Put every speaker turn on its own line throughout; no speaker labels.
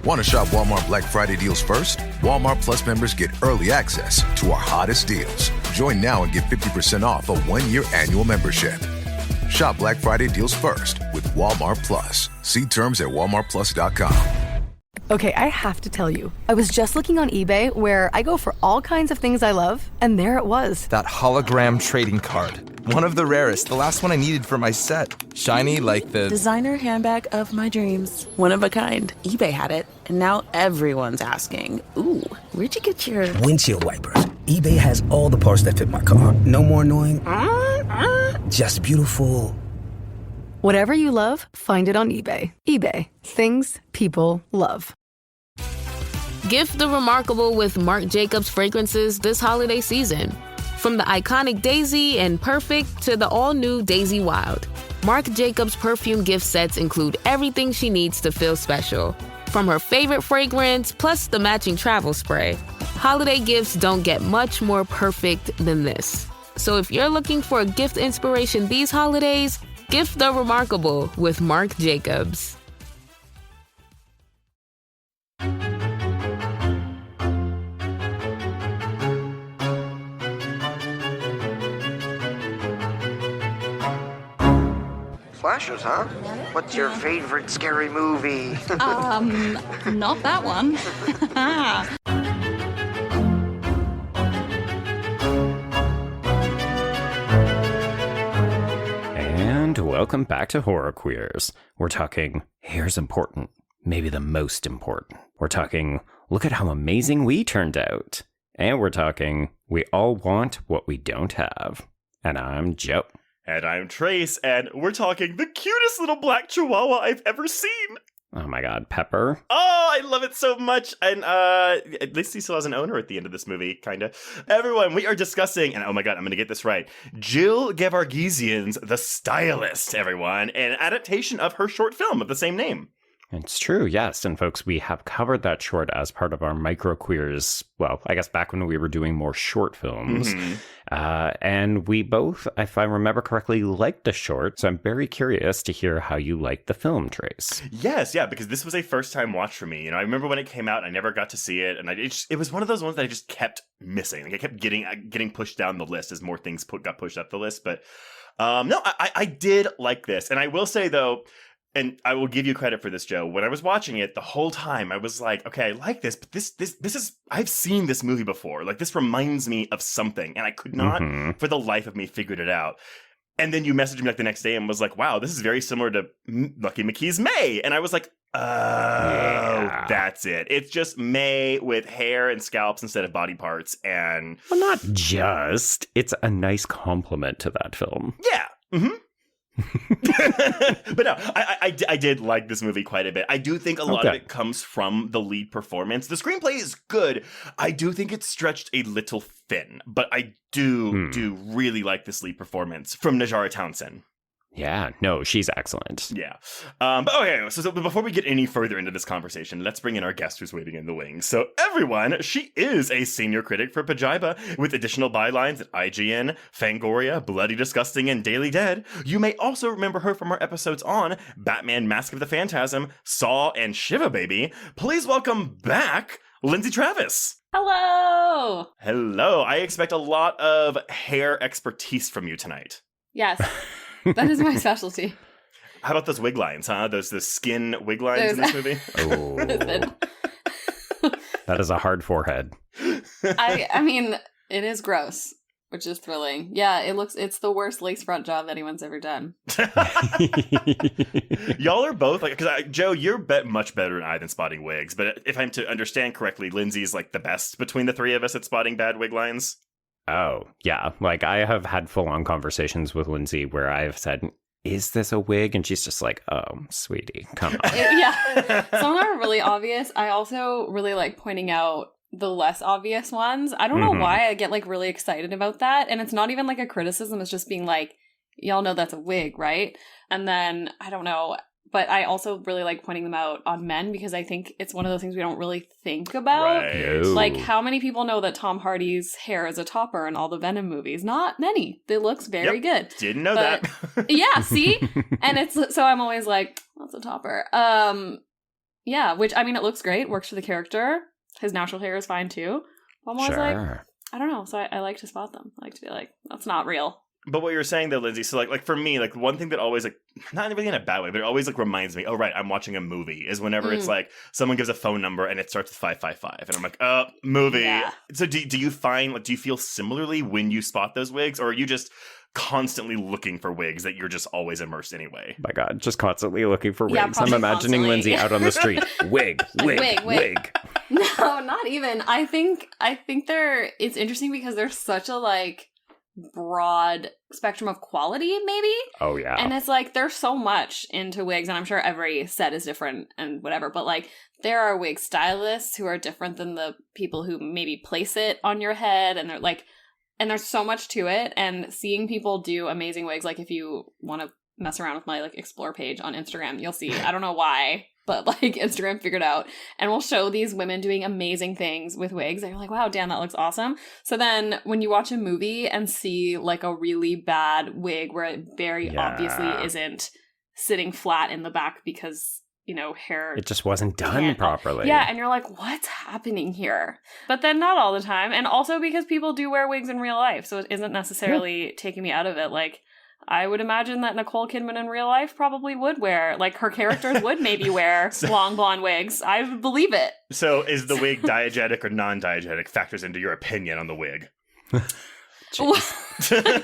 Want to shop Walmart Black Friday deals first? Walmart Plus members get early access to our hottest deals. Join now and get 50% off a 1-year annual membership. Shop Black Friday deals first with Walmart Plus. See terms at walmartplus.com.
Okay, I have to tell you, I was just looking on eBay where I go for all kinds of things I love, and there it was.
That hologram trading card. One of the rarest, the last one I needed for my set. Shiny like the...
designer handbag of my dreams. One of a kind. eBay had it, and now everyone's asking, ooh, where'd you get your...
windshield wipers. eBay has all the parts that fit my car. No more annoying... just beautiful.
Whatever you love, find it on eBay. eBay. Things people love.
Gift the remarkable with Marc Jacobs fragrances this holiday season. From the iconic Daisy and Perfect to the all-new Daisy Wild, Marc Jacobs perfume gift sets include everything she needs to feel special. From her favorite fragrance, plus the matching travel spray, holiday gifts don't get much more perfect than this. So if you're looking for a gift inspiration these holidays, gift the remarkable with Marc Jacobs.
Slashers, huh? What's your favorite scary movie?
Not that one.
And welcome back to Horror Queers. We're talking hair's important, maybe the most important. We're talking look at how amazing we turned out. And we're talking we all want what we don't have. And I'm Joe.
And I'm Trace, and we're talking the cutest little black chihuahua I've ever seen.
Oh my god, Pepper.
Oh, I love it so much. And at least he still has an owner at the end of this movie, kinda. Everyone, we are discussing, and oh my god, I'm gonna get this right, Jill Gevargizian's The Stylist, everyone, an adaptation of her short film of the same name.
It's true, yes. And folks, we have covered that short as part of our micro queers, well, I guess back when we were doing more short films.
Mm-hmm.
And we both, if I remember correctly, liked the short. So I'm very curious to hear how you liked the film, Trace.
Yes, yeah, because this was a first time watch for me. You know, I remember when it came out, I never got to see it. And it was one of those ones that I just kept missing. Like I kept getting pushed down the list as more things got pushed up the list. But no, I did like this. And I will say, though, and I will give you credit for this, Joe. When I was watching it, the whole time I was like, okay, I like this, but this is, I've seen this movie before. Like, this reminds me of something, and I could not, for the life of me, figured it out. And then you messaged me like the next day and was like, wow, this is very similar to Lucky McKee's May. And I was like, oh, yeah. That's it. It's just May with hair and scalps instead of body parts. And
well, not just. It's a nice compliment to that film.
Yeah. Mm-hmm. But no, I did like this movie quite a bit. I do think a lot of it comes from the lead performance. The screenplay is good. I do think it's stretched a little thin, but I do really like this lead performance from Najarra Townsend.
Yeah, no, she's excellent.
Yeah. But okay, so before we get any further into this conversation, let's bring in our guest who's waiting in the wings. So everyone, she is a senior critic for Pajiba with additional bylines at IGN, Fangoria, Bloody Disgusting, and Daily Dead. You may also remember her from our episodes on Batman, Mask of the Phantasm, Saw, and Shiva Baby. Please welcome back Lindsay Traves.
Hello!
Hello. I expect a lot of hair expertise from you tonight.
Yes. That is my specialty.
How about those wig lines, huh? The skin wig lines in this movie?
Oh. That is a hard forehead.
I mean, it is gross, which is thrilling. Yeah, it's the worst lace front job anyone's ever done.
Y'all are both, like, because Joe, you're much better than spotting wigs, but if I'm to understand correctly, Lindsay's like the best between the three of us at spotting bad wig lines.
Oh, yeah. Like, I have had full-on conversations with Lindsay where I've said, is this a wig? And she's just like, oh, sweetie, come on.
Yeah. Some are really obvious. I also really like pointing out the less obvious ones. I don't know why I get, like, really excited about that. And it's not even, like, a criticism. It's just being like, y'all know that's a wig, right? And then, I don't know. But I also really like pointing them out on men because I think it's one of those things we don't really think about.
Right.
Like, how many people know that Tom Hardy's hair is a topper in all the Venom movies? Not many. It looks very good.
Didn't know that.
Yeah, see? And it's so I'm always like, that's a topper. Yeah, which, I mean, it looks great, works for the character. His natural hair is fine too. But I'm always like, I don't know. So I like to spot them. I like to be like, that's not real.
But what you're saying though, Lindsay, so like for me, like one thing that always like, not really in a bad way, but it always like reminds me, oh right, I'm watching a movie, is whenever it's like someone gives a phone number and it starts with 555 and I'm like, oh, movie. Yeah. So do you find, like, do you feel similarly when you spot those wigs, or are you just constantly looking for wigs that you're just always immersed anyway?
My God, just constantly looking for wigs.
Yeah,
I'm imagining
constantly.
Lindsay out on the street. Wig.
No, not even. I think it's interesting because there's such a like broad spectrum of quality, maybe.
Oh yeah.
And it's like there's so much into wigs, and I'm sure every set is different and whatever, but like there are wig stylists who are different than the people who maybe place it on your head, and they're like, and there's so much to it. And seeing people do amazing wigs, like if you want to mess around with my like explore page on Instagram, you'll see, I don't know why, but like Instagram figured out, and we'll show these women doing amazing things with wigs, and you're like, wow, Dan, that looks awesome. So then when you watch a movie and see like a really bad wig where it very obviously isn't sitting flat in the back because, you know, hair,
it just wasn't done properly.
Yeah, and you're like, what's happening here? But then not all the time, and also because people do wear wigs in real life, so it isn't necessarily taking me out of it. Like, I would imagine that Nicole Kidman in real life probably would wear, like, her characters would maybe wear long blonde wigs. I would believe it.
So is the wig diegetic or non-diegetic factors into your opinion on the wig?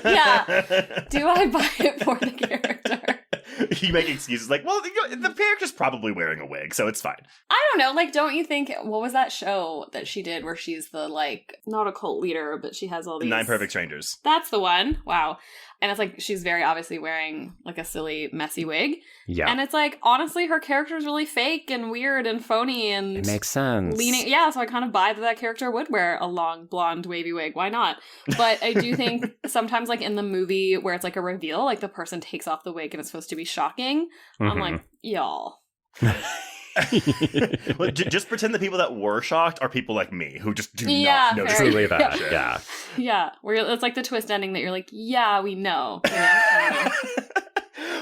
Yeah. Do I buy it for the character?
You make excuses like, well, the character's probably wearing a wig, so it's fine.
I don't know. Like, don't you think, what was that show that she did where she's the, like, not a cult leader, but she has all these...
9 Perfect Strangers.
That's the one. Wow. And it's like, she's very obviously wearing, like, a silly, messy wig.
Yeah.
And it's like, honestly, her character's really fake and weird and phony and...
It makes sense.
Yeah, so I kind of buy that character would wear a long, blonde, wavy wig. Why not? But I do think sometimes, like, in the movie where it's, like, a reveal, like, the person takes off the wig and it's supposed to be shocking. I'm like, y'all.
Well, just pretend the people that were shocked are people like me who just do not know.
Truly that. Yeah.
Yeah. Where it's like the twist ending that you're like, yeah, we know. You know?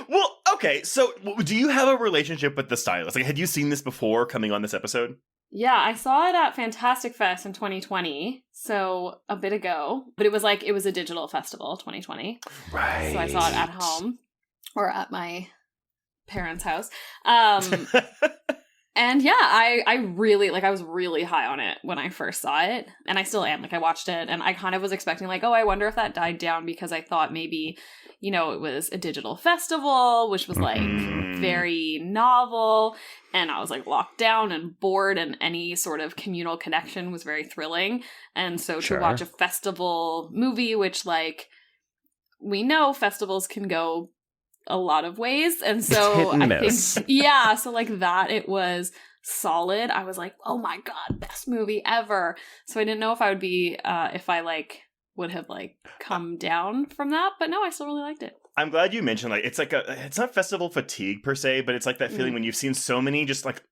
Well, okay. So do you have a relationship with the stylist? Like, had you seen this before coming on this episode?
Yeah, I saw it at Fantastic Fest in 2020, so a bit ago. But it was a digital festival, 2020.
Right.
So I saw it at home or at my parents' house. And yeah, I really, like, I was really high on it when I first saw it. And I still am. Like, I watched it and I kind of was expecting, like, oh, I wonder if that died down because I thought maybe, you know, it was a digital festival, which was, like, very novel. And I was, like, locked down and bored, and any sort of communal connection was very thrilling. And so to watch a festival movie, which, like, we know festivals can go a lot of ways, and so I think so like that, it was solid. I was like, oh my god, best movie ever. So I didn't know if I would be if I like would have like come down from that, but no, I still really liked it.
I'm glad you mentioned, like, it's not festival fatigue per se, but it's like that feeling when you've seen so many just like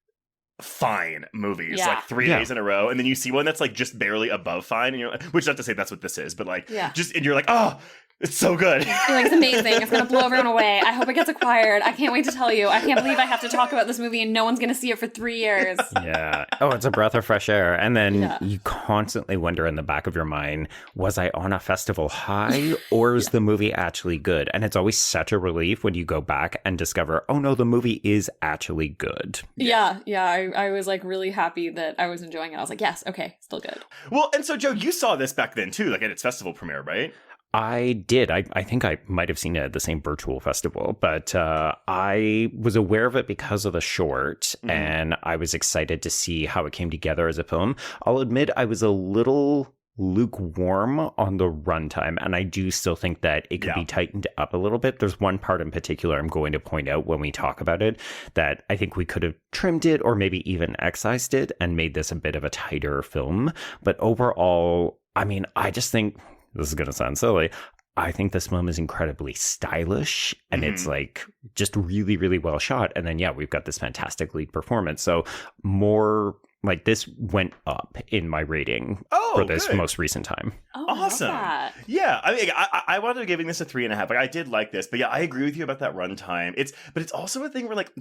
fine movies, like 3 days in a row, and then you see one that's like just barely above fine, and you're like, which is not to say that's what this is, but like just, and you're like, oh, it's so good.
You're like, it's amazing. It's going to blow everyone away. I hope it gets acquired. I can't wait to tell you. I can't believe I have to talk about this movie and no one's going to see it for 3 years.
Yeah. Oh, it's a breath of fresh air. And then you constantly wonder in the back of your mind, was I on a festival high or is the movie actually good? And it's always such a relief when you go back and discover, oh no, the movie is actually good.
Yeah. I was like really happy that I was enjoying it. I was like, yes, okay, still good.
Well, and so Joe, you saw this back then too, like at its festival premiere, right?
I did. I think I might have seen it at the same virtual festival, but I was aware of it because of the short, and I was excited to see how it came together as a film. I'll admit I was a little lukewarm on the runtime, and I do still think that it could be tightened up a little bit. There's one part in particular I'm going to point out when we talk about it that I think we could have trimmed it or maybe even excised it and made this a bit of a tighter film. But overall, I mean, I just think... this is going to sound silly. I think this film is incredibly stylish, and it's like just really, really well shot. And then, we've got this fantastic lead performance. So more Like, this went up in my rating for this most recent time.
Oh,
awesome.
I love that.
Yeah, I mean, I wound up giving this a 3.5. Like, I did like this, but yeah, I agree with you about that runtime. But it's also a thing where, like,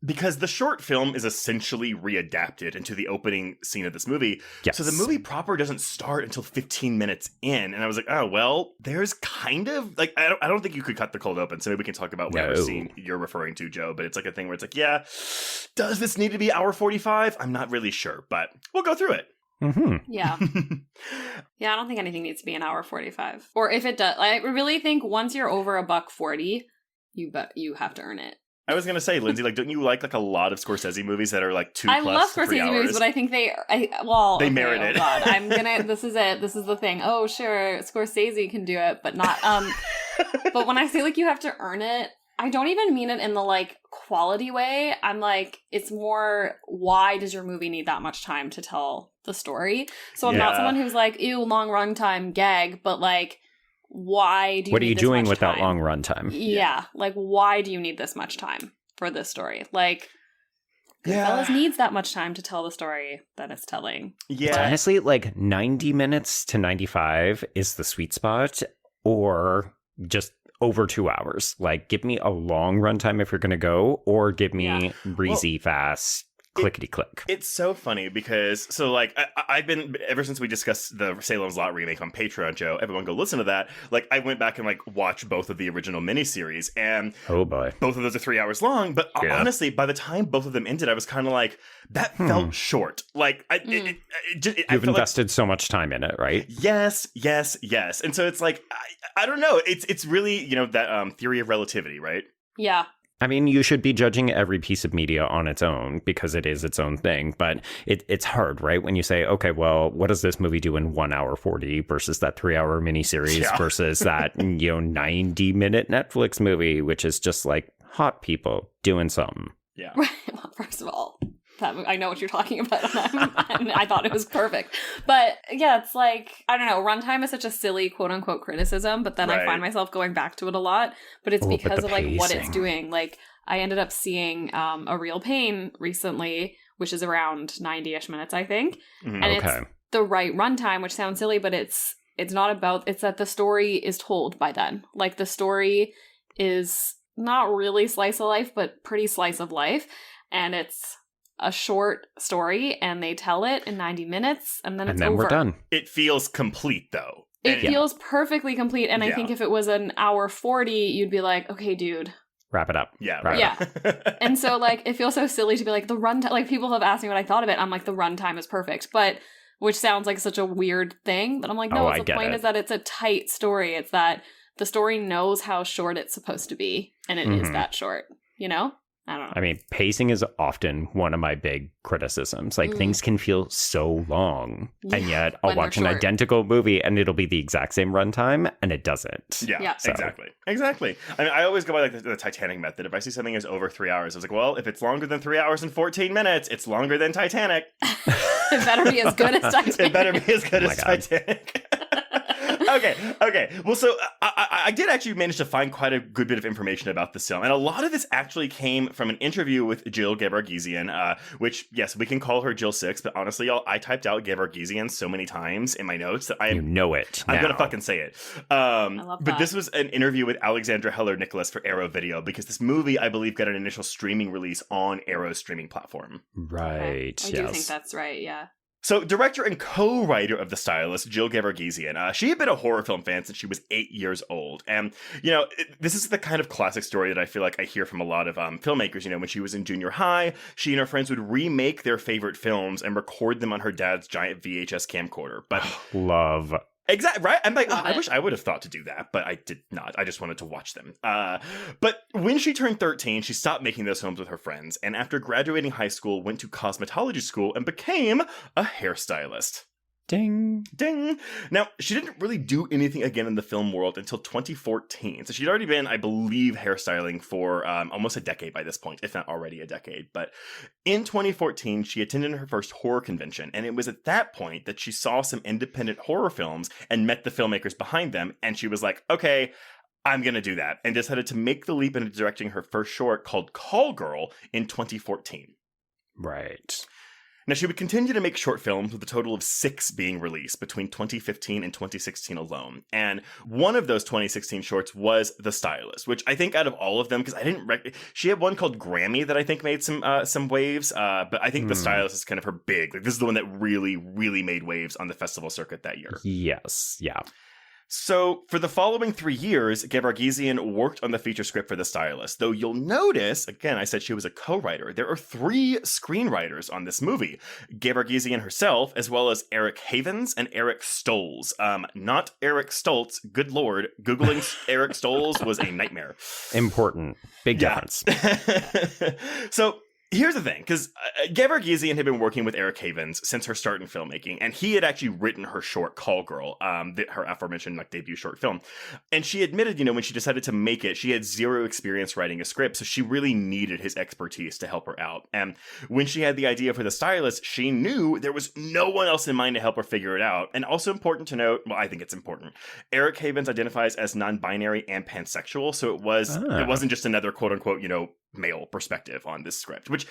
because the short film is essentially readapted into the opening scene of this movie.
Yes.
So the movie proper doesn't start until 15 minutes in, and I was like, oh well, there's kind of like I don't think you could cut the cold open. So maybe we can talk about whatever scene you're referring to, Joe. But it's like a thing where it's like, yeah, does this need to be hour 45? I'm not really sure. But we'll go through it.
Mm-hmm.
Yeah. Yeah, I don't think anything needs to be an hour 45. Or if it does, I really think once you're over $140, you have to earn it.
I was gonna say, Lindsay, like, don't you like a lot of Scorsese movies that are like 2+
I love
to 3
Scorsese
hours?
movies, but I think they merit it. Oh God, I'm gonna. This is it. This is the thing. Oh sure, Scorsese can do it, but not. But when I say like you have to earn it, I don't even mean it in the like quality way. I'm like, it's more, why does your movie need that much time to tell the story? So I'm not someone who's like, ew, long runtime gag, but like, why do you
what are you doing with
time?
that long runtime?
Yeah, like, why do you need this much time for this story? Like, Goodfellas needs that much time to tell the story that it's telling.
Yeah, but honestly, like 90 minutes to 95 is the sweet spot, or just over 2 hours. Like, give me a long runtime if you're going to go, or give me breezy, fast, clickety-click.
It's so funny because, so like, I've been, ever since we discussed the Salem's Lot remake on Patreon, Joe, everyone go listen to that. Like, I went back and like watched both of the original miniseries, and
oh boy,
both of those are 3 hours long. But honestly, by the time both of them ended, I was kind of like, that felt short. Like,
you've invested so much time in it, right?
Yes. And so it's like, I don't know. It's really, that theory of relativity, right?
Yeah.
I mean, you should be judging every piece of media on its own because it is its own thing. But it's hard, right? When you say, okay, well, what does this movie do in 1 hour 40 versus that 3 hour miniseries versus that, 90-minute Netflix movie, which is just like hot people doing something.
Yeah.
Well, first of all, I know what you're talking about, and I thought it was perfect. But yeah, it's like, I don't know, runtime is such a silly quote-unquote criticism, but then I find myself going back to it a lot. But it's because of like what it's doing. Like, I ended up seeing A Real Pain recently, which is around 90-ish minutes, I think. And it's the right runtime, which sounds silly, but it's not about, it's that the story is told by then. Like, the story is not really slice of life, but pretty slice of life. And it's a short story, and they tell it in 90 minutes, and then it's over.
We're done.
It feels complete, though.
It feels perfectly complete, and I think if it was an hour 40, you'd be like, okay, dude.
Wrap it up.
Yeah.
And so, like, it feels so silly to be like, the runtime, like, people have asked me what I thought of it, I'm like, the runtime is perfect, but, which sounds like such a weird thing, but I'm like, no, the point is that it's a tight story. It's that the story knows how short it's supposed to be, and it is that short, I don't know.
I mean, pacing is often one of my big criticisms. Like, things can feel so long, and yet I'll watch an identical movie and it'll be the exact same runtime, and it doesn't.
Yeah. Exactly. I mean, I always go by like the Titanic method. If I see something is over 3 hours, I was like, well, if it's longer than 3 hours and 14 minutes, it's longer than Titanic.
It better be as good as Titanic.
It better be as good as Titanic. Okay. Well, so I did actually manage to find quite a good bit of information about this film. And a lot of this actually came from an interview with Jill Gevargizian, which, yes, we can call her Jill 6, but honestly, y'all, I typed out Gevargizian so many times in my notes that I'm going to fucking say it.
I love that.
But this was an interview with Alexandra Heller-Nicholas for Arrow Video, because this movie, I believe, got an initial streaming release on Arrow's streaming platform.
Right.
I do think that's right, yeah.
So, director and co-writer of The Stylist, Jill Gevargizian, she had been a horror film fan since she was 8 years old. And, this is the kind of classic story that I feel like I hear from a lot of filmmakers. When she was in junior high, she and her friends would remake their favorite films and record them on her dad's giant VHS camcorder. But
love.
Exactly, right? I'm like, I wish I would have thought to do that, but I did not. I just wanted to watch them. But when she turned 13, she stopped making those films with her friends, and after graduating high school, went to cosmetology school and became a hairstylist.
Ding.
Now, she didn't really do anything again in the film world until 2014. So she'd already been, I believe, hairstyling for almost a decade by this point, if not already a decade. But in 2014, she attended her first horror convention. And it was at that point that she saw some independent horror films and met the filmmakers behind them. And she was like, okay, I'm going to do that. And decided to make the leap into directing her first short called Call Girl in 2014.
Right.
Now, she would continue to make short films with a total of 6 being released between 2015 and 2016 alone. And one of those 2016 shorts was The Stylist, which I think out of all of them, because I didn't she had one called Grammy that I think made some waves, but I think The Stylist is kind of her big. Like, this is the one that really, really made waves on the festival circuit that year.
Yes, yeah.
So, for the following 3 years, Gevargizian worked on the feature script for The Stylist. Though you'll notice, again, I said she was a co-writer. There are 3 screenwriters on this movie. Gevargizian herself, as well as Eric Havens and Eric Stolz. Not Eric Stoltz. Good lord. Googling Eric Stolz was a nightmare.
Important. Big difference.
So, here's the thing, because Gevargizian had been working with Eric Havens since her start in filmmaking, and he had actually written her short Call Girl, her aforementioned debut short film. And she admitted, when she decided to make it, she had 0 experience writing a script, so she really needed his expertise to help her out. And when she had the idea for The Stylist, she knew there was no one else in mind to help her figure it out. And also important to note, well, I think it's important, Eric Havens identifies as non-binary and pansexual, so it wasn't just another quote-unquote, male perspective on this script, which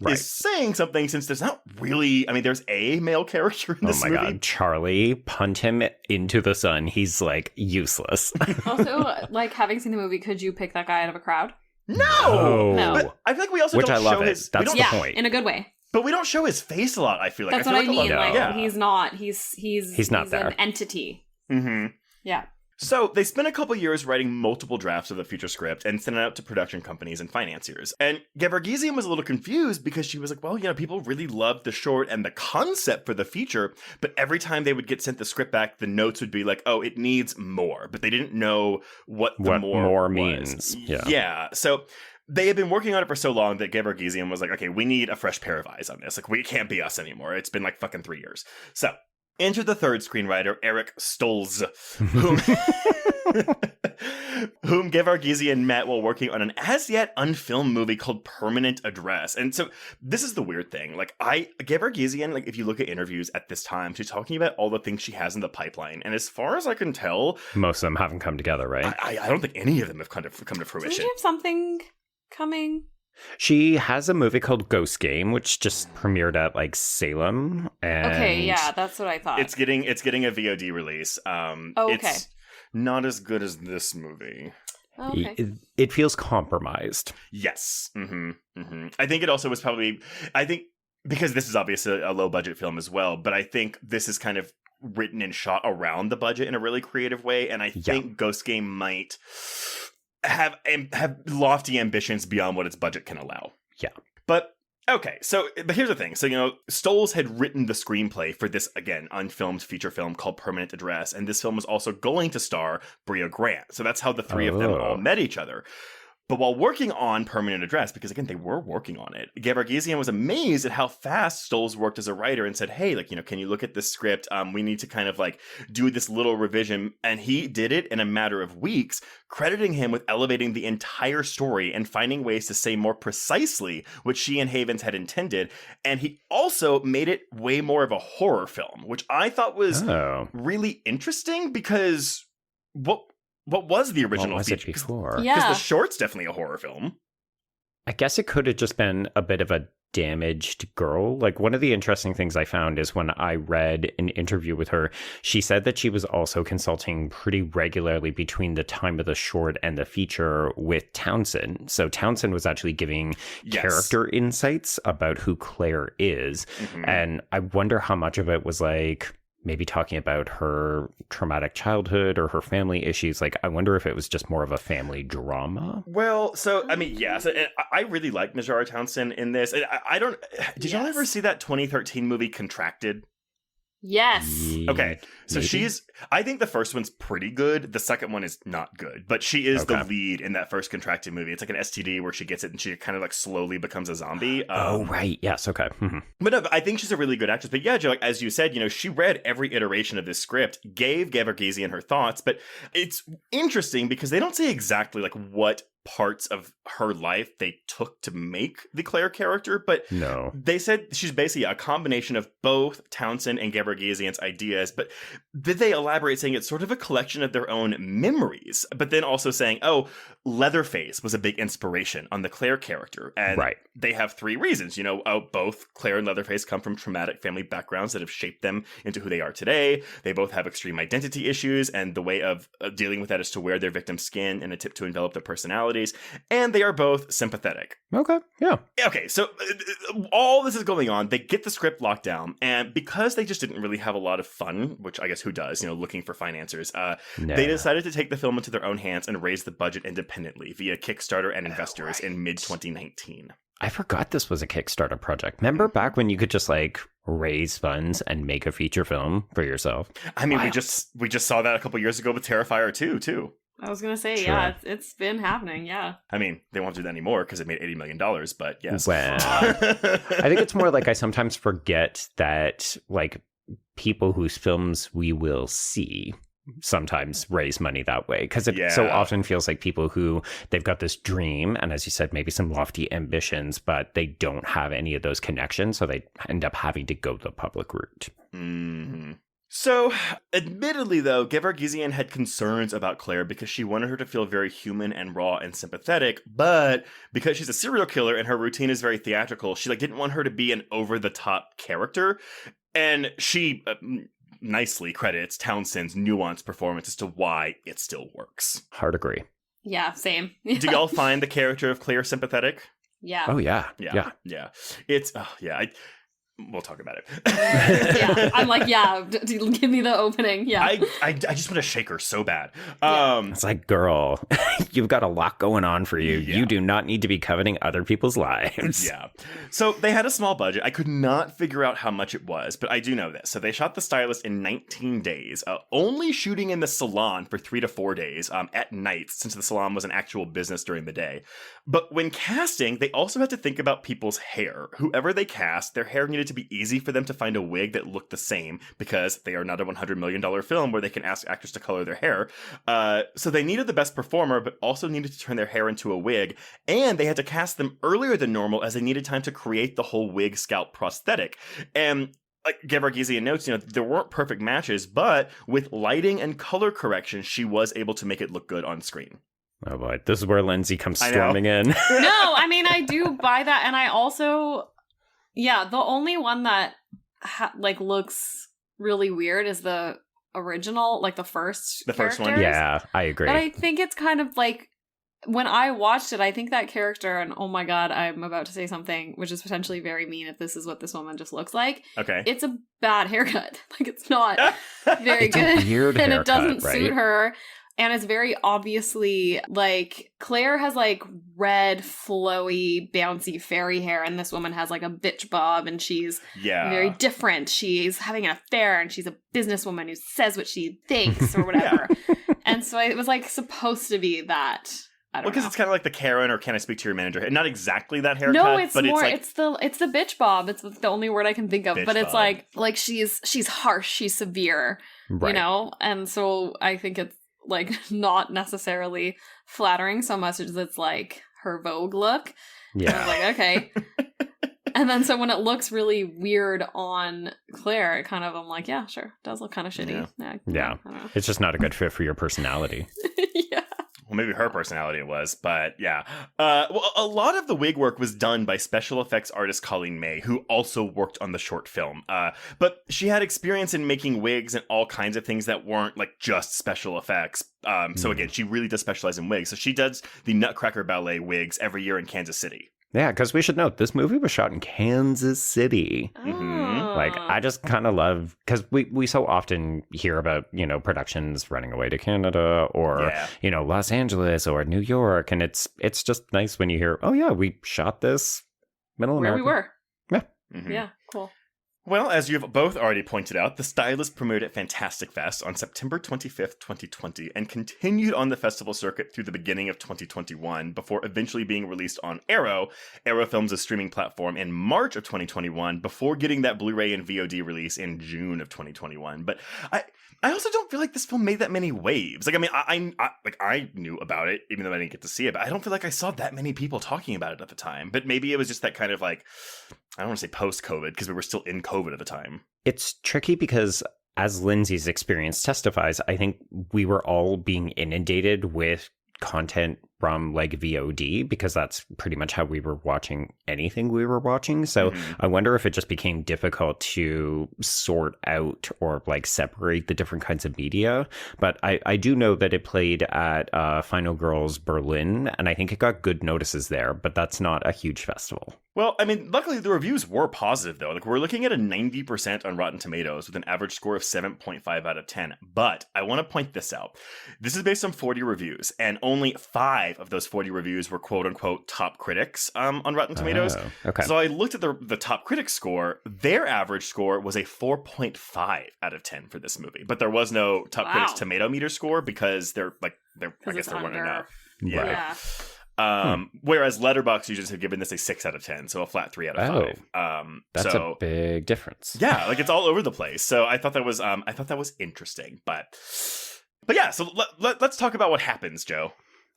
is saying something, since there's not really, there's a male character in this movie. Oh my god,
Charlie, punt him into the sun. He's useless.
Also, having seen the movie, could you pick that guy out of a crowd?
No. But I feel like we also
Which
don't
I love
show
it.
his...
That's the point.
In a good way.
But we don't show his face a lot, I feel like.
That's what I mean.
Yeah.
He's not. He's
not there.
An entity.
Mm-hmm.
Yeah.
So they spent a couple years writing multiple drafts of the feature script and sent it out to production companies and financiers. And Gevargizian was a little confused because she was like, well, people really loved the short and the concept for the feature, but every time they would get sent the script back, the notes would be like, oh, it needs more. But they didn't know what more
means.
Yeah. So they had been working on it for so long that Gevargizian was like, okay, we need a fresh pair of eyes on this. We can't be us anymore. It's been fucking 3 years. So enter the third screenwriter, Eric Stolz, whom Gevargizian met while working on an as-yet unfilmed movie called Permanent Address. And so this is the weird thing. Gevargizian, if you look at interviews at this time, she's talking about all the things she has in the pipeline. And as far as I can tell...
most of them haven't come together, right?
I don't think any of them have come to fruition.
Does she have something coming?
She has a movie called Ghost Game, which just premiered at Salem. And
okay, yeah, that's what I thought.
It's getting a VOD release.
Okay.
It's not as good as this movie.
Okay.
It feels compromised.
Yes. Mm-hmm. Mm-hmm. I think it also was because this is obviously a low budget film as well, but I think this is kind of written and shot around the budget in a really creative way, and I think Ghost Game might have lofty ambitions beyond what its budget can allow.
Yeah.
But here's the thing. So, Stolz had written the screenplay for this, again, unfilmed feature film called Permanent Address, and this film was also going to star Brea Grant. So that's how the 3 of them all met each other. But while working on Permanent Address, because again, they were working on it, Gevargizian was amazed at how fast Stolz worked as a writer and said, hey, can you look at this script? We need to kind of do this little revision. And he did it in a matter of weeks, crediting him with elevating the entire story and finding ways to say more precisely what she and Havens had intended. And he also made it way more of a horror film, which I thought was really interesting, because what was the original feature?
It before?
Because the short's definitely a horror film.
I guess it could have just been a bit of a damaged girl. One of the interesting things I found is when I read an interview with her, she said that she was also consulting pretty regularly between the time of the short and the feature with Townsend. So Townsend was actually giving character insights about who Claire is. Mm-hmm. And I wonder how much of it was maybe talking about her traumatic childhood or her family issues. I wonder if it was just more of a family drama.
Well, so, yes. I really like Najarra Townsend in this. I don't... Did y'all ever see that 2013 movie Contracted?
Yes.
Okay, so
Maybe.
I think the first one's pretty good. The second one is not good, but she is the lead in that first Contracted movie. It's an STD where she gets it and she kind of slowly becomes a zombie.
Oh, right. Yes. Okay. Mm-hmm.
But no, I think she's a really good actress. But yeah, Jill, as you said, she read every iteration of this script, gave Gevargizian her thoughts, but it's interesting because they don't say exactly what parts of her life they took to make the Claire character, but they said she's basically a combination of both Townsend and Gevargizian's ideas, but did they elaborate saying it's sort of a collection of their own memories, but then also saying, Leatherface was a big inspiration on the Claire character. And they have 3 reasons. You know, both Claire and Leatherface come from traumatic family backgrounds that have shaped them into who they are today. They both have extreme identity issues, and the way of dealing with that is to wear their victim's skin in a tip to envelop their personalities. And they are both sympathetic.
Okay, yeah.
Okay, so all this is going on. They get the script locked down, and because they just didn't really have a lot of fun, which I guess who does, you know, looking for financiers, they decided to take the film into their own hands and raise the budget independently via Kickstarter and investors in mid-2019.
I forgot this was a Kickstarter project. Remember back when you could just like raise funds and make a feature film for yourself?
I mean, we just saw that a couple years ago with Terrifier 2, too.
I was going to say, yeah, it's been happening, yeah.
I mean, they won't do that anymore because it made $80 million, but yes.
Well, I think it's more like I sometimes forget that like people whose films we will see sometimes raise money that way, because it so often feels like people who they've got this dream and, as you said, maybe some lofty ambitions, but they don't have any of those connections, so they end up having to go the public route.
Mm-hmm. So, admittedly, though, Gevargizian had concerns about Claire because she wanted her to feel very human and raw and sympathetic, but because she's a serial killer and her routine is very theatrical, she didn't want her to be an over-the-top character, and she nicely credits Townsend's nuanced performance as to why it still works.
Hard agree.
Yeah, same.
Do y'all find the character of Claire sympathetic?
Yeah.
Oh, yeah.
Yeah. It's, we'll talk about it.
Yeah, I'm like, give me the opening. Yeah,
I just want to shake her so bad.
It's like, girl, you've got a lot going on for you. You do not need to be coveting other people's lives.
Yeah. So they had a small budget. I could not figure out how much it was, but I do know this. So they shot The Stylist in 19 days, only shooting in the salon for 3 to 4 days at night, since the salon was an actual business during the day. But when casting, they also had to think about people's hair. Whoever they cast, their hair needed to be easy for them to find a wig that looked the same, because they are not a $100 million film where they can ask actors to color their hair. So they needed the best performer, but also needed to turn their hair into a wig. And they had to cast them earlier than normal, as they needed time to create the whole wig scalp prosthetic. And like Gevargizian notes, there weren't perfect matches, but with lighting and color correction, she was able to make it look good on screen.
Oh boy, this is where Lindsay comes storming in.
No, I mean, I do buy that. And I also, the only one that looks really weird is the original, like the first
one.
Yeah, I agree.
But I think it's kind of like, when I watched it, I think that character, and oh my god, I'm about to say something which is potentially very mean if this is what this woman just looks like.
Okay.
It's a bad haircut. Like, it's not very
it's
good.
A weird
and
haircut,
it doesn't
right?
suit her. And it's very obviously, like, Claire has, like, red, flowy, bouncy fairy hair, and this woman has, like, a bitch bob, and she's very different. She's having an affair, and she's a businesswoman who says what she thinks, or whatever. And so it was, like, supposed to be that.
Well, because it's kind of like the Karen or Can I Speak to Your Manager? Not exactly that haircut.
No, it's
but
more.
It's
the bitch bob. It's the only word I can think of.
Bitch
but it's
bob.
like she's harsh. She's severe.
Right.
And so I think it's like not necessarily flattering so much as it's like her Vogue look.
Yeah.
I was like, okay. And then so when it looks really weird on Claire, it kind of, I'm like, yeah, sure, it does look kind of shitty.
Yeah.
I don't know.
It's just not a good fit for your personality.
Yeah.
Well, maybe her personality it was, but yeah. Well, a lot of the wig work was done by special effects artist Colleen May, who also worked on the short film. But she had experience in making wigs and all kinds of things that weren't like just special effects. So again, she really does specialize in wigs. So she does the Nutcracker Ballet wigs every year in Kansas City.
Yeah, because we should note, this movie was shot in Kansas City.
Oh.
Like, I just kind of love, because we so often hear about, productions running away to Canada or, Los Angeles or New York. And it's just nice when you hear, oh yeah, we shot this middle America.
Where we were.
Yeah.
Mm-hmm.
Yeah, cool.
Well, as you've both already pointed out, The Stylist premiered at Fantastic Fest on September 25th, 2020, and continued on the festival circuit through the beginning of 2021 before eventually being released on Arrow Films' streaming platform in March of 2021, before getting that Blu-ray and VOD release in June of 2021. But I also don't feel like this film made that many waves. Like, I mean, I knew about it, even though I didn't get to see it, but I don't feel like I saw that many people talking about it at the time. But maybe it was just that kind of like, I don't want to say post-COVID, because we were still in COVID at the time.
It's tricky because, as Lindsay's experience testifies, I think we were all being inundated with content from like VOD, because that's pretty much how we were watching anything we were watching. So I wonder if it just became difficult to sort out or like separate the different kinds of media. But I do know that it played at Final Girls Berlin, and I think it got good notices there, but that's not a huge festival.
Well, I mean, luckily the reviews were positive, though. Like, we're looking at a 90% on Rotten Tomatoes with an average score of 7.5 out of 10. But I want to point this out. This is based on 40 reviews, and only 5 of those 40 reviews were quote-unquote top critics on Rotten Tomatoes.
Oh, okay.
So I looked at the top critics score. Their average score was a 4.5 out of 10 for this movie. But there was no top critics tomato meter score because I guess there weren't enough. Yeah. Whereas Letterboxd users have given this a 6 out of 10, so a flat 3 out of 5.
That's a big difference.
Yeah, like it's all over the place. So I thought that was interesting. But yeah, so let's talk about what happens, Joe.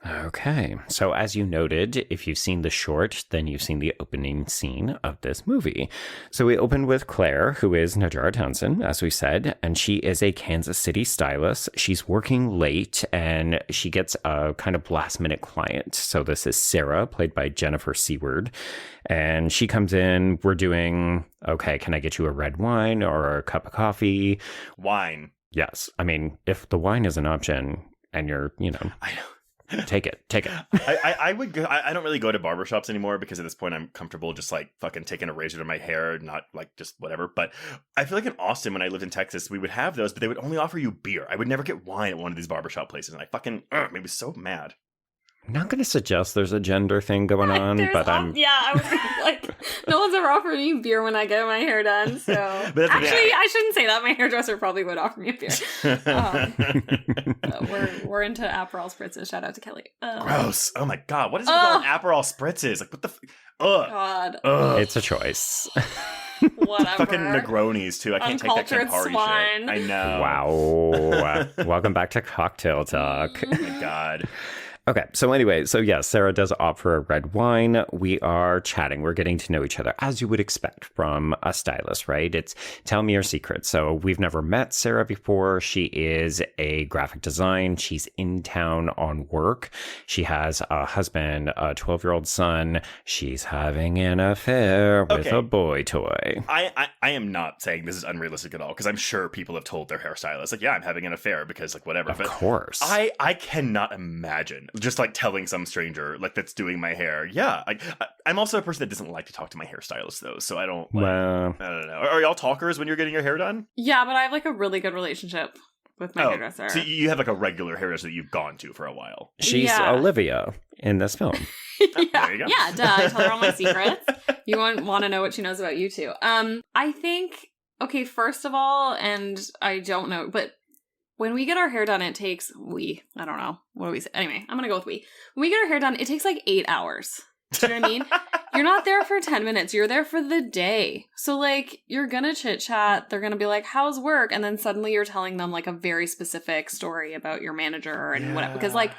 Okay, so as you noted, if you've seen the short, then you've seen the opening scene of this movie. So we open with Claire, who is Najarra Townsend, as we said, and she is a Kansas City stylist. She's working late, and she gets a kind of last-minute client. So this is Sarah, played by Jennifer Seward, and she comes in. We're doing, okay, can I get you a red wine or a cup of coffee?
Wine.
Yes. I mean, if the wine is an option, and you're,
I know.
Take it.
I would go. I don't really go to barbershops anymore because at this point I'm comfortable just like fucking taking a razor to my hair, not like just whatever. But I feel like in Austin, when I lived in Texas, we would have those, but they would only offer you beer. I would never get wine at one of these barbershop places, and I fucking made me so mad.
I'm not going to suggest there's a gender thing going on, but I was
like, no one's ever offered me beer when I get my hair done, so... Actually, I shouldn't say that. My hairdresser probably would offer me a beer. We're into Aperol spritzes. Shout out to Kelly.
Gross. Oh my god. What is it with all Aperol spritzes? Like, what the...
God.
It's a choice.
Whatever.
Fucking Negronis, too. I can't take that Campari
swine.
shit. I know.
Wow. Welcome back to Cocktail Talk.
Oh my god.
Okay, so anyway, yes, Sarah does opt for a red wine. We are chatting. We're getting to know each other, as you would expect from a stylist, right? It's tell me your secrets. So we've never met Sarah before. She is a graphic design. She's in town on work. She has a husband, a 12-year-old son. She's having an affair with a boy toy.
I am not saying this is unrealistic at all, because I'm sure people have told their hairstylist, like, yeah, I'm having an affair because, like, whatever.
Of course.
I cannot imagine just like telling some stranger like that's doing my hair. Yeah, I'm also a person that doesn't like to talk to my hairstylist though, so I don't. I don't know. Are y'all talkers when you're getting your hair done?
Yeah, but I have like a really good relationship with my hairdresser.
So you have like a regular hairdresser that you've gone to for a while.
She's Olivia in this film.
There you go. Yeah, duh. I tell her all my secrets. You want to know what she knows about you too. I think first of all, and I don't know, but. When we get our hair done, it takes, I don't know. What do we say? Anyway, I'm going to go with we. When we get our hair done, it takes like 8 hours. Do you know what I mean? You're not there for 10 minutes. You're there for the day. So like, you're going to chit chat. They're going to be like, how's work? And then suddenly you're telling them like a very specific story about your manager and whatever. Because like,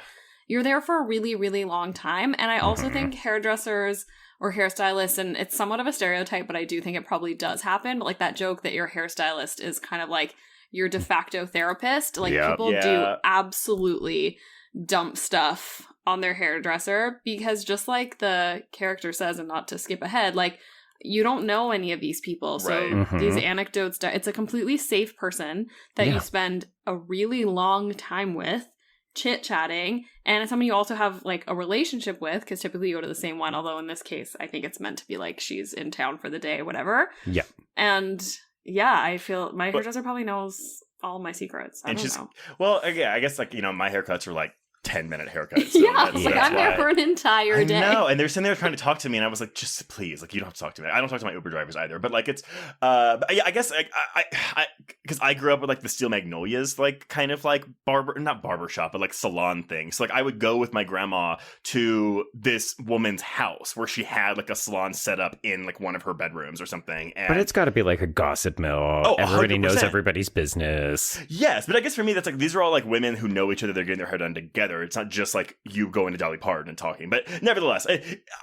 you're there for a really, really long time. And I also think hairdressers or hairstylists, and it's somewhat of a stereotype, but I do think it probably does happen. But like that joke that your hairstylist is kind of like, your de facto therapist. Like people do absolutely dump stuff on their hairdresser because just like the character says, and not to skip ahead, like you don't know any of these people. So these anecdotes, it's a completely safe person that you spend a really long time with, chit-chatting, and it's someone you also have like a relationship with because typically you go to the same one, although in this case I think it's meant to be like she's in town for the day, whatever.
Yeah.
And yeah, I feel my hairdresser probably knows all my secrets. I don't know.
Well, yeah, I guess like, my haircuts are like 10-minute haircuts. So
I'm there for an entire day.
No, and they're sitting there trying to talk to me, and I was like, just please, like, you don't have to talk to me. I don't talk to my Uber drivers either, but like, it's, but yeah, I guess like, I because I grew up with like the Steel Magnolias, like kind of like not barbershop, but like salon thing. So like, I would go with my grandma to this woman's house where she had like a salon set up in like one of her bedrooms or something. And
but it's got to be like a gossip mill. Everybody 100%. Knows everybody's business.
Yes, but I guess for me, that's like these are all like women who know each other. They're getting their hair done together. It's not just like you going to Dolly Parton and talking, but nevertheless,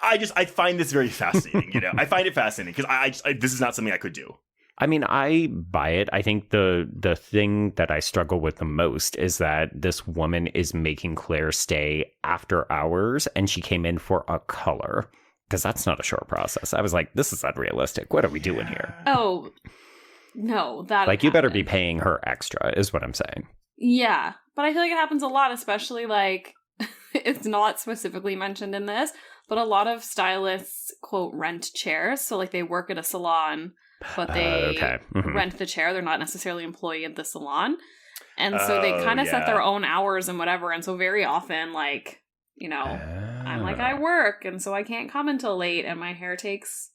I find this very fascinating. I find it fascinating because I this is not something I could do.
I mean, I buy it. I think the thing that I struggle with the most is that this woman is making Claire stay after hours, and she came in for a color, because that's not a short process. I was like, this is unrealistic. What are we doing here?
Oh, no, that
like, you better be paying her extra, is what I'm saying.
Yeah, but I feel like it happens a lot, especially like it's not specifically mentioned in this, but a lot of stylists quote rent chairs. So like they work at a salon, but they rent the chair. They're not necessarily employee of the salon. And so they kind of set their own hours and whatever. And so very often, like, you know, I'm like, I work, and so I can't come until late, and my hair takes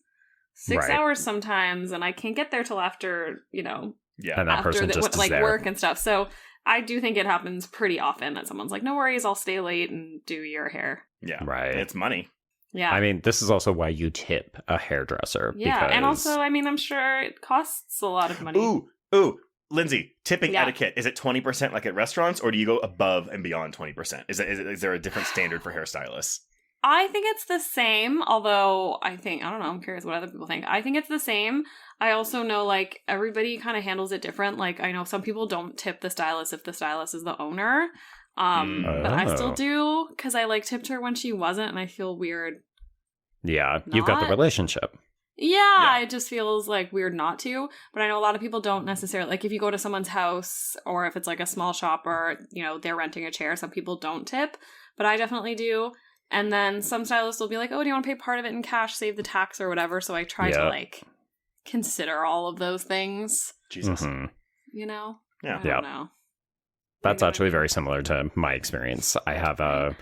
6 hours sometimes, and I can't get there till after, you know,
and that person just
like
there.
work and stuff. So I do think it happens pretty often that someone's like, no worries, I'll stay late and do your hair.
Yeah.
Right.
It's money.
Yeah.
I mean, this is also why you tip a hairdresser.
Yeah.
Because...
And also, I mean, I'm sure it costs a lot of money.
Ooh. Lindsay, tipping etiquette. Is it 20% like at restaurants, or do you go above and beyond 20%? Is there a different standard for hairstylists?
I think it's the same, although I don't know, I'm curious what other people think. I think it's the same. I also know, like, everybody kind of handles it different. Like, I know some people don't tip the stylist if the stylist is the owner. But I still do, because I, like, tipped her when she wasn't, and I feel weird.
Yeah, you've got the relationship.
Yeah, it just feels, like, weird not to. But I know a lot of people don't necessarily, like, if you go to someone's house, or if it's, like, a small shop, or, you know, they're renting a chair, some people don't tip. But I definitely do. And then some stylists will be like, oh, do you want to pay part of it in cash, save the tax or whatever? So I try to, like, consider all of those things.
Jesus.
You know?
Yeah.
I don't know.
That's actually very similar to my experience. I have a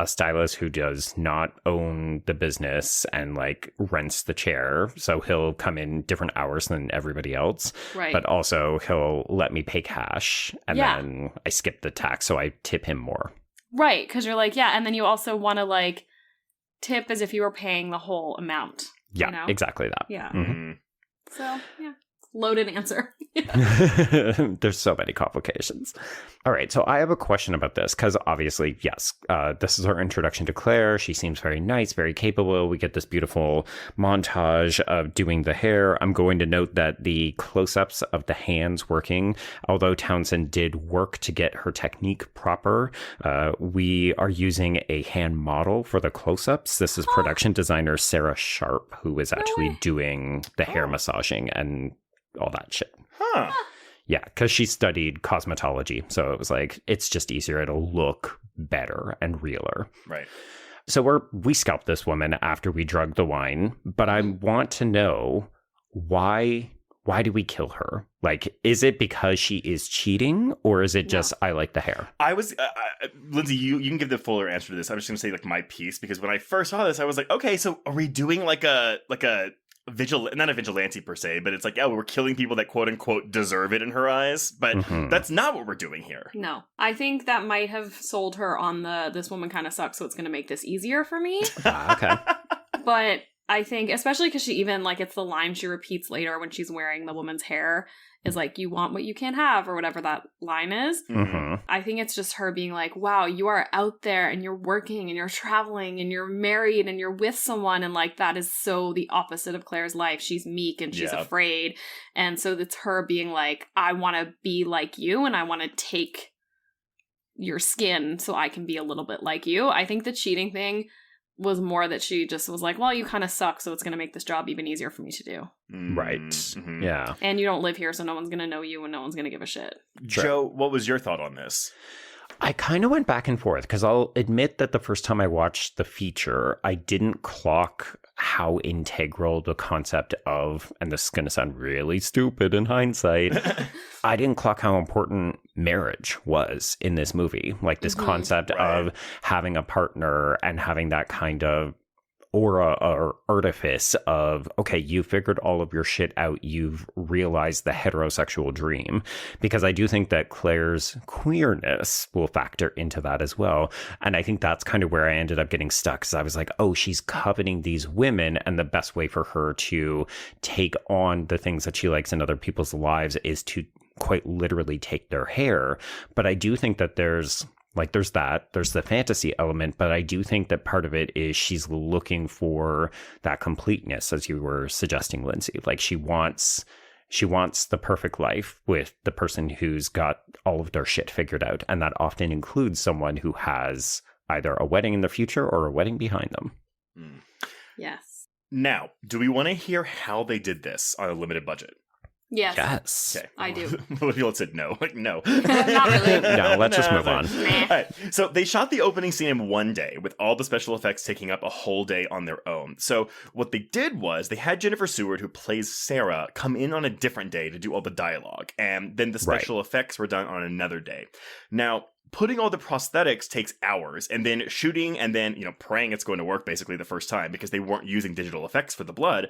stylist who does not own the business and, like, rents the chair. So he'll come in different hours than everybody else.
Right.
But also he'll let me pay cash, and then I skip the tax, so I tip him more.
Right, because you're like, and then you also want to, like, tip as if you were paying the whole amount.
Yeah,
you know?
exactly that.
Yeah.
Mm-hmm.
So, yeah. Loaded answer.
There's so many complications. All right, so I have a question about this, because obviously, yes, this is our introduction to Claire. She seems very nice, very capable. We get this beautiful montage of doing the hair. I'm going to note that the close-ups of the hands working, although Townsend did work to get her technique proper, we are using a hand model for the close-ups. This is production designer Sarah Sharp, who is actually doing the hair massaging and all that shit.
Huh.
Yeah, because she studied cosmetology. So it was like, it's just easier. It'll look better and realer.
Right.
So we scalped this woman after we drugged the wine. But I want to know, why do we kill her? Like, is it because she is cheating, or is it just, I like the hair?
I was, Lindsay, you can give the fuller answer to this. I'm just going to say, like, my piece, because when I first saw this, I was like, okay, so are we doing like a not a vigilante per se, but it's like, yeah, we're killing people that quote unquote deserve it in her eyes, but that's not what we're doing here.
No, I think that might have sold her on this woman kind of sucks, so it's going to make this easier for me.
Okay.
But I think, especially because she even, like, it's the line she repeats later when she's wearing the woman's hair, is like, you want what you can't have, or whatever that line is. I think it's just her being like, wow, you are out there and you're working and you're traveling and you're married and you're with someone, and, like, that is so the opposite of Claire's life. She's meek and she's afraid, and so it's her being like, I want to be like you, and I want to take your skin so I can be a little bit like you. I think the cheating thing was more that she just was like, well, you kind of suck, so it's going to make this job even easier for me to do.
Right.
Mm-hmm.
Yeah.
And you don't live here, so no one's going to know you and no one's going to give a shit.
Joe, what was your thought on this?
I kind of went back and forth, because I'll admit that the first time I watched the feature, I didn't clock how integral the concept of, and this is going to sound really stupid in hindsight, I didn't clock how important marriage was in this movie. Like, this concept of having a partner and having that kind of aura or artifice of, okay, you figured all of your shit out, you've realized the heterosexual dream, because I do think that Claire's queerness will factor into that as well. And I think that's kind of where I ended up getting stuck, because I was like, oh, she's coveting these women, and the best way for her to take on the things that she likes in other people's lives is to quite literally take their hair. But I do think that there's Like, there's that. There's the fantasy element, but I do think that part of it is she's looking for that completeness, as you were suggesting, Lindsay. Like, she wants the perfect life with the person who's got all of their shit figured out, and that often includes someone who has either a wedding in the future or a wedding behind them.
Yes.
Now, do we want to hear how they did this on a limited budget?
Yes.
Okay.
I do.
People said no. Like, no.
Not really.
No, let's just move on.
All right. So they shot the opening scene in one day, with all the special effects taking up a whole day on their own. So what they did was they had Jennifer Seward, who plays Sarah, come in on a different day to do all the dialogue. And then the special effects were done on another day. Now, putting all the prosthetics takes hours, and then shooting and then, praying it's going to work basically the first time, because they weren't using digital effects for the blood.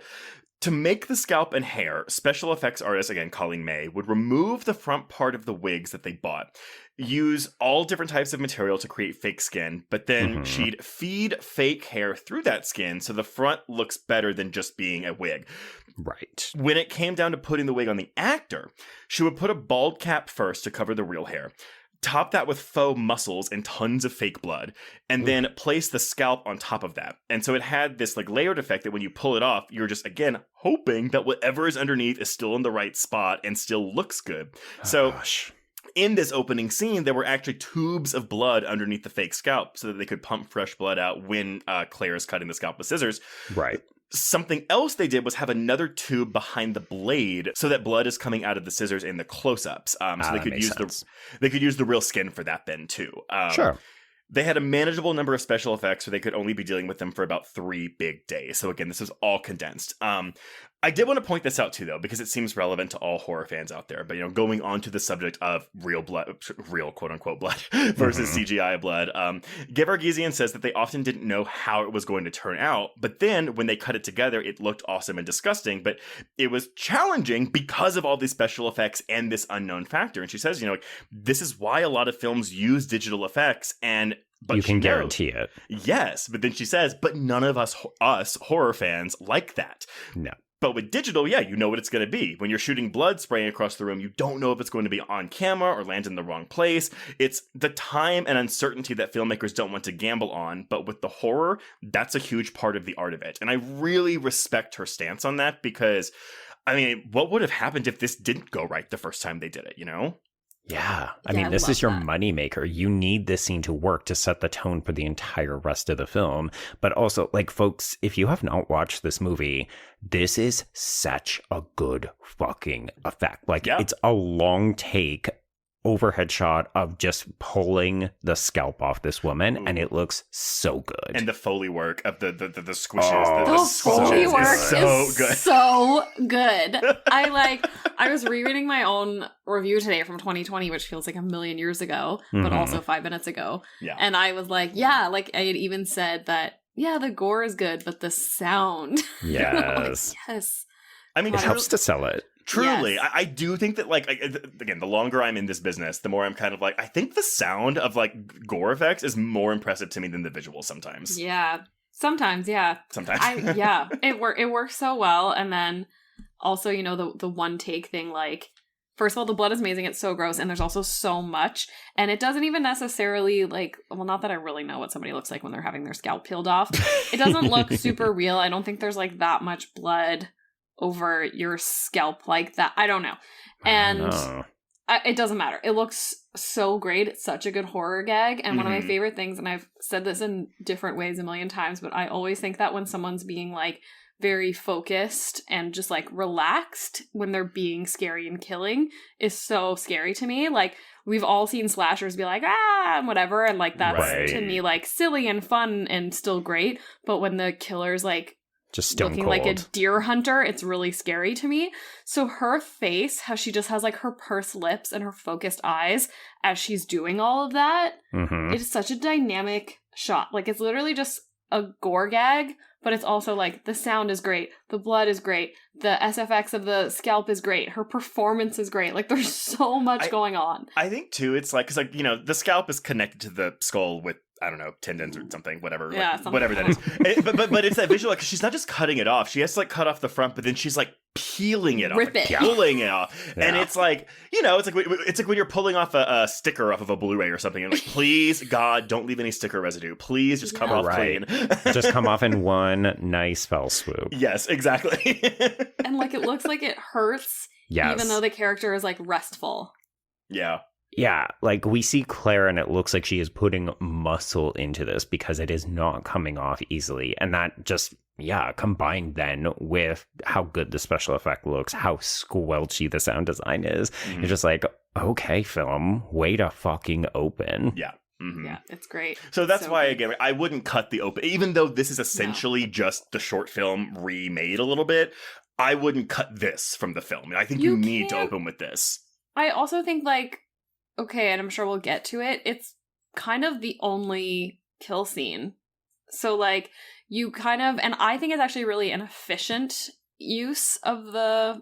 To make the scalp and hair, special effects artist, again, Colleen May, would remove the front part of the wigs that they bought, use all different types of material to create fake skin, but then she'd feed fake hair through that skin so the front looks better than just being a wig.
Right.
When it came down to putting the wig on the actor, she would put a bald cap first to cover the real hair, top that with faux muscles and tons of fake blood, and then place the scalp on top of that. And so it had this layered effect that when you pull it off, you're just, again, hoping that whatever is underneath is still in the right spot and still looks good. In this opening scene, there were actually tubes of blood underneath the fake scalp so that they could pump fresh blood out when Claire is cutting the scalp with scissors.
Right.
Something else they did was have another tube behind the blade so that blood is coming out of the scissors in the close-ups. So they could use the real skin for that then too.
Sure.
They had a manageable number of special effects, so they could only be dealing with them for about 3 big days. So again, this was all condensed. I did want to point this out too, though, because it seems relevant to all horror fans out there. But, going on to the subject of real quote-unquote blood versus CGI blood, Gevargizian says that they often didn't know how it was going to turn out. But then when they cut it together, it looked awesome and disgusting. But it was challenging because of all these special effects and this unknown factor. And she says, this is why a lot of films use digital effects, but
you can guarantee it.
Yes, but then she says, but none of us horror fans like that.
No.
But with digital, you know what it's going to be. When you're shooting blood spraying across the room, you don't know if it's going to be on camera or land in the wrong place. It's the time and uncertainty that filmmakers don't want to gamble on. But with the horror, that's a huge part of the art of it. And I really respect her stance on that because, what would have happened if this didn't go right the first time they did it,
Yeah. I mean, this is your moneymaker. You need this scene to work to set the tone for the entire rest of the film. But also, folks, if you have not watched this movie, this is such a good fucking effect. It's a long take overhead shot of just pulling the scalp off this woman, and it looks so good.
And the Foley work of the squishes.
The Foley work is
good.
So good. I was rereading my own review today from 2020, which feels like a million years ago, but also 5 minutes ago.
Yeah.
And I was like, I had even said that, the gore is good, but the sound.
Yes.
Yes.
It helps to sell it.
Truly,
yes.
I do think that, again, the longer I'm in this business, the more I'm kind of I think the sound of, gore effects is more impressive to me than the visuals sometimes.
Yeah. Sometimes, yeah.
Sometimes.
It works so well. And then also, the one take thing, first of all, the blood is amazing. It's so gross. And there's also so much. And it doesn't even necessarily, not that I really know what somebody looks like when they're having their scalp peeled off. It doesn't look super real. I don't think there's, that much blood over your scalp like that. I don't know. And it doesn't matter. It looks so great. It's such a good horror gag. And one of my favorite things, and I've said this in different ways a million times, but I always think that when someone's being very focused and just relaxed when they're being scary and killing is so scary to me. We've all seen slashers be and whatever. And that's to me silly and fun and still great. But when the killer's
just stone
looking
cold.
like a deer hunter, it's really scary to me. So her face, how she just has her pursed lips and her focused eyes as she's doing all of that, it is such a dynamic shot. It's literally just a gore gag, but it's also the sound is great, the blood is great, the SFX of the scalp is great, her performance is great. There's so much going on.
I think too, it's because the scalp is connected to the skull with I don't know, tendons or something, whatever,
Yeah,
like, whatever that is. But it's that visual, like, she's not just cutting it off. She has to like cut off the front, but then she's like peeling it off,
Rip
like,
it.
pulling it off. Yeah. And it's like, you know, it's like when you're pulling off a sticker off of a Blu-ray or something. And like, please, God, don't leave any sticker residue. Please just come off clean.
Just come off in one nice fell swoop.
Yes, exactly.
And like, it looks like it hurts, even though the character is like restful.
Yeah.
Yeah, like we see Claire and it looks like she is putting muscle into this because it is not coming off easily. And that just, combined then with how good the special effect looks, how squelchy the sound design is. Mm-hmm. You're just like, okay, film, way to fucking open.
Yeah. Mm-hmm.
Yeah, it's great.
So that's why, again, I wouldn't cut the open, even though this is essentially just the short film remade a little bit. I wouldn't cut this from the film. I think you need to open with this. I
also think like, okay, and I'm sure we'll get to it, it's kind of the only kill scene. So, like, you kind of... And I think it's actually really an efficient use of the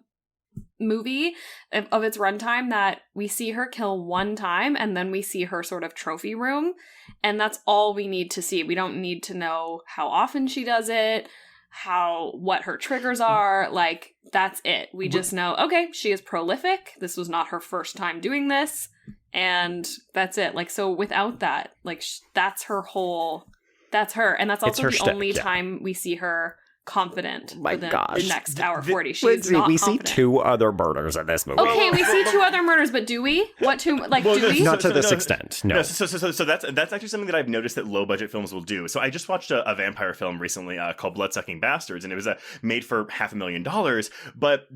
movie, of its runtime, that we see her kill one time, and then we see her sort of trophy room, and that's all we need to see. We don't need to know how often she does it, what her triggers are. Like, that's it. We just know, okay, she is prolific. This was not her first time doing this. And that's it. Like, so without that, like, that's her. And that's also the only time we see her confident for the next hour 40. She's
Lindsay,
not
we
confident.
see 2 other murders in this movie.
Okay, we see 2 other murders, but do we? What 2? Like, do we?
Not to this extent, no.
So that's actually something that I've noticed that low budget films will do. So I just watched a vampire film recently called Bloodsucking Bastards, and it was made for $500,000. But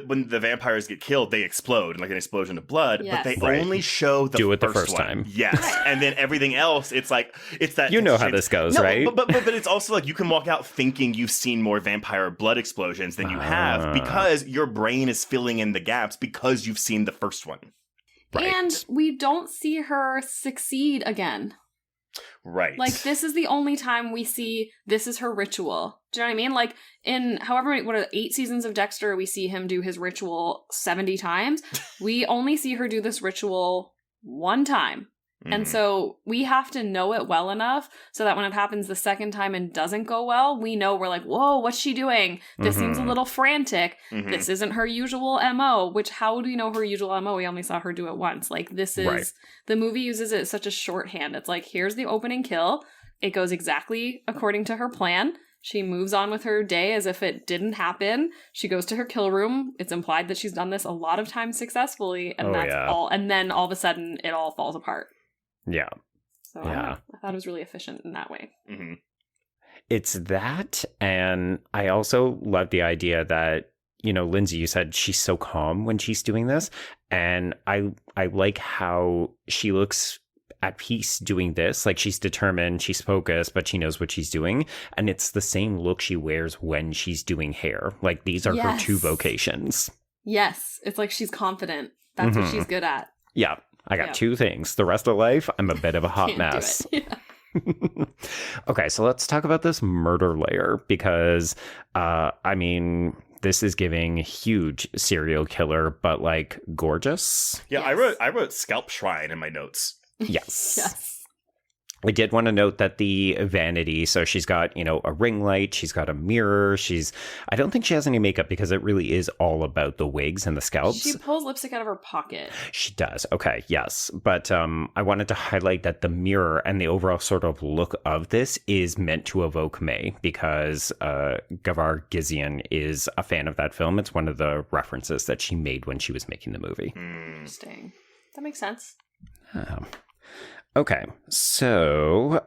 when the vampires get killed, they explode, like an explosion of blood.
Yes.
But they only show the
first
one.
time.
Yes, and then everything else, it's that.
You know how this goes, right?
But it's also like you can walk out thinking you've seen more vampire blood explosions than you have, because your brain is filling in the gaps because you've seen the first one.
Right.
And we don't see her succeed again.
Right.
Like, this is the only time we see this is her ritual. Do you know what I mean? Like, in 8 seasons of Dexter, we see him do his ritual 70 times. We only see her do this ritual one time. And so we have to know it well enough so that when it happens the second time and doesn't go well, we know, we're like, whoa, what's she doing? This seems a little frantic. This isn't her usual MO, which how do we know her usual MO? We only saw her do it once. Like, this is, the movie uses it as such a shorthand. It's like, here's the opening kill. It goes exactly according to her plan. She moves on with her day as if it didn't happen. She goes to her kill room. It's implied that she's done this a lot of times successfully. And all. And then all of a sudden it all falls apart.
Yeah.
So I thought it was really efficient in that way.
Mm-hmm.
It's that, and I also love the idea that, you know, Lindsay, you said she's so calm when she's doing this, and I like how she looks at peace doing this. Like, she's determined, she's focused, but she knows what she's doing, and it's the same look she wears when she's doing hair. Like, these are her 2 vocations.
Yes, it's like she's confident. That's what she's good at.
Yeah. I got 2 things. The rest of life, I'm a bit of a hot mess. Okay, so let's talk about this murder layer, because, I mean, this is giving huge serial killer, but like gorgeous.
Yeah, I wrote Scalp Shrine in my notes.
Yes.
Yes.
I did want to note that the vanity, so she's got, you know, a ring light, she's got a mirror, I don't think she has any makeup because it really is all about the wigs and the scalps.
She pulls lipstick out of her pocket.
She does. Okay, yes. But I wanted to highlight that the mirror and the overall sort of look of this is meant to evoke May, because Gevargizian is a fan of that film. It's one of the references that she made when she was making the movie.
Interesting. That makes sense.
Okay, so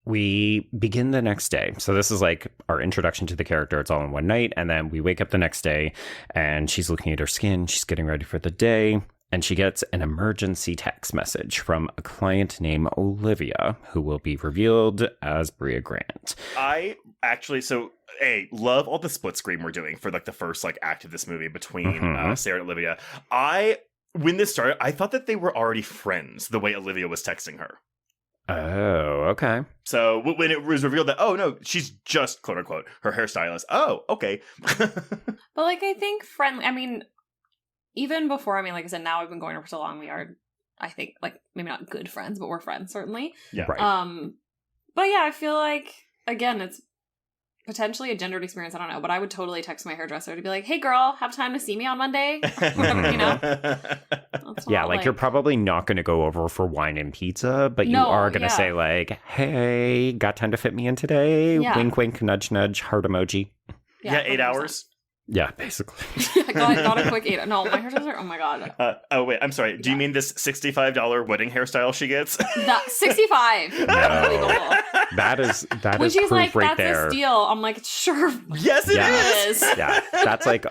we begin the next day. So this is like our introduction to the character. It's all in one night. And then we wake up the next day and she's looking at her skin. She's getting ready for the day. And she gets an emergency text message from a client named Olivia, who will be revealed as Bria Grant.
I actually, love all the split screen we're doing for like the first like act of this movie between Sarah and Olivia. When this started, I thought that they were already friends, the way Olivia was texting her.
Oh, okay.
So when it was revealed that, oh, no, she's just, quote unquote, her hairstylist. Oh, okay.
But, like, I think friendly, I mean, even before, I mean, like I said, now I've been going for so long, we are I think, like, maybe not good friends, but we're friends, certainly.
Yeah.
Right.
But yeah, I feel like, again, it's potentially a gendered experience, I don't know, but I would totally text my hairdresser to be like, hey girl, have time to see me on Monday? Whatever, you know?
Yeah, like you're probably not going to go over for wine and pizza, but you are going to say like, hey, got time to fit me in today?
Yeah.
Wink, wink, nudge, nudge, heart emoji.
Yeah, 8 hours.
Yeah, basically.
got a quick 8. No, my hairdresser, oh my god.
Oh wait, I'm sorry. Do you mean this $65 wedding hairstyle she gets?
That $65.
That is
when she's
proof
like,
right
that's
there.
a steal, I'm like, sure.
Yes, it is.
Yeah, that's like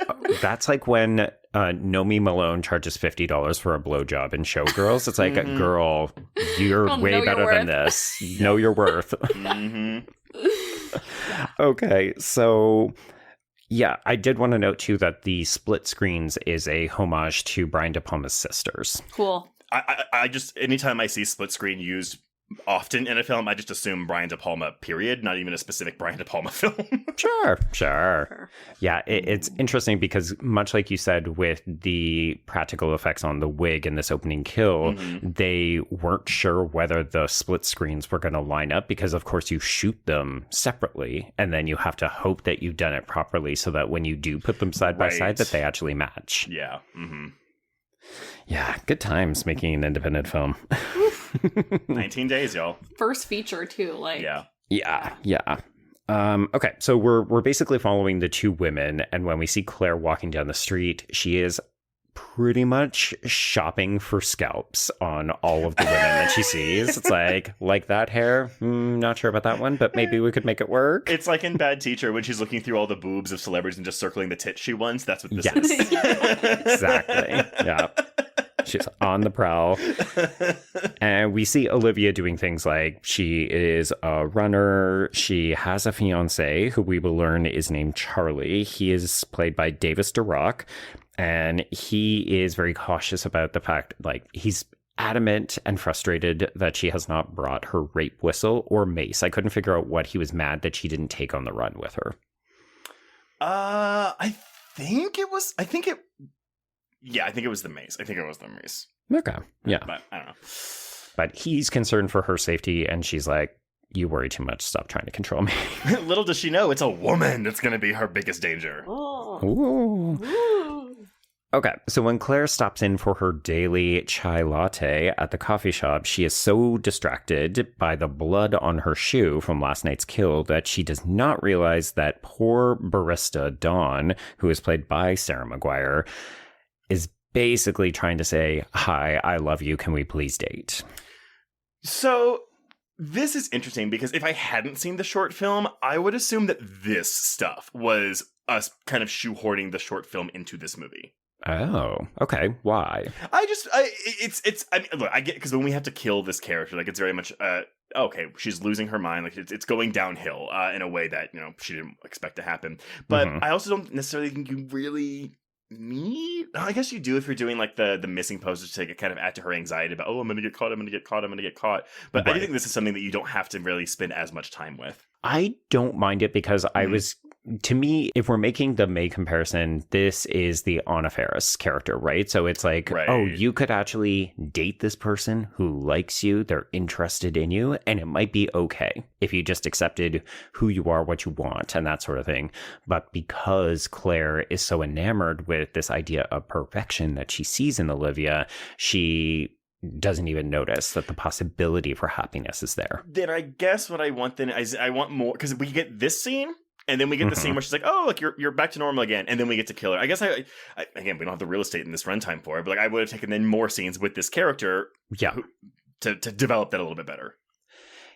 when Nomi Malone charges $50 for a blowjob in Showgirls. It's like, girl, you're way better than this. Know your worth. Okay, so yeah, I did want to note too that the split screens is a homage to Brian De Palma's sisters.
Cool.
I just, anytime I see split screen used often in a film, I just assume Brian De Palma, period, not even a specific Brian De Palma film.
Sure. Yeah, it's interesting because much like you said with the practical effects on the wig in this opening kill, they weren't sure whether the split screens were going to line up because, of course, you shoot them separately and then you have to hope that you've done it properly so that when you do put them side by side that they actually match.
Yeah.
Yeah, good times making an independent film.
19 days, y'all.
First feature, too. Like,
Yeah. Okay, so we're basically following the two women, and when we see Claire walking down the street, she is pretty much shopping for scalps on all of the women that she sees. It's like that hair? Not sure about that one, but maybe we could make it work.
It's like in Bad Teacher when she's looking through all the boobs of celebrities and just circling the tits she wants. That's what this is.
Exactly. Yeah. She's on the prowl. And we see Olivia doing things like she is a runner. She has a fiance who we will learn is named Charlie. He is played by Davis DeRock. And he is very cautious about the fact, like, he's adamant and frustrated that she has not brought her rape whistle or mace. I couldn't figure out what he was mad that she didn't take on the run with her.
I think it was the mace.
Okay. Yeah.
But I don't know.
But he's concerned for her safety, and she's like, you worry too much. Stop trying to control me.
Little does she know, it's a woman that's going to be her biggest danger.
Ooh. Okay, so when Claire stops in for her daily chai latte at the coffee shop, she is so distracted by the blood on her shoe from last night's kill that she does not realize that poor barista Dawn, who is played by Sarah Maguire, is basically trying to say, hi, I love you, can we please date?
So this is interesting because if I hadn't seen the short film, I would assume that this stuff was us kind of shoehorning the short film into this movie.
Oh, okay. Why?
I mean, look, I get, because when we have to kill this character, like, it's very much, okay, she's losing her mind, like, it's going downhill, in a way that, you know, she didn't expect to happen. But I also don't necessarily think you really need, I guess you do if you're doing, like, the missing posters to kind of add to her anxiety about, oh, I'm gonna get caught. But I do think this is something that you don't have to really spend as much time with.
I don't mind it because to me, if we're making the May comparison, this is the Anna Faris character, right? So it's like, oh, you could actually date this person who likes you, they're interested in you, and it might be okay if you just accepted who you are, what you want, and that sort of thing. But because Claire is so enamored with this idea of perfection that she sees in Olivia, she doesn't even notice that the possibility for happiness is there.
Then I guess what I want then is I want more, because we get this scene, and then we get the scene where she's like, oh, look, you're back to normal again. And then we get to kill her. I guess I again, we don't have the real estate in this runtime for it, but like I would have taken then more scenes with this character to develop that a little bit better.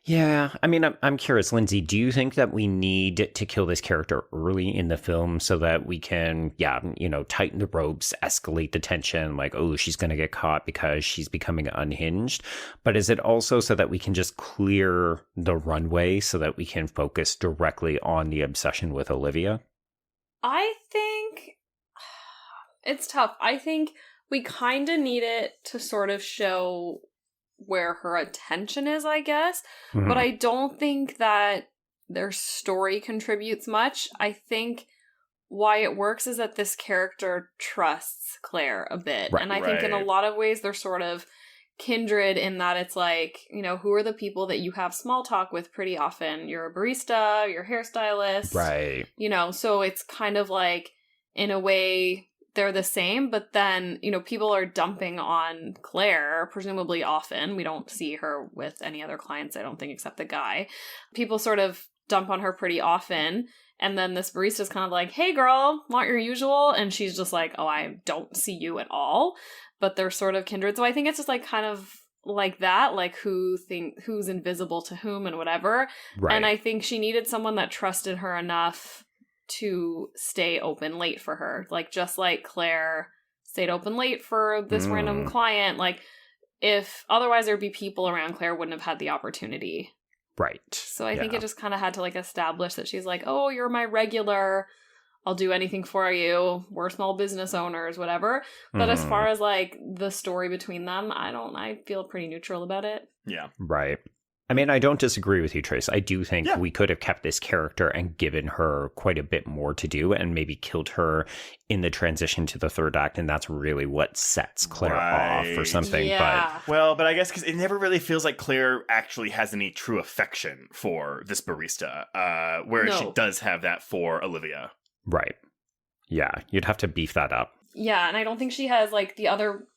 Yeah, I mean, I'm curious, Lindsay, do you think that we need to kill this character early in the film so that we can, tighten the ropes, escalate the tension, like, oh, she's going to get caught because she's becoming unhinged? But is it also so that we can just clear the runway so that we can focus directly on the obsession with Olivia?
I think it's tough. I think we kind of need it to sort of show where her attention is, I guess. But I don't think that their story contributes much. I think why it works is that this character trusts Claire a bit. Right, and I think in a lot of ways they're sort of kindred in that it's like, you know, who are the people that you have small talk with pretty often? You're a barista, you're a hairstylist.
Right.
You know, so it's kind of like, in a way, they're the same, but then, you know, people are dumping on Claire, presumably often. We don't see her with any other clients, I don't think, except the guy. People sort of dump on her pretty often. And then this barista's kind of like, hey girl, want your usual? And she's just like, oh, I don't see you at all. But they're sort of kindred. So I think it's just like kind of like that, like who's invisible to whom and whatever.
Right.
And I think she needed someone that trusted her enough to stay open late for her. Like, just like Claire stayed open late for this random client. Like, if otherwise there'd be people around, Claire wouldn't have had the opportunity.
Right.
So I think it just kind of had to like establish that she's like, oh, you're my regular, I'll do anything for you, we're small business owners, whatever. But as far as like the story between them, I feel pretty neutral about it.
Yeah.
Right. I mean, I don't disagree with you, Trace. I do think we could have kept this character and given her quite a bit more to do and maybe killed her in the transition to the third act. And that's really what sets Claire off or something.
Yeah.
But I guess because it never really feels like Claire actually has any true affection for this barista, whereas she does have that for Olivia.
Right. Yeah. You'd have to beef that up.
Yeah. And I don't think she has like the other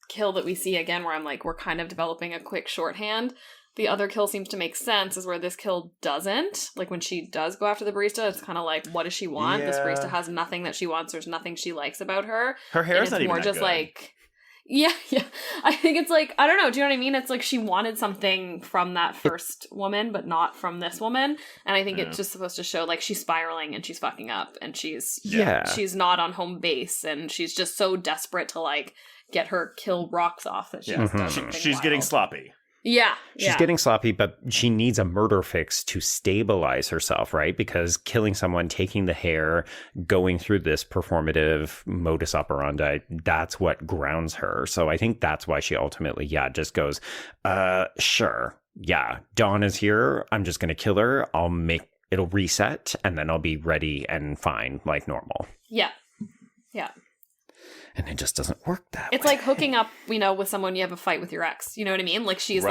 kill that we see again, where I'm like, we're kind of developing a quick shorthand. The other kill seems to make sense, is where this kill doesn't. Like, when she does go after the barista, it's kind of like, what does she want? This barista has nothing that she wants. There's nothing she likes about her.
Her hair is not even
more
that
just
good.
like, yeah. I think it's like, I don't know. Do you know what I mean? It's like she wanted something from that first woman, but not from this woman. And I think it's just supposed to show like she's spiraling and she's fucking up and she's not on home base and she's just so desperate to like get her kill rocks off that she's done something
She's
wild.
getting sloppy.
Yeah.
She's getting sloppy, but she needs a murder fix to stabilize herself, right? Because killing someone, taking the hair, going through this performative modus operandi, that's what grounds her. So I think that's why she ultimately, just goes, sure. Yeah, Dawn is here. I'm just going to kill her. It'll reset and then I'll be ready and fine like normal.
Yeah.
And it just doesn't work that
It's
way.
like hooking up, with someone you have a fight with your ex. You know what I mean? Like she's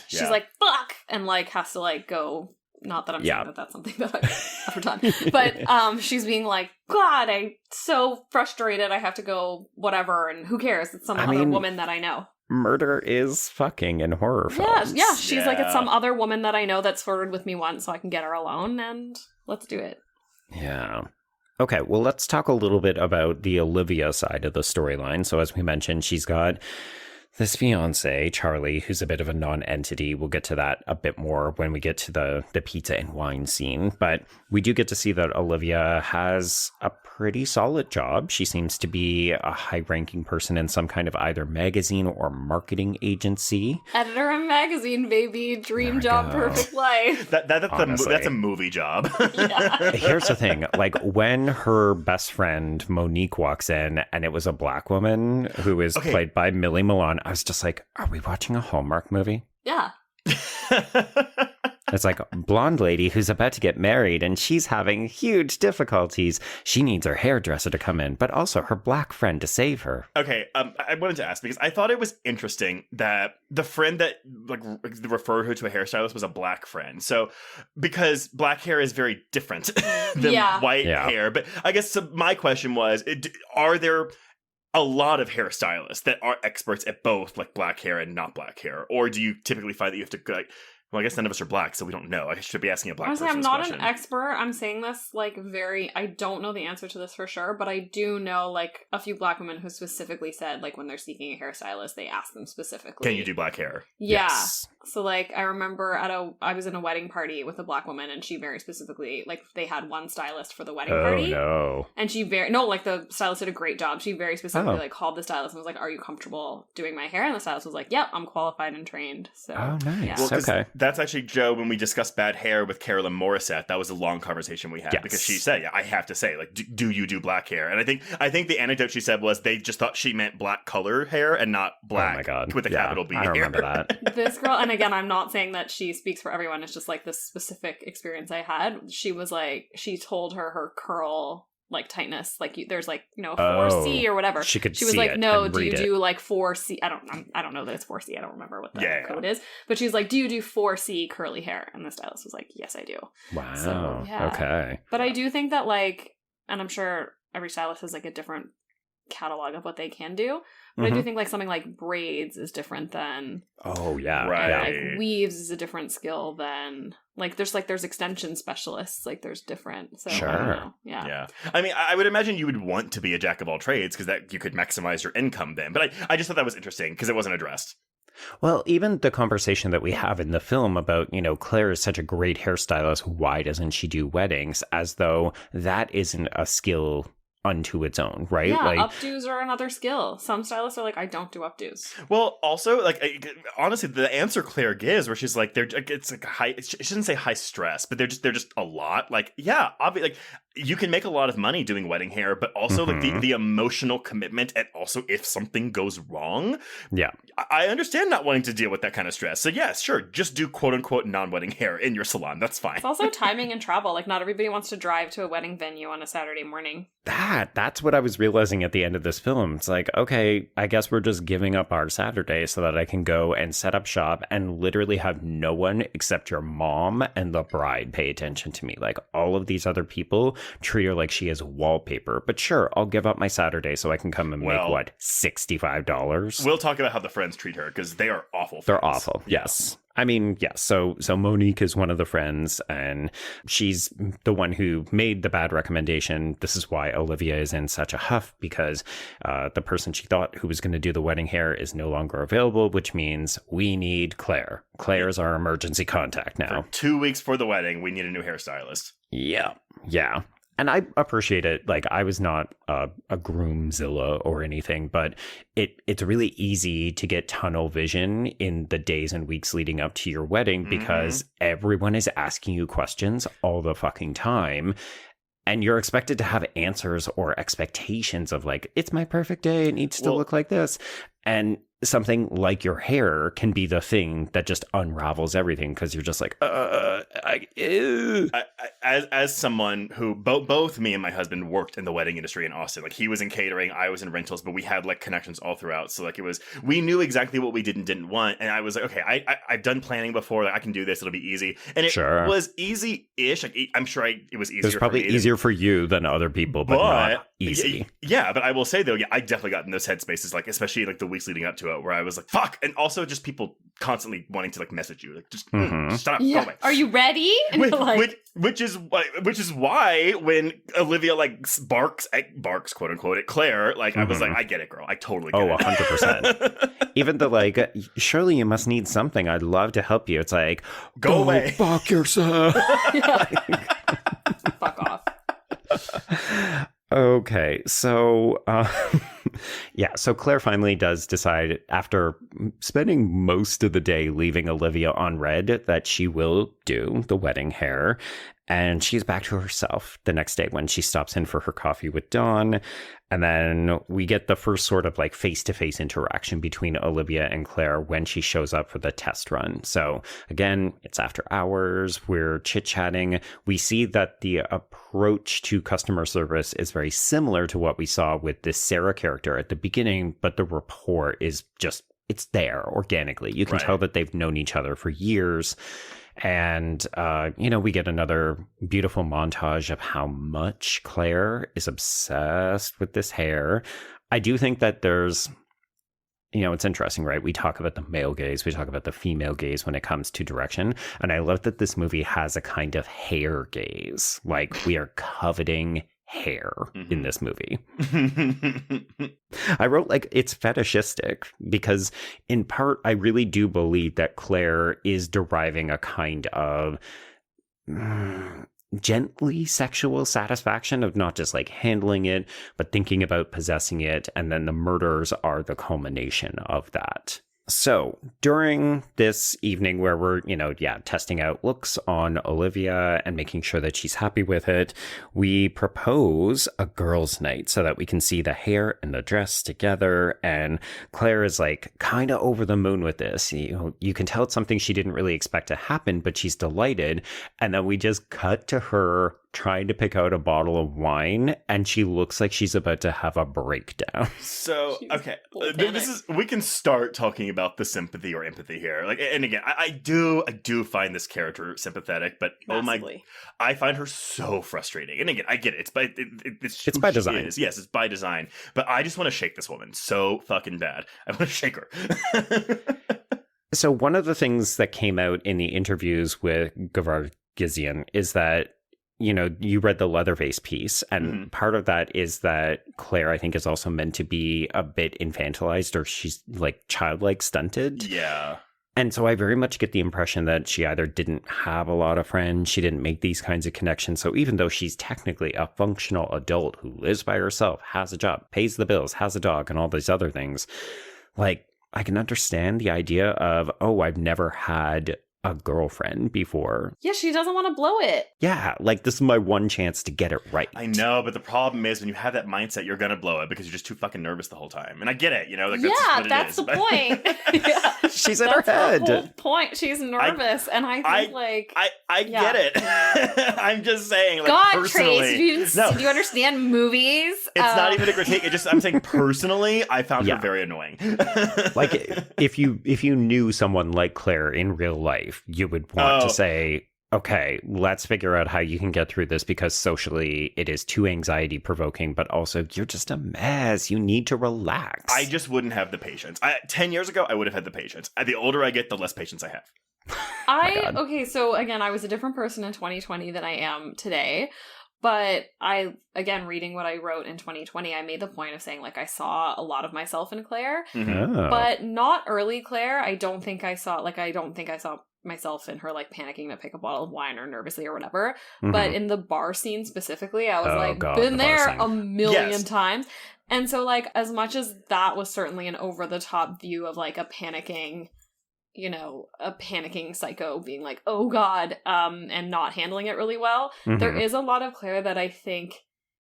she's like, fuck, and like has to like go. Not that I'm saying that that's something that I've ever done, but she's being like, God, I'm so frustrated. I have to go, whatever, and who cares? It's some other woman that I know.
Murder is fucking in horror films.
Yeah. She's like, it's some other woman that I know that's flirted with me once, so I can get her alone, and let's do it.
Yeah. Okay, well, let's talk a little bit about the Olivia side of the storyline. So as we mentioned, she's got this fiance, Charlie, who's a bit of a non-entity. We'll get to that a bit more when we get to the pizza and wine scene. But we do get to see that Olivia has a pretty solid job. She seems to be a high-ranking person in some kind of either magazine or marketing agency.
Editor of magazine, baby. Dream job, perfect life.
That's a movie job.
Here's the thing. Like, when her best friend, Monique, walks in, and it was a black woman who is played by Millie Milan, I was just like, are we watching a Hallmark movie?
Yeah.
It's like a blonde lady who's about to get married and she's having huge difficulties. She needs her hairdresser to come in, but also her black friend to save her.
Okay, I wanted to ask because I thought it was interesting that the friend that like referred her to a hairstylist was a black friend. So because black hair is very different than white hair. But I guess my question was, are there a lot of hairstylists that are experts at both like black hair and not black hair? Or do you typically find that you have to like, well, I guess none of us are black, so we don't know. I should be asking a black person.
I'm not
question.
an expert. I'm saying this like I don't know the answer to this for sure, but I do know like a few black women who specifically said like when they're seeking a hairstylist, they ask them specifically,
can you do black hair?
Yeah.
Yes.
So like I remember I was in a wedding party with a black woman and she very specifically like they had one stylist for the wedding party.
Oh no.
And the stylist did a great job. She very specifically like called the stylist and was like, are you comfortable doing my hair? And the stylist was like, yep, I'm qualified and trained. So
nice.
Yeah.
Well,
okay.
That's actually, Joe, when we discussed bad hair with Carolyn Morissette, that was a long conversation we had because she said, I have to say, like, do you do black hair? And I think the anecdote she said was they just thought she meant black color hair and not black with a capital B.
I remember that.
This girl, and again, I'm not saying that she speaks for everyone. It's just like this specific experience I had. She was like, she told her curl like tightness, like there's like 4C or whatever.
She was
see like,
it
no,
and
do you
read
do
it.
like 4C? I don't know that it's 4C. I don't remember what the code is. But she's like, do you do 4C curly hair? And the stylist was like, yes, I do.
Wow.
So, yeah.
Okay.
But I do think that like, and I'm sure every stylist has like a different catalog of what they can do. But I do think like something like braids is different than like weaves is a different skill than like there's extension specialists, like there's different. So
sure.
I don't know. Yeah.
I mean, I would imagine you would want to be a jack of all trades because that you could maximize your income then. But I just thought that was interesting because it wasn't addressed.
Well, even the conversation that we have in the film about, Claire is such a great hairstylist, why doesn't she do weddings? As though that isn't a skill unto its own, right?
Yeah,
like,
updos are another skill. Some stylists are like, I don't do updos.
Well, also, like, honestly, the answer Claire gives, where she's like, it's like high. She doesn't say high stress, but they're just a lot. Like, yeah, obviously, like you can make a lot of money doing wedding hair, but also like the emotional commitment, and also if something goes wrong, I understand not wanting to deal with that kind of stress. So yeah, sure, just do quote unquote non-wedding hair in your salon. That's fine.
It's also timing and travel. Like, not everybody wants to drive to a wedding venue on a Saturday morning.
That's what I was realizing at the end of this film. It's like, okay, I guess we're just giving up our Saturday so that I can go and set up shop and literally have no one except your mom and the bride pay attention to me. Like, all of these other people treat her like she is wallpaper. But sure, I'll give up my Saturday so I can come and make, $65?
We'll talk about how the friends treat her because they are awful.
They're awful, yes. I mean, yes. So Monique is one of the friends, and she's the one who made the bad recommendation. This is why Olivia is in such a huff, because the person she thought who was going to do the wedding hair is no longer available, which means we need Claire. Claire is our emergency contact now.
For 2 weeks for the wedding, we need a new hairstylist.
Yeah. And I appreciate it. Like, I was not a groomzilla or anything, but it's really easy to get tunnel vision in the days and weeks leading up to your wedding because everyone is asking you questions all the fucking time. And you're expected to have answers or expectations of like, it's my perfect day. It needs to look like this. And something like your hair can be the thing that just unravels everything because you're just like,
as someone who both me and my husband worked in the wedding industry in Austin. Like, he was in catering, I was in rentals, but we had like connections all throughout. So like we knew exactly what we did and didn't want. And I was like, okay, I've done planning before. Like, I can do this. It'll be easy. And it was easy-ish. Like, I'm sure it was easier.
It was probably easier for you than other people, but not easy.
Yeah, but I will say though, I definitely got in those headspaces, like especially like the weeks leading up to it, where I was like, fuck. And also just people constantly wanting to like message you, like just shut up, go away.
Are you ready? And
which is why when Olivia like barks quote unquote at Claire, like I was like, I get it, girl, I totally get it.
100%. Even the like, surely you must need something, I'd love to help you. It's like,
go away,
fuck yourself.
Fuck off.
Okay, so so Claire finally does decide, after spending most of the day leaving Olivia on red, that she will do the wedding hair. And she's back to herself the next day when she stops in for her coffee with Dawn. And then we get the first sort of like face-to-face interaction between Olivia and Claire when she shows up for the test run. So again, it's after hours. We're chit-chatting. We see that the approach to customer service is very similar to what we saw with this Sarah character at the beginning, but the rapport is just, it's there organically. You can tell that they've known each other for years. And, we get another beautiful montage of how much Claire is obsessed with this hair. I do think that there's, it's interesting, right? We talk about the male gaze, we talk about the female gaze when it comes to direction. And I love that this movie has a kind of hair gaze. Like, we are coveting hair in this movie. I wrote like it's fetishistic because in part I really do believe that Claire is deriving a kind of gently sexual satisfaction of not just like handling it, but thinking about possessing it. And then the murders are the culmination of that. So during this evening where we're, testing out looks on Olivia and making sure that she's happy with it, we propose a girls' night so that we can see the hair and the dress together. And Claire is like kind of over the moon with this. You can tell it's something she didn't really expect to happen, but she's delighted. And then we just cut to her trying to pick out a bottle of wine, and she looks like she's about to have a breakdown.
So, okay, we can start talking about the sympathy or empathy here. Like, and again, I do find this character sympathetic, but
Massively.
I find her so frustrating. And again, I get it. It's
by design.
Yes, it's by design. But I just want to shake this woman so fucking bad. I want to shake her.
So one of the things that came out in the interviews with Gevargizian is that, you know, you read the Leatherface piece, and part of that is that Claire, I think, is also meant to be a bit infantilized, or she's like childlike stunted.
Yeah.
And so I very much get the impression that she either didn't have a lot of friends, she didn't make these kinds of connections. So even though she's technically a functional adult who lives by herself, has a job, pays the bills, has a dog, and all these other things, like, I can understand the idea of, oh, I've never had a girlfriend before.
Yeah, she doesn't want to blow it.
Yeah, like this is my one chance to get it right.
I know, but the problem is when you have that mindset, you're gonna blow it because you're just too fucking nervous the whole time. And I get it, you know, like
that's the point. Yeah.
She's in her head.
The whole point. She's nervous, and I think
I get it. I'm just saying, like,
God,
personally,
Trace, do you understand movies?
It's not even a critique. I'm saying personally, I found her very annoying.
Like, if you knew someone like Claire in real life, you would want to say, okay, let's figure out how you can get through this, because socially it is too anxiety provoking, but also you're just a mess. You need to relax.
I just wouldn't have the patience. 10 years ago, I would have had the patience. The older I get, the less patience I have.
Okay, so again, I was a different person in 2020 than I am today. But reading what I wrote in 2020, I made the point of saying, like, I saw a lot of myself in Claire, but not early Claire. I don't think I saw myself in her, like, panicking to pick a bottle of wine or nervously or whatever. But in the bar scene specifically, I was been there a million times. And so, like, as much as that was certainly an over-the-top view of, like, a panicking psycho being like, oh God, and not handling it really well. There is a lot of Claire that I think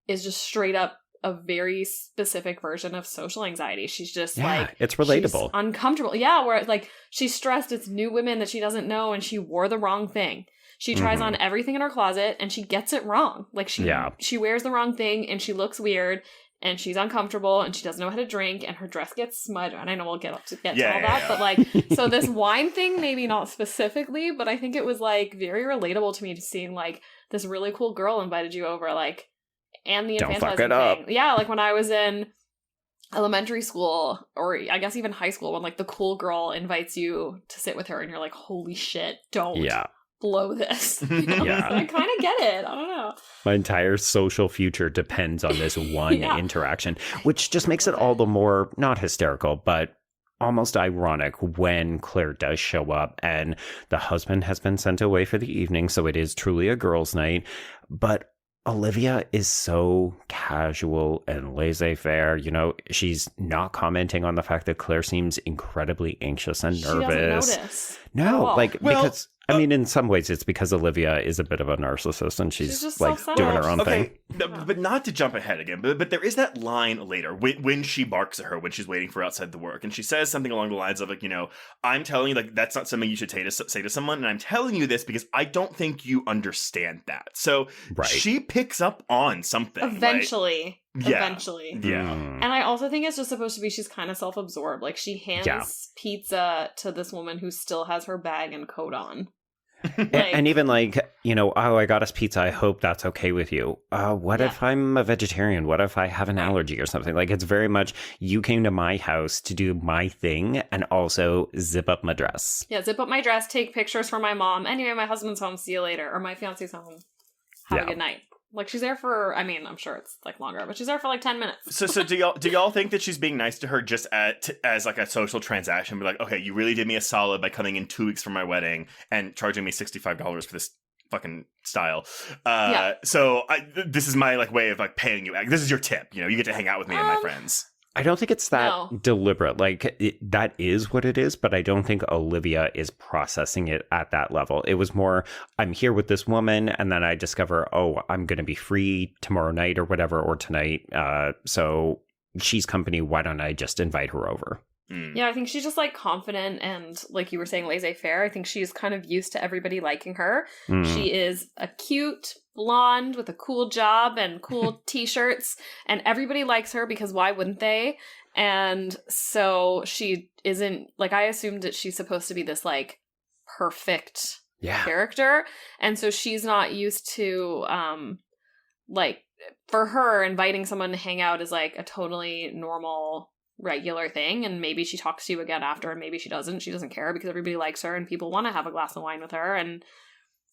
is just straight up a very specific version of social anxiety. She's just
it's relatable.
She's uncomfortable. Yeah, where like she's stressed. It's new women that she doesn't know, and she wore the wrong thing. She tries on everything in her closet, and she gets it wrong. Like she wears the wrong thing, and she looks weird. And she's uncomfortable, and she doesn't know how to drink, and her dress gets smudged. And I know we'll get to all that, but like, so this wine thing, maybe not specifically, but I think it was like very relatable to me to seeing like this really cool girl invited you over, like, and the infantilizing thing. Yeah, like when I was in elementary school, or I guess even high school, when like the cool girl invites you to sit with her, and you're like, holy shit, don't. Yeah. Blow this. I kind of get it. I don't know.
My entire social future depends on this one interaction, which just makes it all the more not hysterical, but almost ironic when Claire does show up and the husband has been sent away for the evening, so it is truly a girls' night. But Olivia is so casual and laissez-faire. You know, she's not commenting on the fact that Claire seems incredibly anxious and nervous.
She doesn't notice.
No, because I mean, in some ways, it's because Olivia is a bit of a narcissist, and she's
just
like doing her own thing.
But not to jump ahead again, but there is that line later when she barks at her when she's waiting for outside the work, and she says something along the lines of like, you know, I'm telling you, like, that's not something you should say to someone, and I'm telling you this because I don't think you understand that. So she picks up on something
eventually.
Right?
Eventually.
Yeah.
And I also think it's just supposed to be she's kind of self-absorbed. Like, she hands pizza to this woman who still has her bag and coat on.
And even like, you know, oh, I got us pizza. I hope that's okay with you. What if I'm a vegetarian? What if I have an allergy or something? Like, it's very much, you came to my house to do my thing and also zip up my dress.
Yeah, zip up my dress, take pictures for my mom. Anyway, my husband's home. See you later. Or my fiance's home. Have a good night. Like, she's there for, I mean, I'm sure it's like longer, but she's there for like 10 minutes.
So do y'all think that she's being nice to her just as like a social transaction? Be like, okay, you really did me a solid by coming in 2 weeks for my wedding and charging me $65 for this fucking style. So this is my like way of like paying you. This is your tip. You know, you get to hang out with me and my friends.
I don't think it's that deliberate. Like, that is what it is, but I don't think Olivia is processing it at that level. It was more, I'm here with this woman, and then I discover, oh, I'm going to be free tomorrow night or whatever, or tonight. So she's company. Why don't I just invite her over?
Yeah, I think she's just like confident and, like you were saying, laissez-faire. I think she's kind of used to everybody liking her. She is a cute blonde with a cool job and cool t-shirts, and everybody likes her because why wouldn't they? And so she isn't, like, I assumed that she's supposed to be this like perfect character, and so she's not used to like, for her, inviting someone to hang out is like a totally normal, regular thing, and maybe she talks to you again after, and maybe she doesn't care because everybody likes her and people want to have a glass of wine with her, and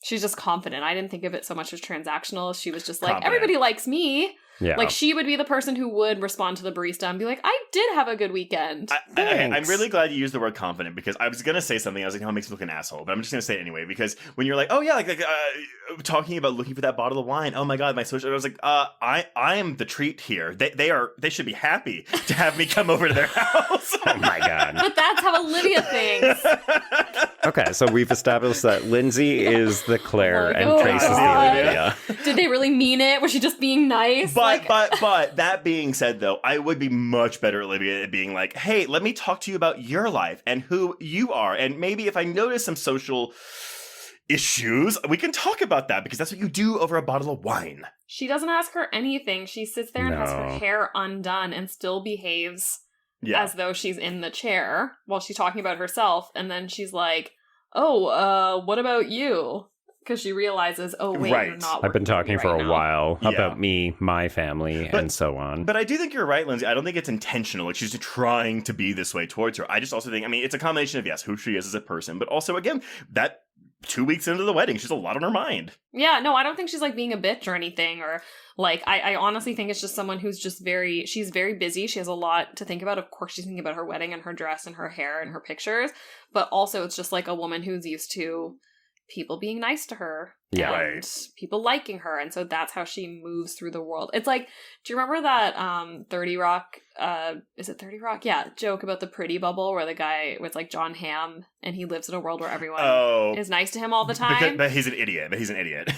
she's just confident. I didn't think of it so much as transactional. She was just like, everybody likes me.
Yeah.
Like, she would be the person who would respond to the barista and be like, I did have a good weekend.
I'm really glad you used the word confident, because I was going to say something. I was like, no, it makes me look an asshole. But I'm just going to say it anyway, because when you're like, oh, yeah, like talking about looking for that bottle of wine. Oh, my God, my social. I was like, I am the treat here. They should be happy to have me come over to their house.
Oh, my God.
But that's how Olivia thinks.
Okay, so we've established that Lindsay is the Claire and Trace is the Olivia.
Did they really mean it? Was she just being nice?
But that being said, though, I would be much better, Olivia, at being like, hey, let me talk to you about your life and who you are. And maybe if I notice some social issues, we can talk about that, because that's what you do over a bottle of wine.
She doesn't ask her anything. She sits there and has her hair undone and still behaves as though she's in the chair while she's talking about herself. And then she's like, oh, what about you? Because she realizes, oh, wait, you're not.
I've been talking for a while
Yeah.
about me, my family, and so on.
But I do think you're right, Lindsay. I don't think it's intentional. Like, she's trying to be this way towards her. I just also think, I mean, it's a combination of, yes, who she is as a person, but also, again, that 2 weeks into the wedding, she's a lot on her mind.
Yeah, no, I don't think she's like being a bitch or anything, or like, I honestly think it's just someone who's just she's very busy. She has a lot to think about. Of course, she's thinking about her wedding and her dress and her hair and her pictures, but also it's just like a woman who's used to people being nice to her and people liking her, and so that's how she moves through the world. It's like, do you remember that 30 Rock is it 30 Rock? Yeah, joke about the pretty bubble where the guy was like John Hamm and he lives in a world where everyone is nice to him all the time.
But he's an idiot.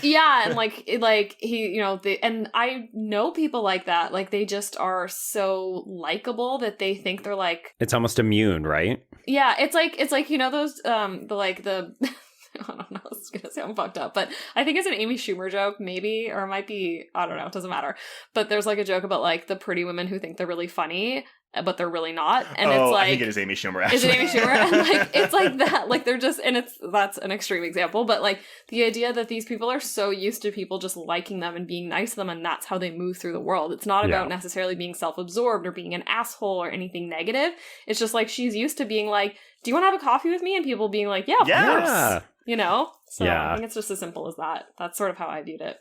Yeah, and like he, you know, and I know people like that. Like, they just are so likable that they think they're like,
it's almost immune, right?
Yeah, it's like you know those the I don't know, I was gonna say I'm fucked up, but I think it's an Amy Schumer joke, maybe, or it might be, I don't know, it doesn't matter. But there's like a joke about like the pretty women who think they're really funny, but they're really not. And it's like,
I think it is Amy Schumer, actually.
Is it Amy Schumer? And like, it's like that, like they're just, and that's an extreme example, but like the idea that these people are so used to people just liking them and being nice to them, and that's how they move through the world. It's not about necessarily being self-absorbed or being an asshole or anything negative. It's just like, she's used to being like, do you want to have a coffee with me? And people being like, yeah, of course. You know? So I think it's just as simple as that. That's sort of how I viewed it.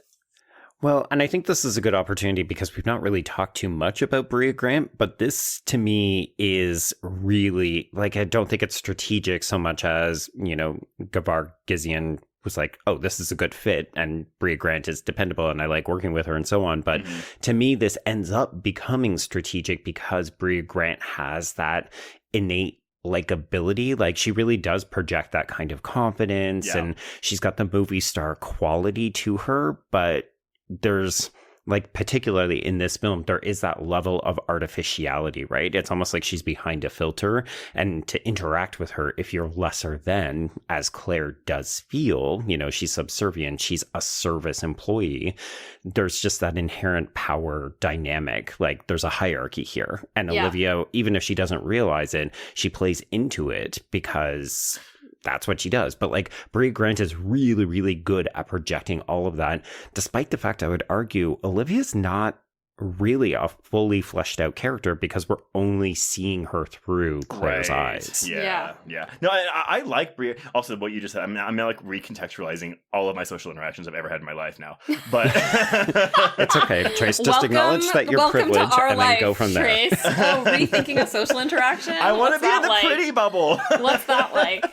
Well, and I think this is a good opportunity because we've not really talked too much about Brea Grant, but this to me is really, like, I don't think it's strategic so much as, you know, Gevargizian was like, oh, this is a good fit and Brea Grant is dependable and I like working with her and so on. But to me, this ends up becoming strategic because Brea Grant has that innate likability. Like, she really does project that kind of confidence and she's got the movie star quality to her, but there's, like, particularly in this film, there is that level of artificiality, right? It's almost like she's behind a filter, and to interact with her, if you're lesser than, as Claire does feel, you know, she's subservient, she's a service employee, there's just that inherent power dynamic. Like, there's a hierarchy here. And Olivia, even if she doesn't realize it, she plays into it because that's what she does. But like, Brea Grant is really, really good at projecting all of that, despite the fact, I would argue, Olivia's not really a fully fleshed out character because we're only seeing her through Claire's eyes.
Yeah. No, I like Brea. Also, what you just said, I'm like recontextualizing all of my social interactions I've ever had in my life now. But
it's okay, Trace. Just acknowledge that you're privileged and then go from there.
Trace. Oh, rethinking a social interaction.
I want to be in the pretty bubble.
What's that like?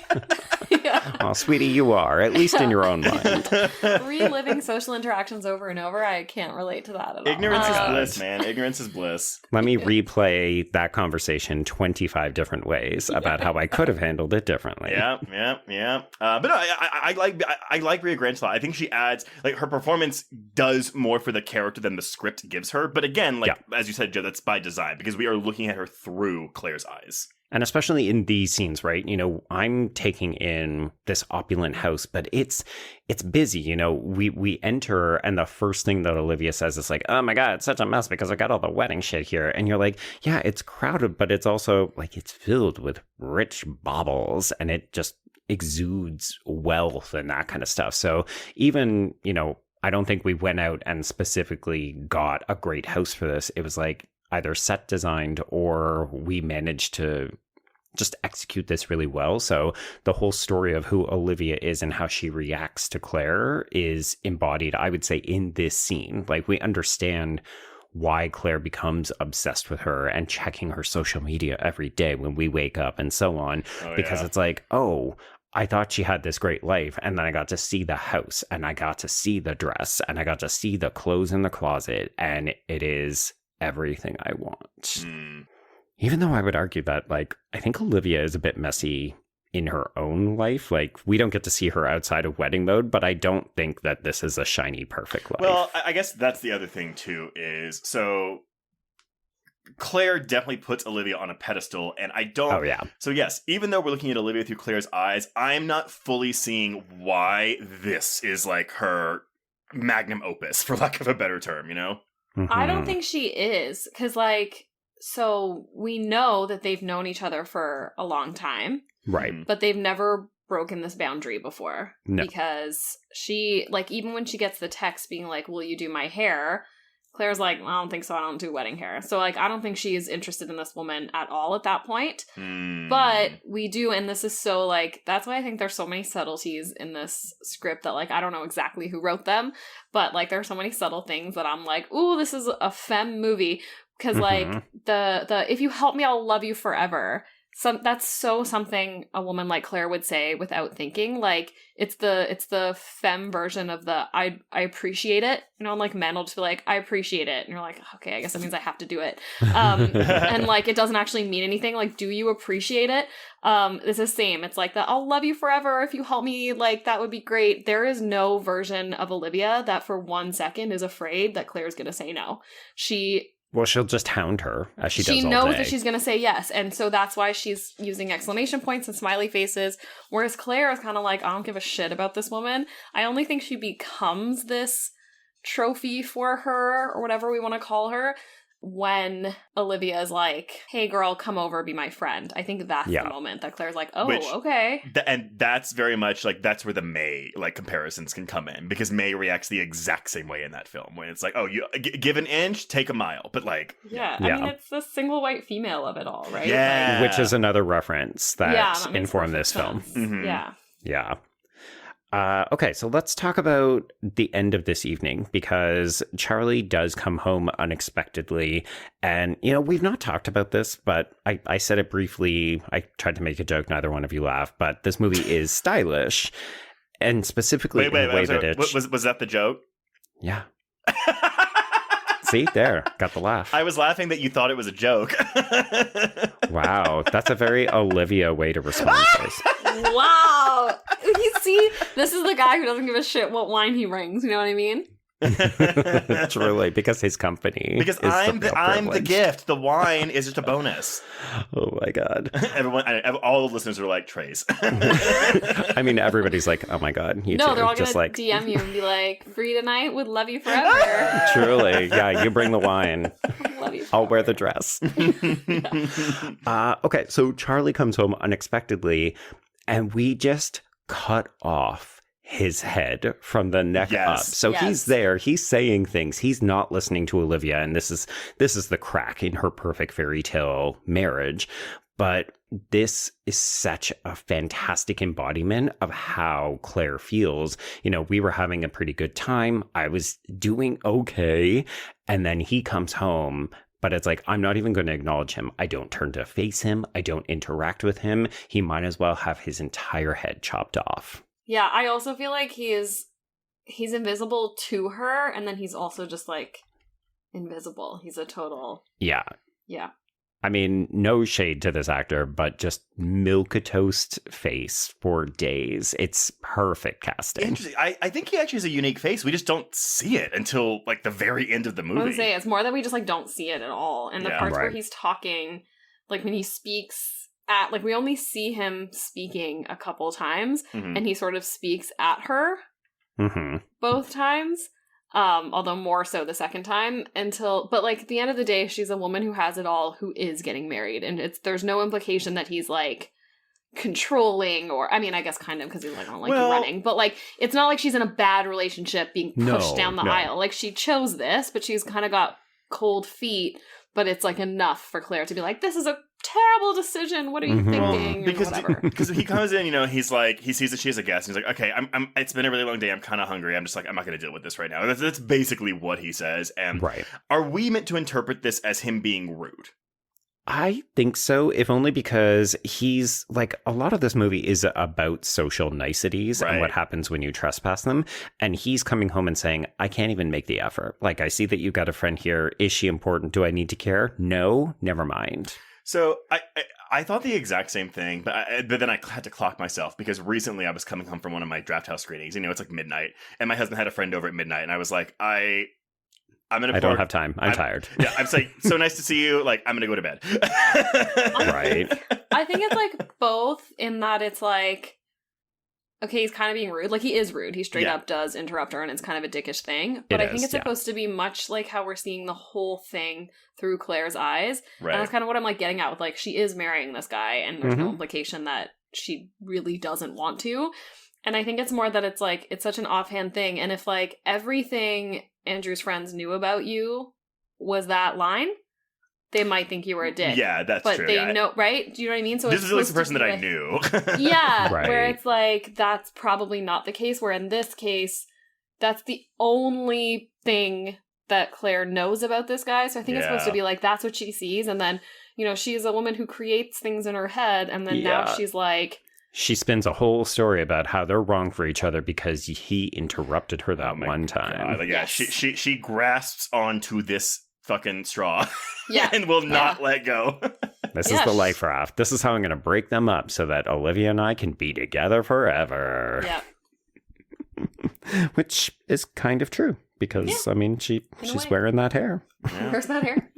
Oh, sweetie, you are, at least in your own mind.
Reliving social interactions over and over, I can't relate to that at all.
Ignorance is bliss, man. Ignorance is bliss.
Let me replay that conversation 25 different ways about how I could have handled it differently.
Yeah. But no, I like Brea Grant a lot. I think she adds, like, her performance does more for the character than the script gives her. But again, like, as you said, Joe, that's by design because we are looking at her through Claire's eyes.
And especially in these scenes, right? You know, I'm taking in this opulent house, but it's busy. You know, we enter and the first thing that Olivia says is like, oh my God, it's such a mess because I got all the wedding shit here. And you're like, yeah, it's crowded, but it's also like it's filled with rich baubles and it just exudes wealth and that kind of stuff. So even, you know, I don't think we went out and specifically got a great house for this. It was like either set designed or we managed to just execute this really well. So the whole story of who Olivia is and how she reacts to Claire is embodied, I would say, in this scene. Like we understand why Claire becomes obsessed with her and checking her social media every day when we wake up and so on, because it's like, oh, I thought she had this great life, and then I got to see the house, and I got to see the dress, and I got to see the clothes in the closet, and it is everything I want. Even though I would argue that, like, I think Olivia is a bit messy in her own life. Like, we don't get to see her outside of wedding mode, but I don't think that this is a shiny, perfect life.
Well, I guess that's the other thing, too, is so Claire definitely puts Olivia on a pedestal, and I don't...
Oh, yeah.
So, yes, even though we're looking at Olivia through Claire's eyes, I'm not fully seeing why this is, like, her magnum opus, for lack of a better term, you know?
Mm-hmm.
I don't think she is, because, like, so we know that they've known each other for a long time.
Right.
But they've never broken this boundary before.
No.
Because she, like, even when she gets the text being like, will you do my hair? Claire's like, I don't think so. I don't do wedding hair. So, like, I don't think she is interested in this woman at all at that point. But we do, and this is so, like, that's why I think there's so many subtleties in this script that, like, I don't know exactly who wrote them, but, like, there are so many subtle things that I'm like, ooh, this is a femme movie. Because, like, the if you help me, I'll love you forever. That's so something a woman like Claire would say without thinking. Like, it's the femme version of the I appreciate it. You know, and like men will just be like, I appreciate it. And you're like, okay, I guess that means I have to do it. And like, it doesn't actually mean anything. Like, do you appreciate it? It's the same. It's like that I'll love you forever if you help me. Like, that would be great. There is no version of Olivia that for 1 second is afraid that Claire's going to say no.
Well, she'll just hound her as she does all day.
She knows that she's going to say yes. And so that's why she's using exclamation points and smiley faces. Whereas Claire is kind of like, I don't give a shit about this woman. I only think she becomes this trophy for her, or whatever we want to call her, when Olivia is like, hey girl, come over, be my friend. I think that's the moment that Claire's like, oh, okay.
And that's very much like, that's where the May like comparisons can come in, because May reacts the exact same way in that film, when it's like, oh, you give an inch, take a mile. But like,
I mean, it's the single white female of it all, right?
Yeah.
Which is another reference that informed this film.
Mm-hmm.
Yeah. Okay, so let's talk about the end of this evening, because Charlie does come home unexpectedly. And, you know, we've not talked about this, but I said it briefly. I tried to make a joke. Neither one of you laughed. But this movie is stylish. And specifically
wait,
in the way that it...
Was that the joke?
Yeah. See, there, got the laugh.
I was laughing that you thought it was a joke.
Wow, that's a very Olivia way to respond to this.
Wow. You see, this is the guy who doesn't give a shit what wine he brings. You know what I mean?
Truly, because his company.
Because I'm the gift. The wine is just a bonus.
Oh my god!
All the listeners are like Trace.
I mean, everybody's like, oh my god, you
no,
too.
They're all
just
gonna
like
DM you and be like, "Free tonight, would love you forever."
Truly, yeah. You bring the wine.
Love you forever.
I'll wear the dress. Okay, so Charlie comes home unexpectedly, and we just cut off his head from the neck up. So he's there, he's saying things, he's not listening to Olivia, and this is the crack in her perfect fairy tale marriage. But this is such a fantastic embodiment of how Claire feels. You know, we were having a pretty good time, I was doing okay, and then he comes home. But it's like, I'm not even going to acknowledge him. I don't turn to face him. I don't interact with him. He might as well have his entire head chopped off.
Yeah, I also feel like he's invisible to her, and then he's also just, like, invisible. He's a total... Yeah.
I mean, no shade to this actor, but just milquetoast face for days. It's perfect casting.
Interesting. I think he actually has a unique face. We just don't see it until, like, the very end of the movie.
I would say it's more that we just, like, don't see it at all. And the parts where he's talking, like, when he speaks... at, like, we only see him speaking a couple times, and he sort of speaks at her both times, although more so the second time, but, like, at the end of the day, she's a woman who has it all, who is getting married, and there's no implication that he's, like, controlling, or, I mean, I guess kind of, because he's like, I don't like you running, but, like, it's not like she's in a bad relationship being pushed down the aisle. Like, she chose this, but she's kind of got cold feet, but it's, like, enough for Claire to be like, this is a terrible decision, what are you thinking,
because he comes in, you know, he's like, he sees that she has a guest, and he's like, okay, I'm it's been a really long day, I'm kind of hungry, I'm just like, I'm not going to deal with this right now. That's basically what he says. And are we meant to interpret this as him being rude?
I think so, if only because he's, like, a lot of this movie is about social niceties and what happens when you trespass them. And he's coming home and saying, I can't even make the effort. Like, I see that you got a friend here. Is she important? Do I need to care? No, never mind.
So I thought the exact same thing, but then I had to clock myself, because recently I was coming home from one of my Draft House screenings. You know, it's like midnight, and my husband had a friend over at midnight, and I was like, I don't have time. I'm tired. Yeah, I'm like, so nice to see you. Like, I'm gonna go to bed.
Right.
I think it's like both, in that it's like, okay, he's kind of being rude. Like, he is rude. He straight up does interrupt her, and it's kind of a dickish thing. But I think it's supposed to be much like how we're seeing the whole thing through Claire's eyes. Right. And that's kind of what I'm, like, getting at with, like, she is marrying this guy, and there's no implication that she really doesn't want to. And I think it's more that it's, like, it's such an offhand thing. And if, like, everything Andrew's friends knew about you was that line, they might think you were a dick.
Yeah, that's
true.
But
they know, right? Do you know what I mean? So
this is like the person that I knew.
Yeah, where it's like, that's probably not the case. Where in this case, that's the only thing that Claire knows about this guy. So I think it's supposed to be like, that's what she sees. And then, you know, she's a woman who creates things in her head. And then now she's like...
She spins a whole story about how they're wrong for each other because he interrupted her that one time.
God. Yeah, she grasps onto this fucking straw and will not let go.
This is the life raft. This is how I'm going to break them up so that Olivia and I can be together forever.
Yeah.
Which is kind of true because, I mean, she's wearing that hair.
Yeah. Where's that hair?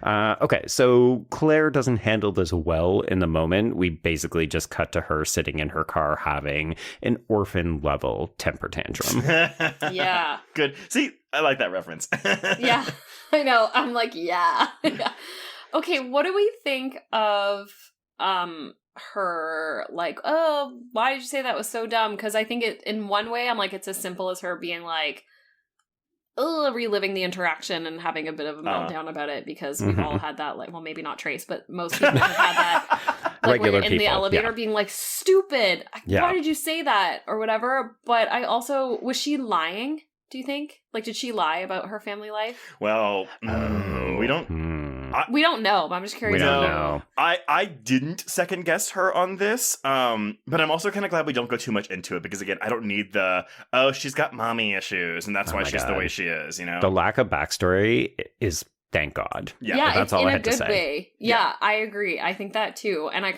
Okay, so Claire doesn't handle this well in the moment. We basically just cut to her sitting in her car having an orphan-level temper tantrum.
Yeah.
Good. See, I like that reference.
Yeah, I know. I'm like, yeah. Okay, what do we think of her, like, oh, why did you say that was so dumb? Because I think it, in one way, I'm like, it's as simple as her being like, reliving the interaction and having a bit of a meltdown about it, because we've all had that, like, well, maybe not Trace, but most people have had that, like,
regular
when you're in the elevator being like, stupid, why did you say that, or whatever. But I also, was she lying, do you think? Like, did she lie about her family life?
Well, we don't...
we don't know, but I'm just curious.
We don't know.
I didn't second guess her on this, but I'm also kind of glad we don't go too much into it, because again, I don't need she's got mommy issues, and that's why she's the way she is, you know?
The lack of backstory is, thank God.
Yeah,
that's all I had to say.
In a good way. Yeah, I agree. I think that too. And I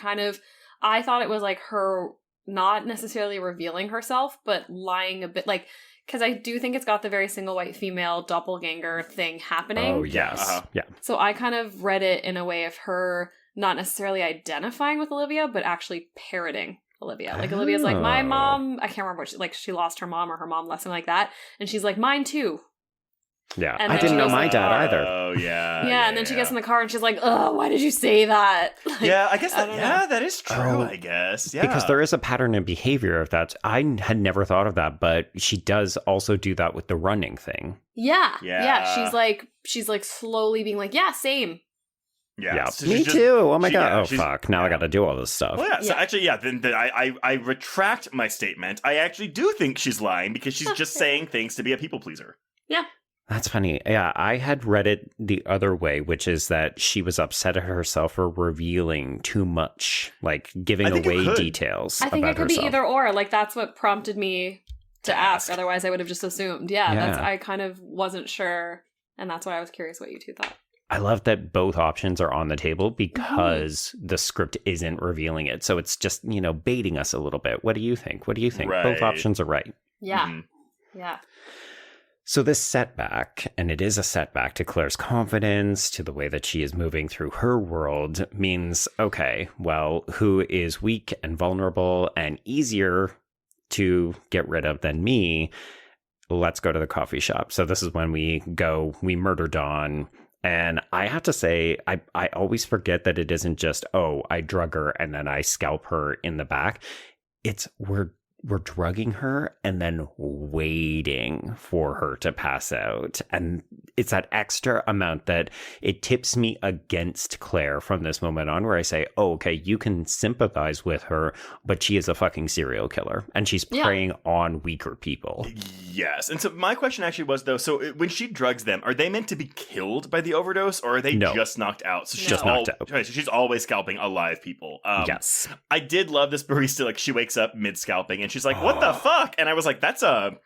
thought it was like her not necessarily revealing herself, but lying a bit, like, because I do think it's got the very single white female doppelganger thing happening.
Oh, yes. Yeah.
So I kind of read it in a way of her not necessarily identifying with Olivia, but actually parroting Olivia. Like, Olivia's like, my mom, I can't remember what she lost her mom, or her mom left, something like that. And she's like, mine too.
Yeah, I didn't know my dad either.
Oh, yeah.
Yeah, and then she gets in the car and she's like, oh, why did you say that? Like,
yeah, I guess that is true, I guess. Yeah.
Because there is a pattern in behavior of that. I had never thought of that, but she does also do that with the running thing.
Yeah. She's like slowly being like, yeah, same.
Yeah. So
me too. Oh my God. Oh, fuck. Now I got to do all this stuff.
Well, yeah. So actually, then I retract my statement. I actually do think she's lying, because she's just saying things to be a people pleaser.
Yeah.
That's funny. Yeah, I had read it the other way, which is that she was upset at herself for revealing too much, like giving away details.
I think
about
it could
herself.
be either or. Like, that's what prompted me to ask. Otherwise, I would have just assumed. Yeah. I kind of wasn't sure, and that's why I was curious what you two thought.
I love that both options are on the table, because the script isn't revealing it. So it's just, baiting us a little bit. What do you think? What do you think?
Right.
Both options are right.
Yeah. Yeah.
So this setback, and it is a setback to Claire's confidence, to the way that she is moving through her world, means, okay, well, who is weak and vulnerable and easier to get rid of than me? Let's go to the coffee shop. So this is when we murder Dawn. And I have to say, I always forget that it isn't just, oh, I drug her and then I scalp her in the back. It's we're drugging her and then waiting for her to pass out. And it's that extra amount that it tips me against Claire from this moment on, where I say, oh, okay, you can sympathize with her, but she is a fucking serial killer and she's preying on weaker people.
Yes. And so my question actually was, though, so when she drugs them, are they meant to be killed by the overdose, or are they just knocked out? So she's
just knocked out.
Okay, so she's always scalping alive people.
Yes.
I did love this barista. Like, she wakes up mid-scalping and she's like, what the fuck? And I was like, that's a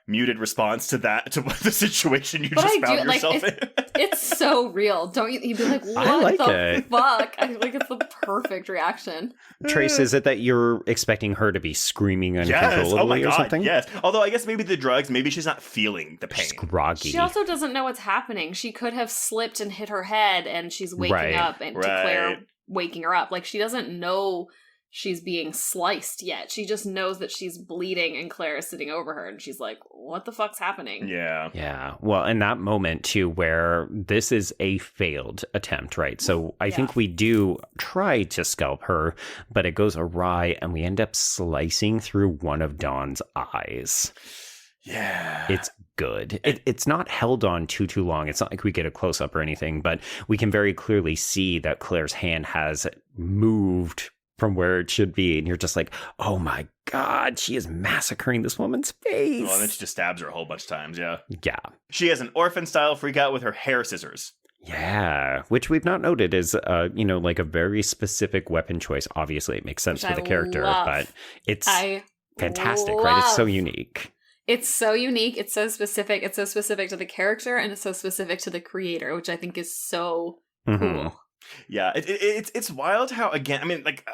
muted response to the situation you just found yourself in.
It's so real. Don't you? You'd be like, what the fuck? I feel like it's the perfect reaction.
Trace, is it that you're expecting her to be screaming uncontrollably or something?
Yes. Although I guess maybe the drugs, maybe she's not feeling the pain.
She's groggy.
She also doesn't know what's happening. She could have slipped and hit her head and she's waking up and to Claire waking her up. Like, she doesn't know she's being sliced yet. She just knows that she's bleeding and Claire is sitting over her and she's like, what the fuck's happening?
Yeah. Well, in that moment too, where this is a failed attempt, right? So I think we do try to scalp her, but it goes awry and we end up slicing through one of Dawn's eyes.
Yeah.
It's good. It's not held on too long. It's not like we get a close-up or anything, but we can very clearly see that Claire's hand has moved from where it should be, and you're just like, oh my god, she is massacring this woman's face.
Well, and then she just stabs her a whole bunch of times. Yeah.
She
has an orphan style freak out with her hair scissors.
Yeah, which we've not noted is like a very specific weapon choice. Obviously it makes sense for the character, but it's fantastic, right? It's so unique.
It's so unique. It's so specific. It's so specific to the character, and it's so specific to the creator, which I think is so cool.
Yeah, it's wild how, again, I mean, like,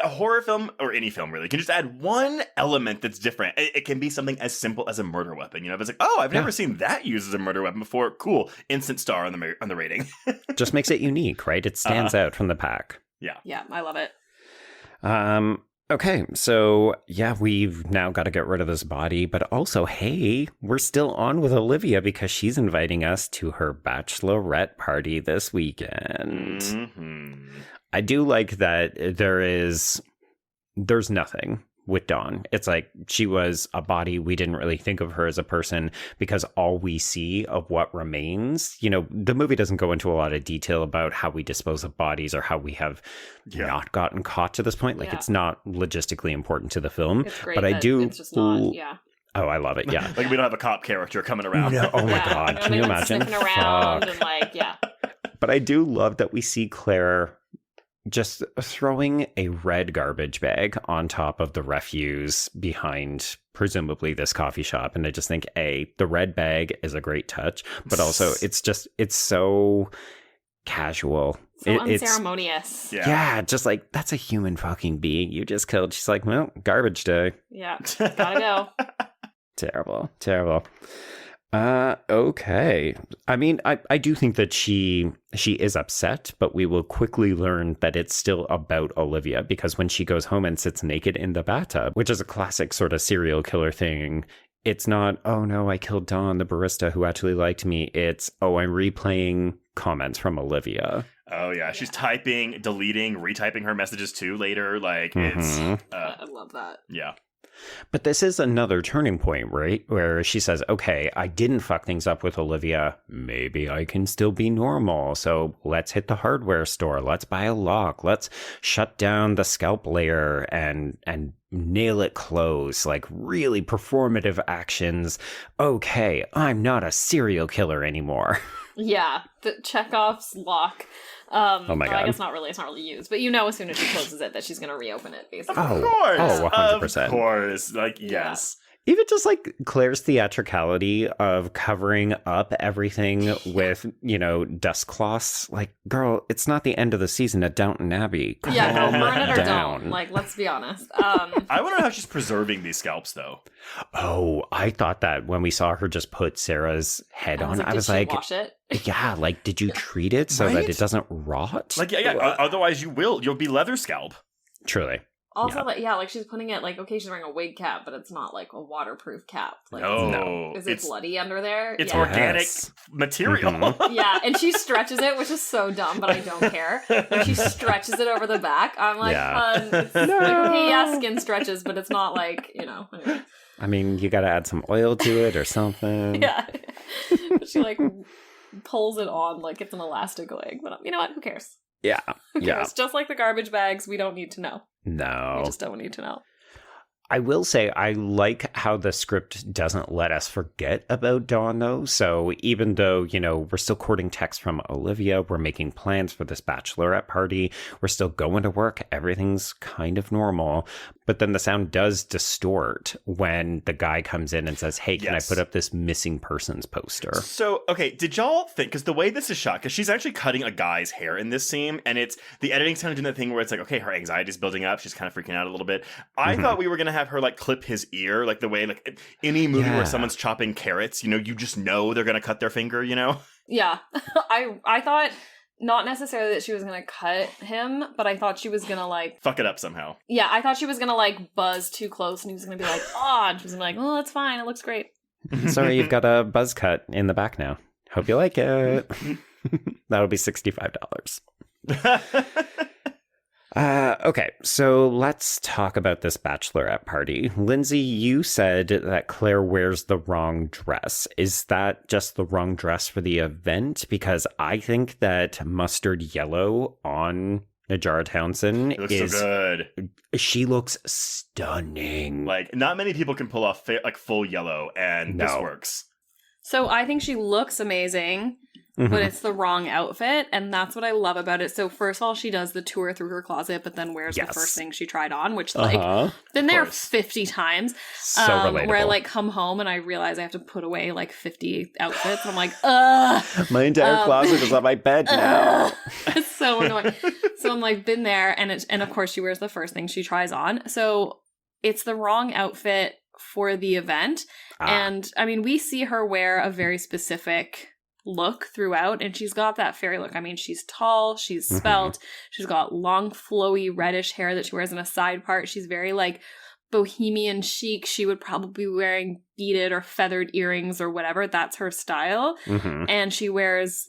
a horror film, or any film really, can just add one element that's different. It can be something as simple as a murder weapon. You know, if it's like, oh, I've never seen that used as a murder weapon before. Cool, instant star on the rating.
Just makes it unique, right? It stands out from the pack.
Yeah, I love it.
Okay, so we've now got to get rid of this body, but also, hey, we're still on with Olivia because she's inviting us to her bachelorette party this weekend. I do like that there's nothing with Dawn. It's like she was a body. We didn't really think of her as a person because all we see of what remains, the movie doesn't go into a lot of detail about how we dispose of bodies or how we have not gotten caught to this point. Like, it's not logistically important to the film, but I do.
It's just not,
Oh, I love it. Yeah. Like, we don't have a cop character coming around.
No, oh my God. Can you imagine?
Sniffing around and
But I do love that we see Claire just throwing a red garbage bag on top of the refuse behind presumably this coffee shop. And I just think, the red bag is a great touch, but also it's so casual.
So unceremonious.
Just like, that's a human fucking being you just killed. She's like, well, garbage day.
Yeah, gotta go.
Terrible. Okay. I mean, I do think that she is upset, but we will quickly learn that it's still about Olivia, because when she goes home and sits naked in the bathtub, which is a classic sort of serial killer thing, it's not, oh no, I killed Dawn, the barista who actually liked me. It's, oh, I'm replaying comments from Olivia.
Oh yeah, she's typing, deleting, retyping her messages too later. Like, it's...
I love that.
Yeah.
But this is another turning point, right? Where she says, okay, I didn't fuck things up with Olivia. Maybe I can still be normal. So let's hit the hardware store. Let's buy a lock. Let's shut down the scalp layer and nail it close. Like, really performative actions. Okay, I'm not a serial killer anymore.
Yeah, the Chekhov's lock.
Oh my God.
I guess it's not really used, but as soon as she closes it that she's going to reopen it, basically.
Oh, 100%.
Of course. Like, yes.
Even just like Claire's theatricality of covering up everything with, dust cloths. Like, girl, it's not the end of the season at Downton Abbey. Calm
burn it or
down.
don't. Like, let's be honest.
I want to know how she's preserving these scalps, though.
Oh, I thought that when we saw her just put Sarah's head on, I was
did
like,
she wash it?
Yeah, like, did you treat it so that it doesn't rot?
Like, yeah. Otherwise, you'll be leather scalp.
Truly.
Also, like she's putting it, like, okay, she's wearing a wig cap, but it's not, like, a waterproof cap. Like,
no.
Is it bloody under there?
It's organic material.
Mm-hmm. Yeah, and she stretches it, which is so dumb, but I don't care. When she stretches it over the back, I'm like, it's like, okay, yeah, skin stretches, but it's not like, anyway.
I mean, you gotta add some oil to it or something.
Yeah. She, like, pulls it on like it's an elastic wig, but you know what? Who cares?
Yeah.
It's just like the garbage bags. We don't need to know.
No.
We just don't need to know.
I will say I like how the script doesn't let us forget about Dawn, though. So even though, we're still quoting text from Olivia, we're making plans for this bachelorette party, we're still going to work, everything's kind of normal. But then the sound does distort when the guy comes in and says, hey, can I put up this missing persons poster?
So, okay, did y'all think, because the way this is shot, because she's actually cutting a guy's hair in this scene, and the editing's kind of doing that thing where it's like, okay, her anxiety's building up, she's kind of freaking out a little bit. I thought we were going to have her, like, clip his ear, like the way, like, any movie where someone's chopping carrots, you just know they're going to cut their finger,
Yeah. I thought not necessarily that she was going to cut him, but I thought she was going to, like...
fuck it up somehow.
Yeah, I thought she was going to, like, buzz too close, and he was going to be like, oh, and she was going to be like, oh, that's fine, it looks great.
Sorry, you've got a buzz cut in the back now. Hope you like it. That'll be $65. Okay, so let's talk about this bachelorette party. Lindsay, you said that Claire wears the wrong dress. Is that just the wrong dress for the event? Because I think that mustard yellow on Najarra Townsend
is so good.
She looks stunning.
Like, not many people can pull off full yellow, and this works.
So I think she looks amazing. But it's the wrong outfit, and that's what I love about it. So first of all, she does the tour through her closet, but then wears the first thing she tried on, which been there 50 times.
So relatable.
Where I come home and I realize I have to put away 50 outfits. I'm like, ugh.
My entire closet is on my bed now.
It's so annoying. So I'm been there, and of course she wears the first thing she tries on. So it's the wrong outfit for the event, and I mean we see her wear a very specific look throughout, and she's got that fairy look. I mean, she's tall, she's svelte, she's got long flowy reddish hair that she wears in a side part. She's very bohemian chic. She would probably be wearing beaded or feathered earrings or whatever. That's her style. And she wears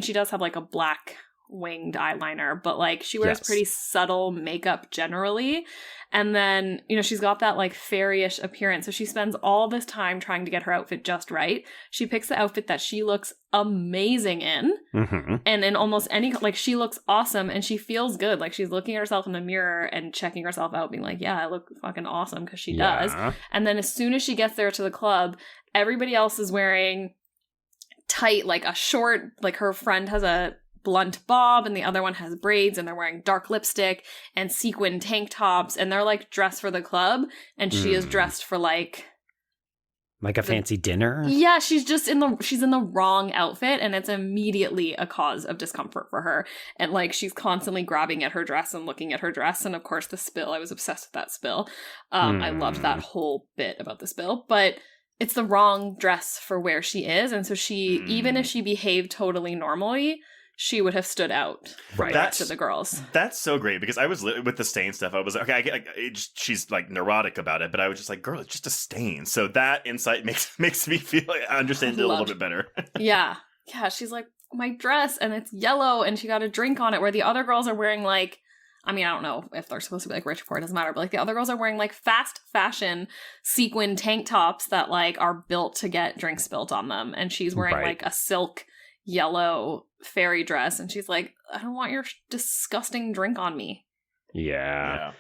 she does have a black winged eyeliner, but she wears pretty subtle makeup generally. And then, she's got that fairyish appearance. So she spends all this time trying to get her outfit just right. She picks the outfit that she looks amazing in. And in almost any, she looks awesome and she feels good. She's looking at herself in the mirror and checking herself out, being yeah, I look fucking awesome, because she does. And then as soon as she gets there to the club, everybody else is wearing tight, a short, her friend has a blunt bob and the other one has braids, and they're wearing dark lipstick and sequin tank tops, and they're dressed for the club, and she is dressed for
a fancy dinner.
Yeah, she's in the wrong outfit, and it's immediately a cause of discomfort for her. And she's constantly grabbing at her dress and looking at her dress, and of course the spill. I was obsessed with that spill. I loved that whole bit about the spill, but it's the wrong dress for where she is, and so she even if she behaved totally normally, she would have stood out from the rest of the girls.
That's so great, because I was with the stain stuff. I was okay. I get she's neurotic about it, but I was just girl, it's just a stain. So that insight makes me feel I understand it a little bit better.
yeah. She's my dress, and it's yellow, and she got a drink on it. Where the other girls are wearing I don't know if they're supposed to be rich before, it doesn't matter. But the other girls are wearing fast fashion sequin tank tops that are built to get drinks spilled on them, and she's wearing a silk yellow fairy dress, and she's I don't want your disgusting drink on me.
Yeah.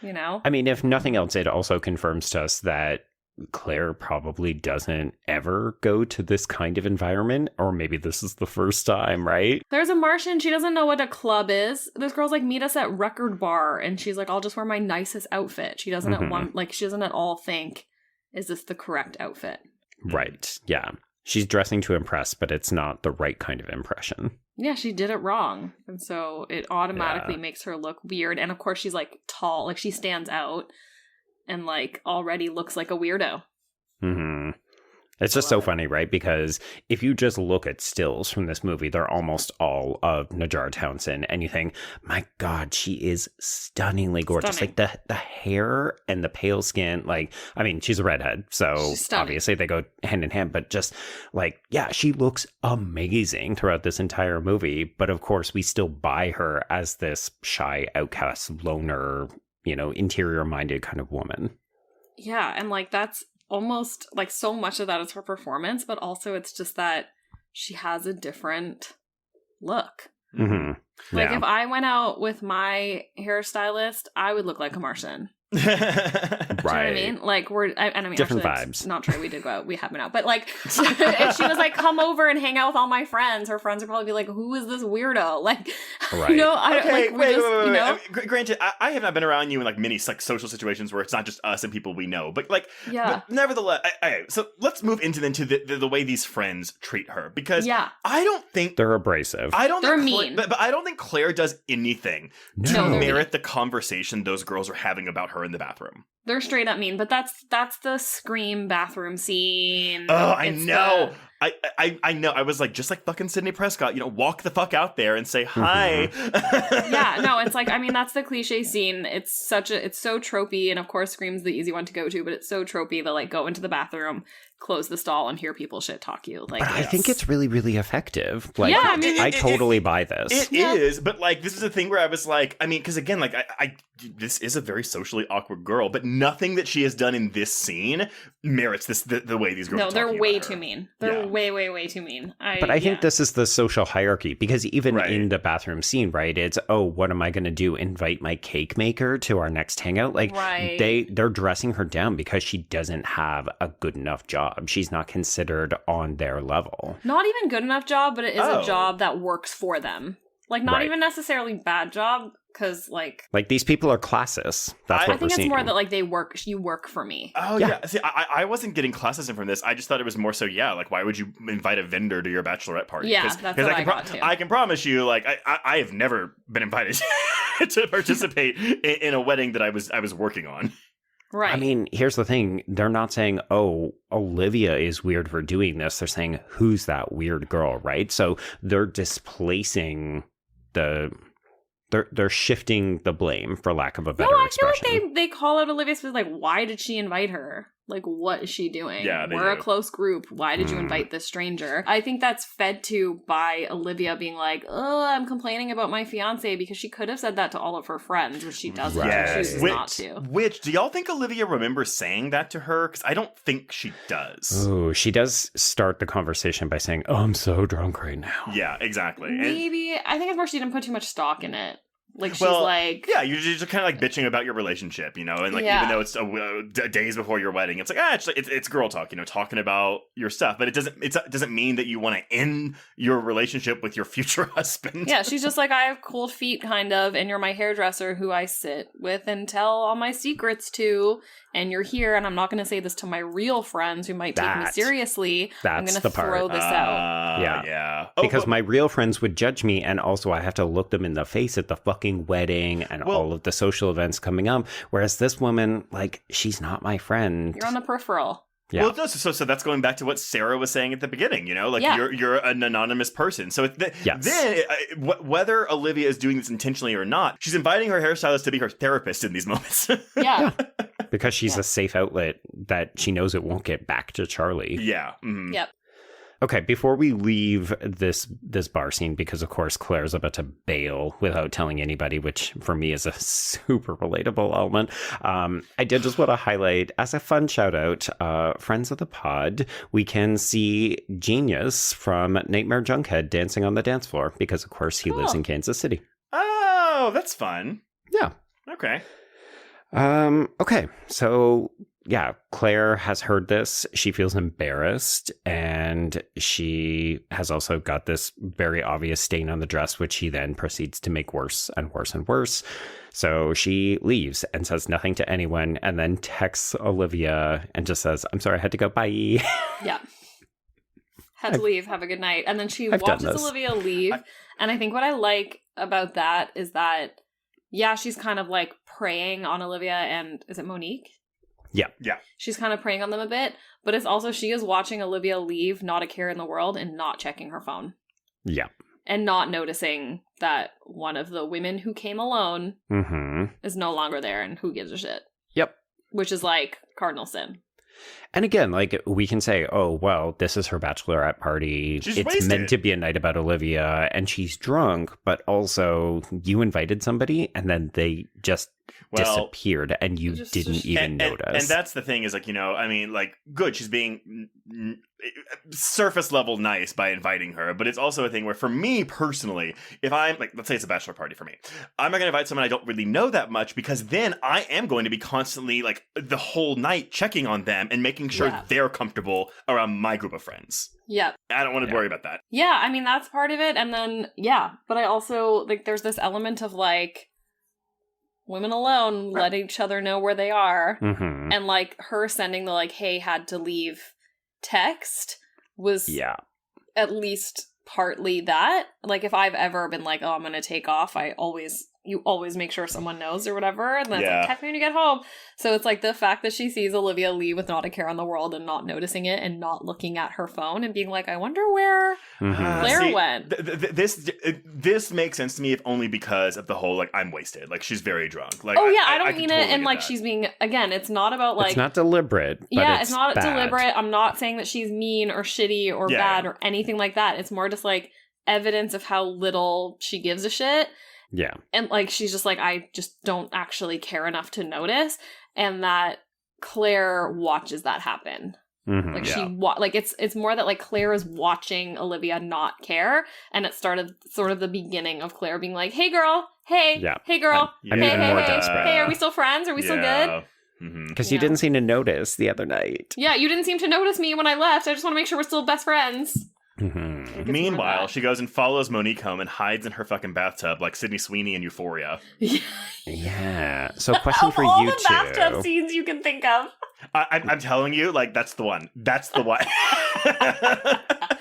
I
mean, if nothing else, it also confirms to us that Claire probably doesn't ever go to this kind of environment, or maybe this is the first time, right?
There's a Martian. She doesn't know what a club is. This girl's meet us at Record Bar, and she's I'll just wear my nicest outfit. She doesn't she doesn't at all think is this the correct outfit?
Right. Yeah. She's dressing to impress, but it's not the right kind of impression.
Yeah, she did it wrong. And so it automatically makes her look weird. And of course, she's like tall, like she stands out and like already looks like a weirdo.
Mm-hmm. It's just so funny, right? Because if you just look at stills from this movie, they're almost all of Najarra Townsend. And you think, my God, she is stunningly gorgeous. Like the hair and the pale skin. Like, I mean, she's a redhead. So obviously they go hand in hand. But just like, yeah, she looks amazing throughout this entire movie. But of course, we still buy her as this shy, outcast, loner, you know, interior-minded kind of woman.
Yeah. And like, that's almost like so much of that is her performance, but also it's just that she has a different look.
Mm-hmm.
Like if I went out with my hairstylist, I would look like a Martian.
Right.
Do you know what I mean? Like I mean,
different
actually,
vibes.
Not true. We did go out. We have been out. But like, if she was like, come over and hang out with all my friends, her friends would probably be like, who is this weirdo? Like,
right.
You know, I don't
okay,
like.
Wait.
You know?
I mean, granted, I have not been around you in like many like social situations where it's not just us and people we know, but like, but nevertheless, so let's move into the way these friends treat her, because I don't think
they're abrasive.
They're mean,
but I don't think Claire does anything to merit the conversation those girls are having about her in the bathroom.
They're straight up mean, but that's the Scream bathroom scene.
Oh, I know. I know. I was like, just like fucking Sidney Prescott, you know, walk the fuck out there and say hi.
Yeah, no, it's like, I mean, that's the cliche scene. It's so tropey, and of course Scream's the easy one to go to, but it's so tropey that like go into the bathroom, close the stall, and hear people shit talk you. Like,
but I think it's really, really effective. Like,
yeah, I mean,
I totally buy this.
It is, but like, this is a thing where I was like, I mean, because again, like, this is a very socially awkward girl, but nothing that she has done in this scene merits the way these girls.
No,
are
they're way
about her.
too mean. They're way too mean.
But I think this is the social hierarchy, because even in the bathroom scene, right, it's, oh, what am I going to do? Invite my cake maker to our next hangout? Like, they're dressing her down because she doesn't have a good enough job. She's not considered on their level.
Not even good enough job, but it is a job that works for them. Like, not even necessarily bad job, because like
these people are classist. That's what
I think it's more that like you work for me.
Oh yeah. See, I wasn't getting classism from this. I just thought it was more so, like, why would you invite a vendor to your bachelorette party?
Yeah, that's what I got too.
I can promise you, like, I have never been invited to participate in a wedding that I was working on.
Right.
I mean, here's the thing. They're not saying, oh, Olivia is weird for doing this. They're saying, who's that weird girl, right? So they're displacing they're shifting the blame, for lack of a better expression.
I feel like they call out Olivia Smith, like, why did she invite her? Like, what is she doing?
Yeah,
we're a close group. Why did you invite this stranger? I think that's fed to by Olivia being like, oh, I'm complaining about my fiance, because she could have said that to all of her friends, which she doesn't. She chooses not to.
Which, do y'all think Olivia remembers saying that to her? Because I don't think she does.
Oh, she does start the conversation by saying, oh, I'm so drunk right now.
Yeah, exactly.
Maybe. I think it's more she didn't put too much stock in it. Like, she's like...
Yeah, you're just kind of like bitching about your relationship, you know? And like, even though it's days before your wedding, it's like, it's girl talk, you know, talking about your stuff. But it doesn't mean that you want to end your relationship with your future husband.
Yeah, she's just like, I have cold feet, kind of, and you're my hairdresser who I sit with and tell all my secrets to. And you're here, and I'm not going to say this to my real friends who might take me seriously. I'm going to throw this out.
Yeah.
Because my real friends would judge me, and also I have to look them in the face at the fucking wedding and all of the social events coming up. Whereas this woman, like, she's not my friend.
You're on the peripheral.
Yeah. Well, no, so that's going back to what Sarah was saying at the beginning, you know? Like, you're an anonymous person. So then, whether Olivia is doing this intentionally or not, she's inviting her hairstylist to be her therapist in these moments.
Yeah.
Because she's a safe outlet that she knows it won't get back to Charlie.
Yeah. Mm-hmm.
Yep.
Okay, before we leave this bar scene, because of course Claire's about to bail without telling anybody, which for me is a super relatable element, I did just want to highlight, as a fun shout out, friends of the pod, we can see Genius from Nightmare Junkhead dancing on the dance floor, because of course he lives in Kansas City.
Oh, that's fun.
Yeah.
Okay.
Okay, so yeah, Claire has heard this. She feels embarrassed, and she has also got this very obvious stain on the dress, which she then proceeds to make worse and worse and worse. So she leaves and says nothing to anyone, and then texts Olivia and just says, "I'm sorry, I had to go, bye."
Yeah. Had to leave, have a good night. And then she watches Olivia leave, and I think what I like about that is that, yeah, she's kind of like preying on Olivia and, is it Monique?
Yeah.
She's kind of preying on them a bit, but it's also she is watching Olivia leave, not a care in the world, and not checking her phone.
Yeah.
And not noticing that one of the women who came alone is no longer there, and who gives a shit.
Yep.
Which is like cardinal sin.
And again, like, we can say, oh, well, this is her bachelorette party.
She's
it's
wasted.
meant to be a night about Olivia, and she's drunk, but also you invited somebody, and then they just disappeared, and you didn't even notice.
And that's the thing is, like, you know, I mean, like, good, she's being surface level nice by inviting her, but it's also a thing where, for me personally, if I'm, like, let's say it's a bachelor party for me, I'm not going to invite someone I don't really know that much, because then I am going to be constantly, like, the whole night checking on them and making sure they're comfortable around my group of friends.
Yeah.
I don't want to worry about that.
Yeah, I mean, that's part of it, and then, but I also, like, there's this element of, like, women alone let each other know where they are, and, like, her sending the, like, hey, had to leave text was at least partly that. Like, if I've ever been like, oh, I'm gonna take off, you always make sure someone knows or whatever, and then it's like, text me when you get home. So it's like the fact that she sees Olivia leave with not a care in the world and not noticing it and not looking at her phone and being like, I wonder where Claire went.
This makes sense to me, if only because of the whole, like, I'm wasted. Like, she's very drunk. Like,
I don't mean it, and like that. She's being, again, it's not about like,
it's not deliberate. But
it's not
bad.
deliberate. I'm not saying that she's mean or shitty or bad or anything like that. It's more just like evidence of how little she gives a shit.
Yeah.
And, like, she's just like, I just don't actually care enough to notice. And that Claire watches that happen. Like, it's more that, like, Claire is watching Olivia not care. And it started sort of the beginning of Claire being like, hey, girl. Hey. Yeah. Hey, girl. Hey, are we still friends? Are we still good?
Because you didn't seem to notice the other night.
Yeah, you didn't seem to notice me when I left. I just want to make sure we're still best friends.
Meanwhile, she goes and follows Monique home and hides in her fucking bathtub like Sydney Sweeney in Euphoria.
Yeah. So, question for
all
you
the
two.
bathtub scenes you can think of.
I'm telling you, like, that's the one. That's the one.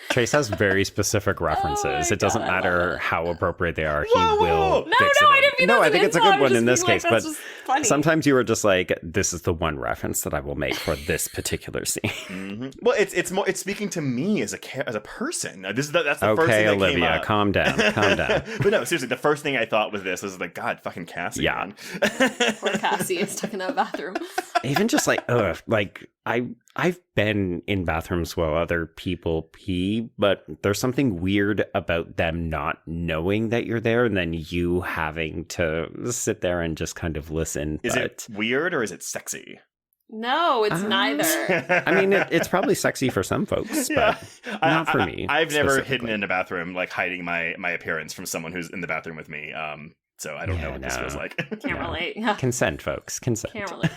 Trace has very specific references. It doesn't matter how appropriate they are.
Whoa,
he will fix it.
I didn't mean that.
No, I think it's a good one in this case. But
funny.
Sometimes you were just like, this is the one reference that I will make for this particular scene.
Well, it's speaking to me as a person. That's the first thing that
Olivia,
came up.
calm down.
But no, seriously, the first thing I thought with this was like, God, fucking Cassie.
Yeah.
Man.
Poor Cassie is stuck in that bathroom.
Even just like, like I've been in bathrooms while other people pee, but there's something weird about them not knowing that you're there and then you having to sit there and just kind of listen.
Is it weird or is it sexy?
No, it's neither.
I mean, it's probably sexy for some folks, but not for me.
I've never hidden in a bathroom, like hiding my appearance from someone who's in the bathroom with me. So I don't know what this feels like.
Can't relate.
Consent, folks. Consent.
Can't relate.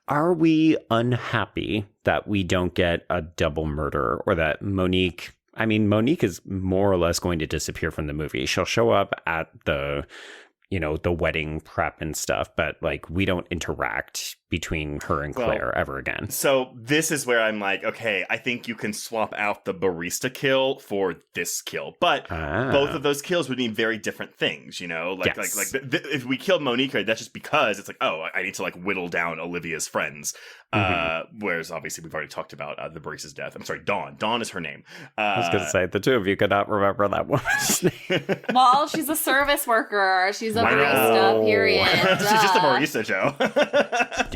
Are we unhappy that we don't get a double murder or that Monique is more or less going to disappear from the movie. She'll show up at the wedding prep and stuff, but like we don't interact between her and Claire ever again.
So this is where I'm like, okay, I think you can swap out the barista kill for this kill, but both of those kills would mean very different things, you know? Like,
yes.
if we killed Monique, that's just because it's like, oh, I need to like whittle down Olivia's friends. Whereas obviously we've already talked about the barista's death. I'm sorry, Dawn. Dawn is her name.
I was going to say, the two of you could not remember that woman's name.
Well, she's a service worker. She's a barista, period.
She's just a barista, Joe.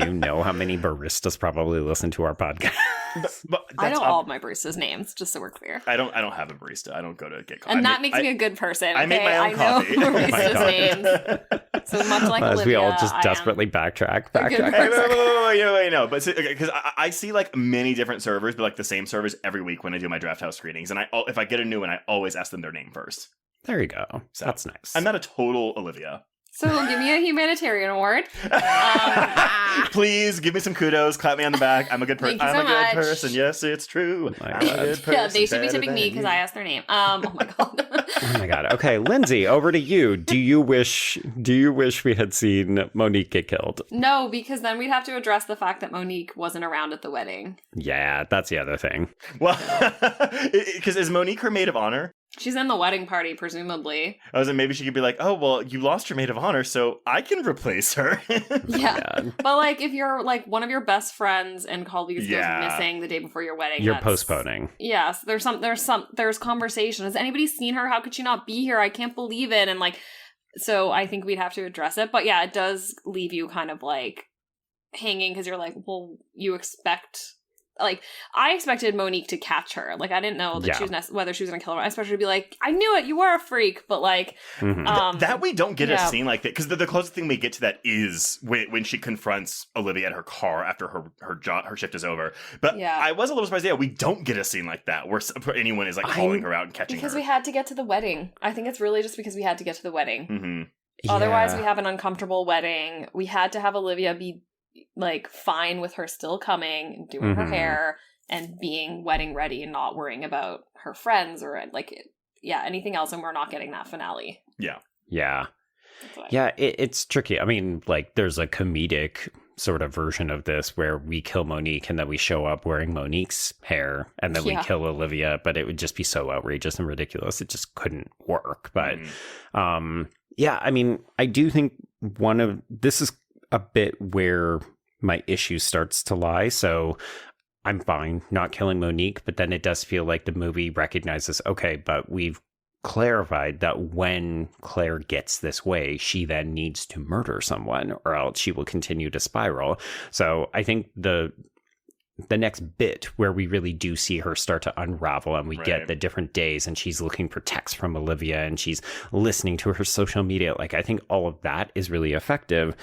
Do you know how many baristas probably listen to our podcast?
But I know all of my baristas' names, just so we're clear.
I don't have a barista. I don't go to get coffee.
And that makes me a good person. Okay?
I make my own coffee.
I know baristas' names. So much like
as
Olivia,
we all just desperately backtrack.
Wait, no, but because I see like many different servers, but like the same servers every week when I do my draft house screenings, and if I get a new one, I always ask them their name first.
There you go. So, that's nice.
I'm not a total Olivia.
So give me a humanitarian award.
Please give me some kudos. Clap me on the back. I'm a good person.
Thank you so much.
Person. Yes, it's true.
Oh my
I'm a good person.
Yeah, they should be tipping me because I asked their name. Oh my god.
Oh my god. Okay, Lindsay, over to you. Do you wish we had seen Monique get killed?
No, because then we'd have to address the fact that Monique wasn't around at the wedding.
Yeah, that's the other thing.
Well, because is Monique her maid of honor?
She's in the wedding party, presumably.
I was like, maybe she could be like, oh, well, you lost your maid of honor, so I can replace her.
Yeah. But like, if you're like one of your best friends and colleagues goes missing the day before your wedding,
you're postponing.
Yes. There's conversation. Has anybody seen her? How could she not be here? I can't believe it. And like, so I think we'd have to address it. But yeah, it does leave you kind of like hanging because you're like, well, you expect. Like, I expected Monique to catch her. Like, I didn't know that she was whether she was going to kill her. I expected her to be like, I knew it, you were a freak. But, like...
that we don't get a scene like that. Because the closest thing we get to that is when she confronts Olivia at her car after her shift is over. But I was a little surprised, we don't get a scene like that where anyone is, like, calling her out and catching her.
Because we had to get to the wedding. I think it's really just because we had to get to the wedding.
Mm-hmm.
Otherwise, we have an uncomfortable wedding. We had to have Olivia be... like fine with her still coming, doing her hair and being wedding ready and not worrying about her friends or like anything else, and we're not getting that finale.
It's tricky. I mean, like there's a comedic sort of version of this where we kill Monique and then we show up wearing Monique's hair and then we kill Olivia, but it would just be so outrageous and ridiculous it just couldn't work. But I mean, I do think this is a bit where my issue starts to lie. So I'm fine not killing Monique, but then it does feel like the movie recognizes, okay, but we've clarified that when Claire gets this way, she then needs to murder someone or else she will continue to spiral. So I think the next bit where we really do see her start to unravel and we get the different days and she's looking for texts from Olivia and she's listening to her social media. Like, I think all of that is really effective.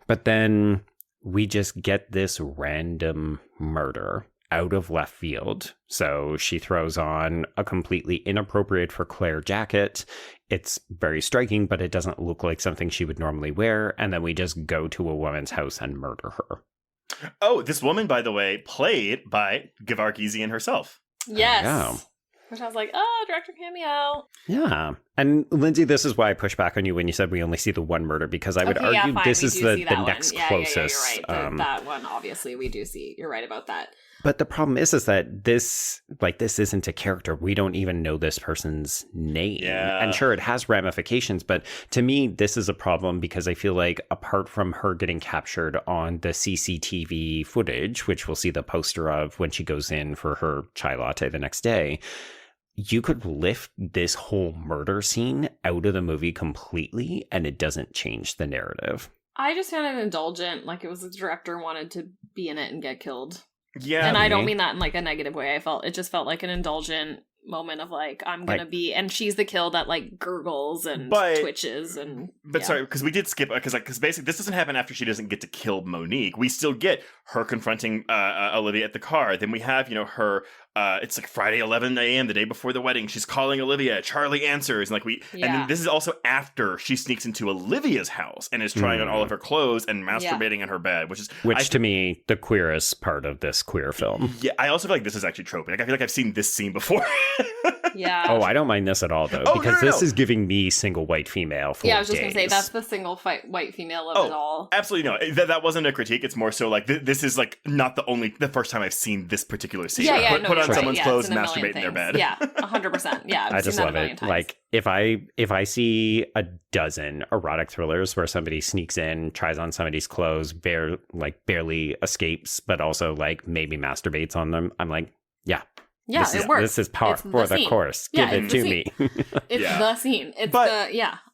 But then we just get this random murder out of left field. So she throws on a completely inappropriate for Claire jacket. It's very striking, but it doesn't look like something she would normally wear. And then we just go to a woman's house and murder her.
Oh, this woman, by the way, played by Gevargizian herself.
Yes.
Yeah.
Which I was like, oh, director cameo.
Yeah. And Lindsay, this is why I pushed back on you when you said we only see the one murder, because I would argue this is the next closest.
Yeah, you're right. That one, obviously, we do see. You're right about that.
But the problem is that this isn't a character. We don't even know this person's name.
Yeah.
And sure, it has ramifications, but to me, this is a problem because I feel like apart from her getting captured on the CCTV footage, which we'll see the poster of when she goes in for her chai latte the next day, you could lift this whole murder scene out of the movie completely and it doesn't change the narrative.
I just found it indulgent. Like it was the director wanted to be in it and get killed.
Yeah,
and I don't mean that in like a negative way. It just felt like an indulgent moment of like, I'm gonna be, and she's the kill that like gurgles and twitches and.
But sorry, because we did skip because basically this doesn't happen after she doesn't get to kill Monique. We still get her confronting Olivia at the car. Then we have her. It's like Friday 11 a.m. the day before the wedding. She's calling Olivia. Charlie answers, and and then this is also after she sneaks into Olivia's house and is trying on all of her clothes and masturbating in her bed, which
to me the queerest part of this queer film.
Yeah, I also feel like this is actually tropey. Like I feel like I've seen this scene before.
Yeah.
Oh, I don't mind this at all though, because this is giving me single white female for
I was just gonna say that's the single white female of it all.
Absolutely no. That wasn't a critique. It's more so like this is like not the first time I've seen this particular scene. Put on someone's clothes and masturbate in their bed.
Yeah, 100%. Yeah,
I just love it. Like if I see a dozen erotic thrillers where somebody sneaks in, tries on somebody's clothes, barely escapes, but also like maybe masturbates on them, I'm like,
yeah, it works.
This is par for the course. Give it to me.
It's the scene.
But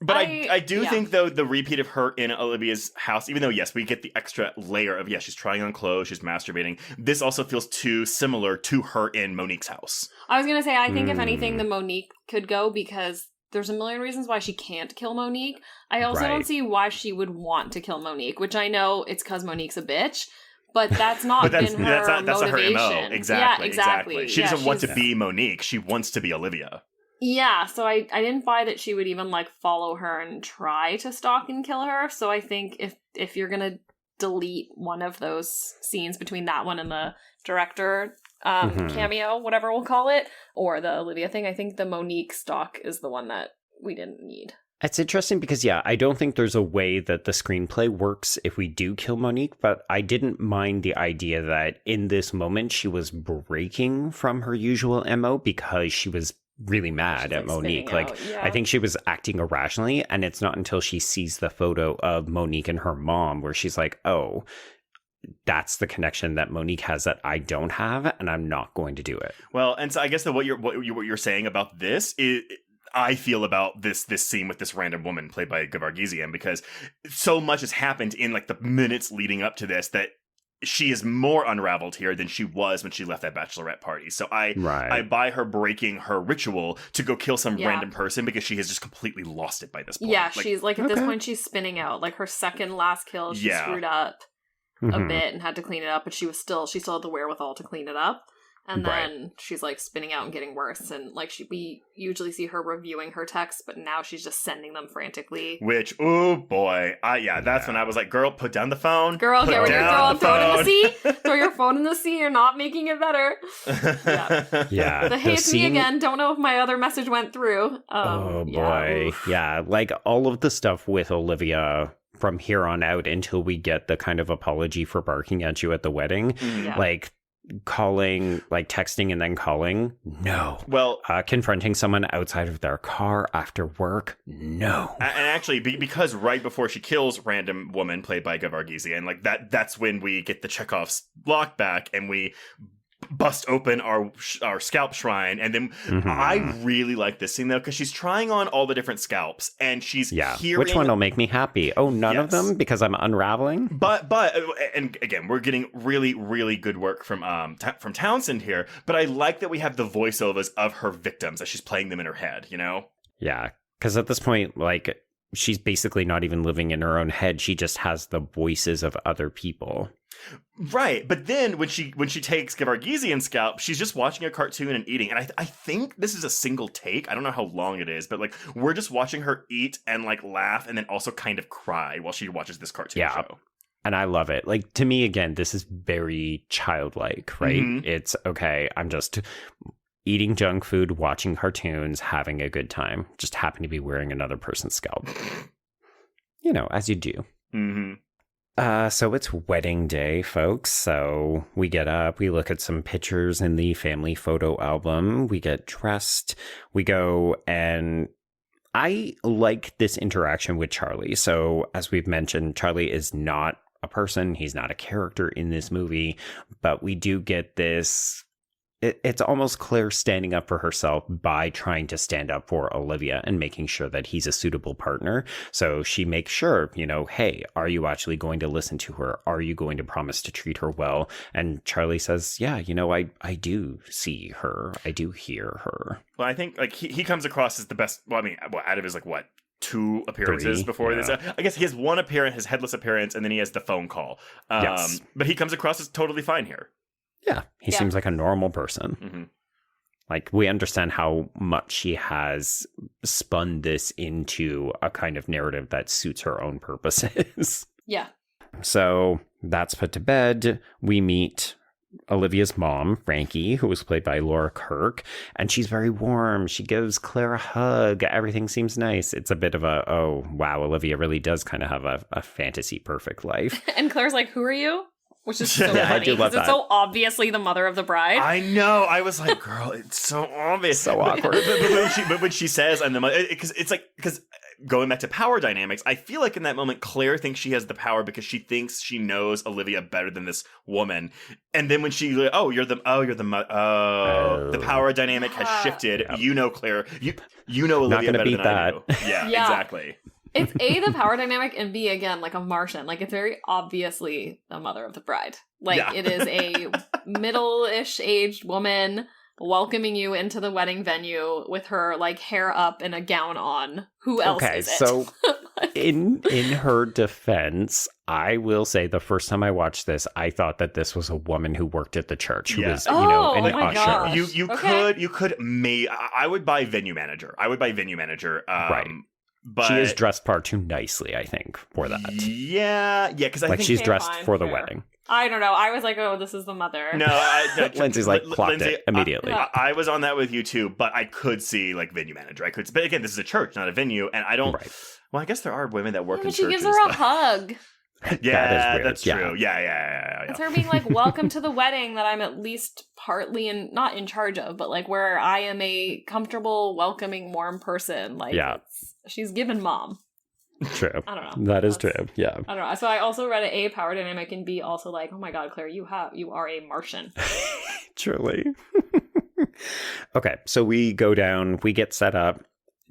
I do think, though, the repeat of her in Olivia's house, even though, yes, we get the extra layer of, she's trying on clothes, she's masturbating, this also feels too similar to her in Monique's house.
I was going to say, I think if anything, the Monique could go because there's a million reasons why she can't kill Monique. I also don't see why she would want to kill Monique, which I know it's because Monique's a bitch. But that's not been her motivation.
Her MO. Exactly.
Yeah, exactly.
She doesn't want to be Monique. She wants to be Olivia.
Yeah, so I didn't buy that she would even, like, follow her and try to stalk and kill her. So I think if you're gonna delete one of those scenes between that one and the director cameo, whatever we'll call it, or the Olivia thing, I think the Monique stalk is the one that we didn't need.
It's interesting because, yeah, I don't think there's a way that the screenplay works if we do kill Monique, but I didn't mind the idea that in this moment she was breaking from her usual MO because she was really mad at Monique. Like, I think she was acting irrationally, and it's not until she sees the photo of Monique and her mom where she's like, oh, that's the connection that Monique has that I don't have, and I'm not going to do it.
Well, and so I guess that what you're saying about this is, I feel about this scene with this random woman played by Gevargizian, because so much has happened in like the minutes leading up to this that she is more unraveled here than she was when she left that bachelorette party. So I buy her breaking her ritual to go kill some random person because she has just completely lost it by this point.
Yeah, like, she's like, at this point she's spinning out. Like her second last kill, she screwed up a bit and had to clean it up, but she still had the wherewithal to clean it up. And then she's like spinning out and getting worse, and like we usually see her reviewing her texts, but now she's just sending them frantically.
Which, oh boy, that's when I was like, "Girl, put down the phone.
Girl, get rid of your phone. Throw it in the sea. Throw your phone in the sea. You're not making it better."
Yeah.
The hey, it's me again. Don't know if my other message went through.
Oh boy, yeah. Like all of the stuff with Olivia from here on out until we get the kind of apology for barking at you at the wedding, like. Calling, like texting and then calling, no. Well, confronting someone outside of their car after work, no.
And actually, because right before she kills random woman played by Gevargizian, like that's when we get the Chekhov's lock back and we bust open our scalp shrine. And then I really like this scene though, because she's trying on all the different scalps and she's hearing
which one will make me happy. Oh, none of them, because I'm unraveling.
But and again, we're getting really, really good work from Townsend here. But I like that we have the voiceovers of her victims as she's playing them in her head, you know? Yeah,
because at this point, like, she's basically not even living in her own head. She just has the voices of other people.
Right, but then when she takes Gevargizian's scalp, she's just watching a cartoon and eating. And I think this is a single take. I don't know how long it is, but like we're just watching her eat and like laugh and then also kind of cry while she watches this cartoon show.
And I love it. Like, to me, again, this is very childlike, right? It's okay, I'm just eating junk food, watching cartoons, having a good time. Just happen to be wearing another person's scalp. You know, as you do. So it's wedding day, folks. So we get up, we look at some pictures in the family photo album, we get dressed, we go, and I like this interaction with Charlie. So as we've mentioned, Charlie is not a person, he's not a character in this movie, but we do get this. It's almost Claire standing up for herself by trying to stand up for Olivia and making sure that he's a suitable partner. So she makes sure, you know, hey, are you actually going to listen to her? Are you going to promise to treat her well? And Charlie says, yeah, you know, I do see her. I do hear her.
Well, I think like he comes across as the best. Well, I mean, out of his like what? 2 appearances before this. I guess he has one appearance, his headless appearance, and then he has the phone call. But he comes across as totally fine here.
Yeah, he seems like a normal person. Like, we understand how much she has spun this into a kind of narrative that suits her own purposes.
Yeah.
So that's put to bed. We meet Olivia's mom, Frankie, who was played by Laura Kirk, and she's very warm. She gives Claire a hug. Everything seems nice. It's a bit of a, oh, wow, Olivia really does kind of have a fantasy perfect life.
And Claire's like, who are you? Which is so funny, because it's so obviously the mother of the bride.
I know. I was like, girl, it's so obvious.
So awkward.
but when she says, I'm the mother, because going back to power dynamics, I feel like in that moment, Claire thinks she has the power because she thinks she knows Olivia better than this woman. And then when she, the power dynamic has shifted. Yep. You know, Claire, you know Olivia better than I do. Yeah, exactly.
It's A, the power dynamic, and B, again, like a Martian. Like, it's very obviously the mother of the bride. Like, it is a middle-ish aged woman, welcoming you into the wedding venue with her like hair up and a gown on. Who else is it?
So in her defense, I will say the first time I watched this, I thought that this was a woman who worked at the church who was, an usher.
Gosh.
You could I would buy venue manager. Right.
But she is dressed far too nicely, I think, for that.
Yeah, because I think
she's dressed for the wedding.
I don't know. I was like, oh, this is the mother.
No,
Lindsay's like clocked it immediately.
I was on that with you too, but I could see like venue manager. But again, this is a church, not a venue, and I don't. Right. Well, I guess there are women that work in churches.
She gives her a hug.
Yeah, that's true. Yeah.
It's her being like, welcome to the wedding that I'm at least partly not in charge of, but like where I am a comfortable, welcoming, warm person. Like, she's given mom.
True.
I don't know.
That is true. Yeah.
I don't know. So I also read A, power dynamic, and B, also like, oh my God, Claire, you are a Martian.
Truly. Okay, so we go down, we get set up.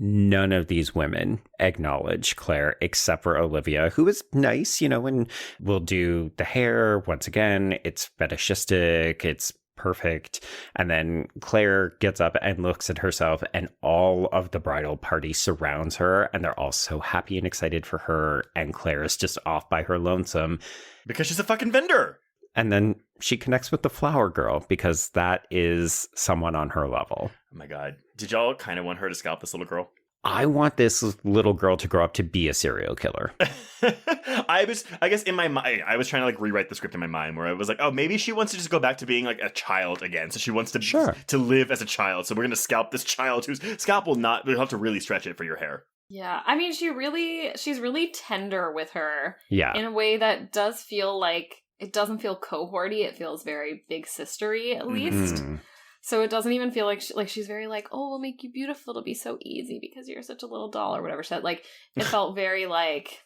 None of these women acknowledge Claire except for Olivia, who is nice, and will do the hair. Once again, it's fetishistic, it's perfect. And then Claire gets up and looks at herself, and all of the bridal party surrounds her, and they're all so happy and excited for her. And Claire is just off by her lonesome.
Because she's a fucking vendor.
And then she connects with the flower girl because that is someone on her level.
Oh my God. Did y'all kind of want her to scalp this little girl?
I want this little girl to grow up to be a serial killer.
I guess in my mind, I was trying to like rewrite the script in my mind where I was like, oh, maybe she wants to just go back to being like a child again. So she wants to live as a child. So we're going to scalp this child whose scalp we'll have to really stretch it for your hair.
Yeah. I mean, she's really tender with her.
Yeah.
In a way that does feel like, it doesn't feel cohorty. It feels very big sistery, at least. Mm-hmm. So it doesn't even feel like she's very like, oh, we'll make you beautiful. It'll be so easy because you're such a little doll or whatever she said. Like, it felt very like,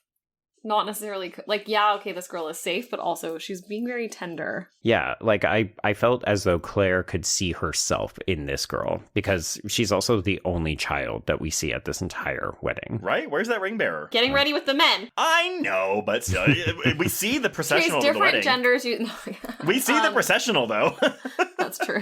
not necessarily like, yeah, okay, this girl is safe, but also she's being very tender.
Yeah, like I felt as though Claire could see herself in this girl because she's also the only child that we see at this entire wedding.
Right? Where's that ring bearer?
Getting ready with the men.
I know, but still, we see the processional of the wedding.
Different genders.
We see the processional, though.
That's true.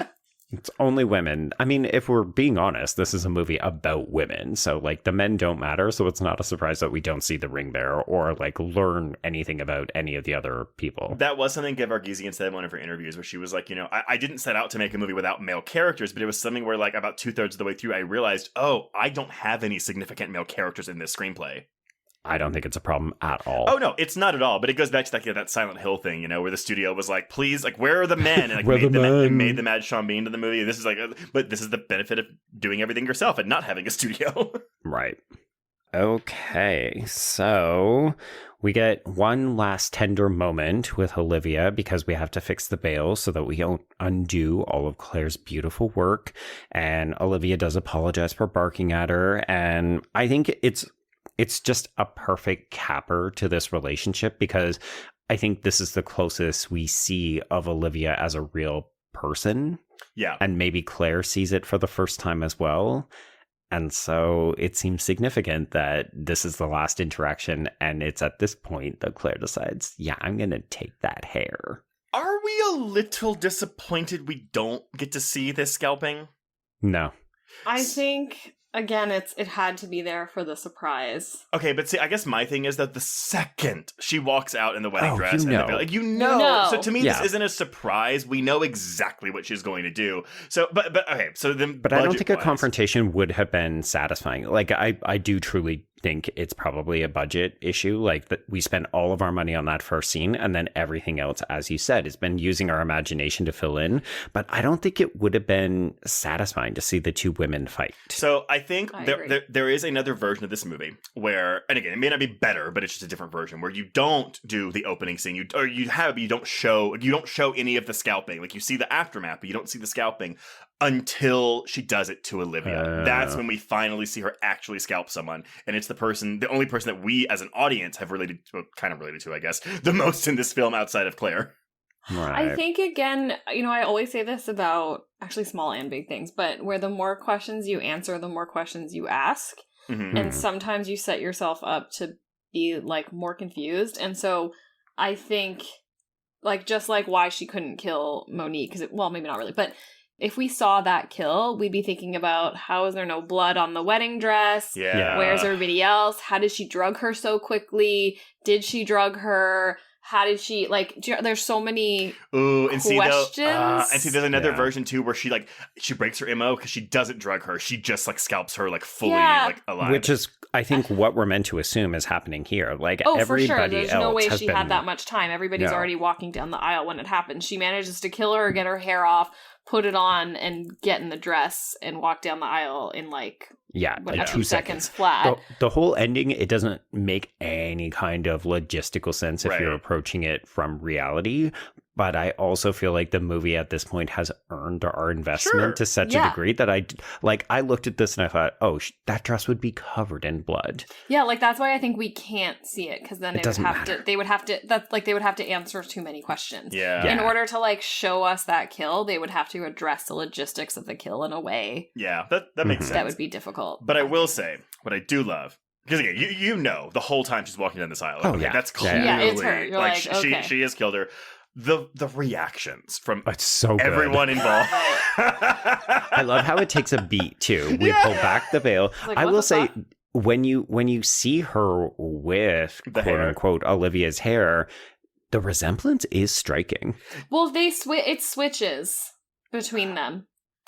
It's only women. I mean, if we're being honest, this is a movie about women. So, like, the men don't matter. So it's not a surprise that we don't see the ring bearer or, like, learn anything about any of the other people.
That was something Gevargizian said in one of her interviews where she was like, I didn't set out to make a movie without male characters, but it was something where, like, about 2/3 of the way through, I realized, oh, I don't have any significant male characters in this screenplay.
I don't think it's a problem at all.
Oh, no, it's not at all. But it goes back to that Silent Hill thing, where the studio was like, please, like, where are the men? And like, made the Mad Sean Bean to the movie. This is like, but this is the benefit of doing everything yourself and not having a studio.
Right. Okay, so we get one last tender moment with Olivia because we have to fix the veil so that we don't undo all of Claire's beautiful work. And Olivia does apologize for barking at her. And I think it's just a perfect capper to this relationship because I think this is the closest we see of Olivia as a real person.
Yeah.
And maybe Claire sees it for the first time as well. And so it seems significant that this is the last interaction. And it's at this point that Claire decides, yeah, I'm going to take that hair.
Are we a little disappointed we don't get to see this scalping?
No.
I think... Again, it had to be there for the surprise.
Okay, but see, I guess my thing is that the second she walks out in the wedding dress,
you
know. So to me, this isn't a surprise. We know exactly what she's going to do. So, but okay, so then.
But I don't think a confrontation would have been satisfying. Like, I do truly think it's probably a budget issue. Like, that we spent all of our money on that first scene, and then everything else, as you said, has been using our imagination to fill in. But I don't think it would have been satisfying to see the two women fight.
So I think there is another version of this movie where, and again, it may not be better, but it's just a different version where you don't do the opening scene. You don't show any of the scalping. Like, you see the aftermath, but you don't see the scalping until she does it to Olivia. That's when we finally see her actually scalp someone. And it's the only person that we as an audience have related to, I guess, the most in this film outside of Claire.
Right.
I think, again, I always say this about actually small and big things, but where the more questions you answer, the more questions you ask. Mm-hmm. And sometimes you set yourself up to be, like, more confused. And so I think, like, just like why she couldn't kill Monique, well, maybe not really, but if we saw that kill, we'd be thinking about how is there no blood on the wedding dress?
Yeah.
Where's everybody else? How did she drug her so quickly? Did she drug her? How did she, like, there's so many questions.
See, there's another version, too, where she breaks her MO because she doesn't drug her. She just, like, scalps her, like, fully, like, alive.
Which is, I think, what we're meant to assume is happening here. Like, everybody
for sure. There's no way she
been...
had that much time. Everybody's already walking down the aisle when it happens. She manages to kill her, get her hair off, put it on, and get in the dress and walk down the aisle in, like...
like
2 seconds flat.
The whole ending, it doesn't make any kind of logistical sense if you're approaching it from reality. But I also feel like the movie at this point has earned our investment to such a degree that I looked at this and I thought, oh, that dress would be covered in blood.
Yeah, like that's why I think we can't see it, because then they would have to answer too many questions.
Yeah.
In order to like show us that kill, they would have to address the logistics of the kill in a way.
Yeah, that makes sense.
That would be difficult.
But I will say, what I do love, because again, you know the whole time she's walking down this aisle. That's clearly
it's her. You're like
she has killed her. The reactions from
everyone
involved.
I love how it takes a beat too. We pull back the veil.
Like,
I will say, when you see her with quote unquote Olivia's hair, the resemblance is striking.
Well, it switches between them.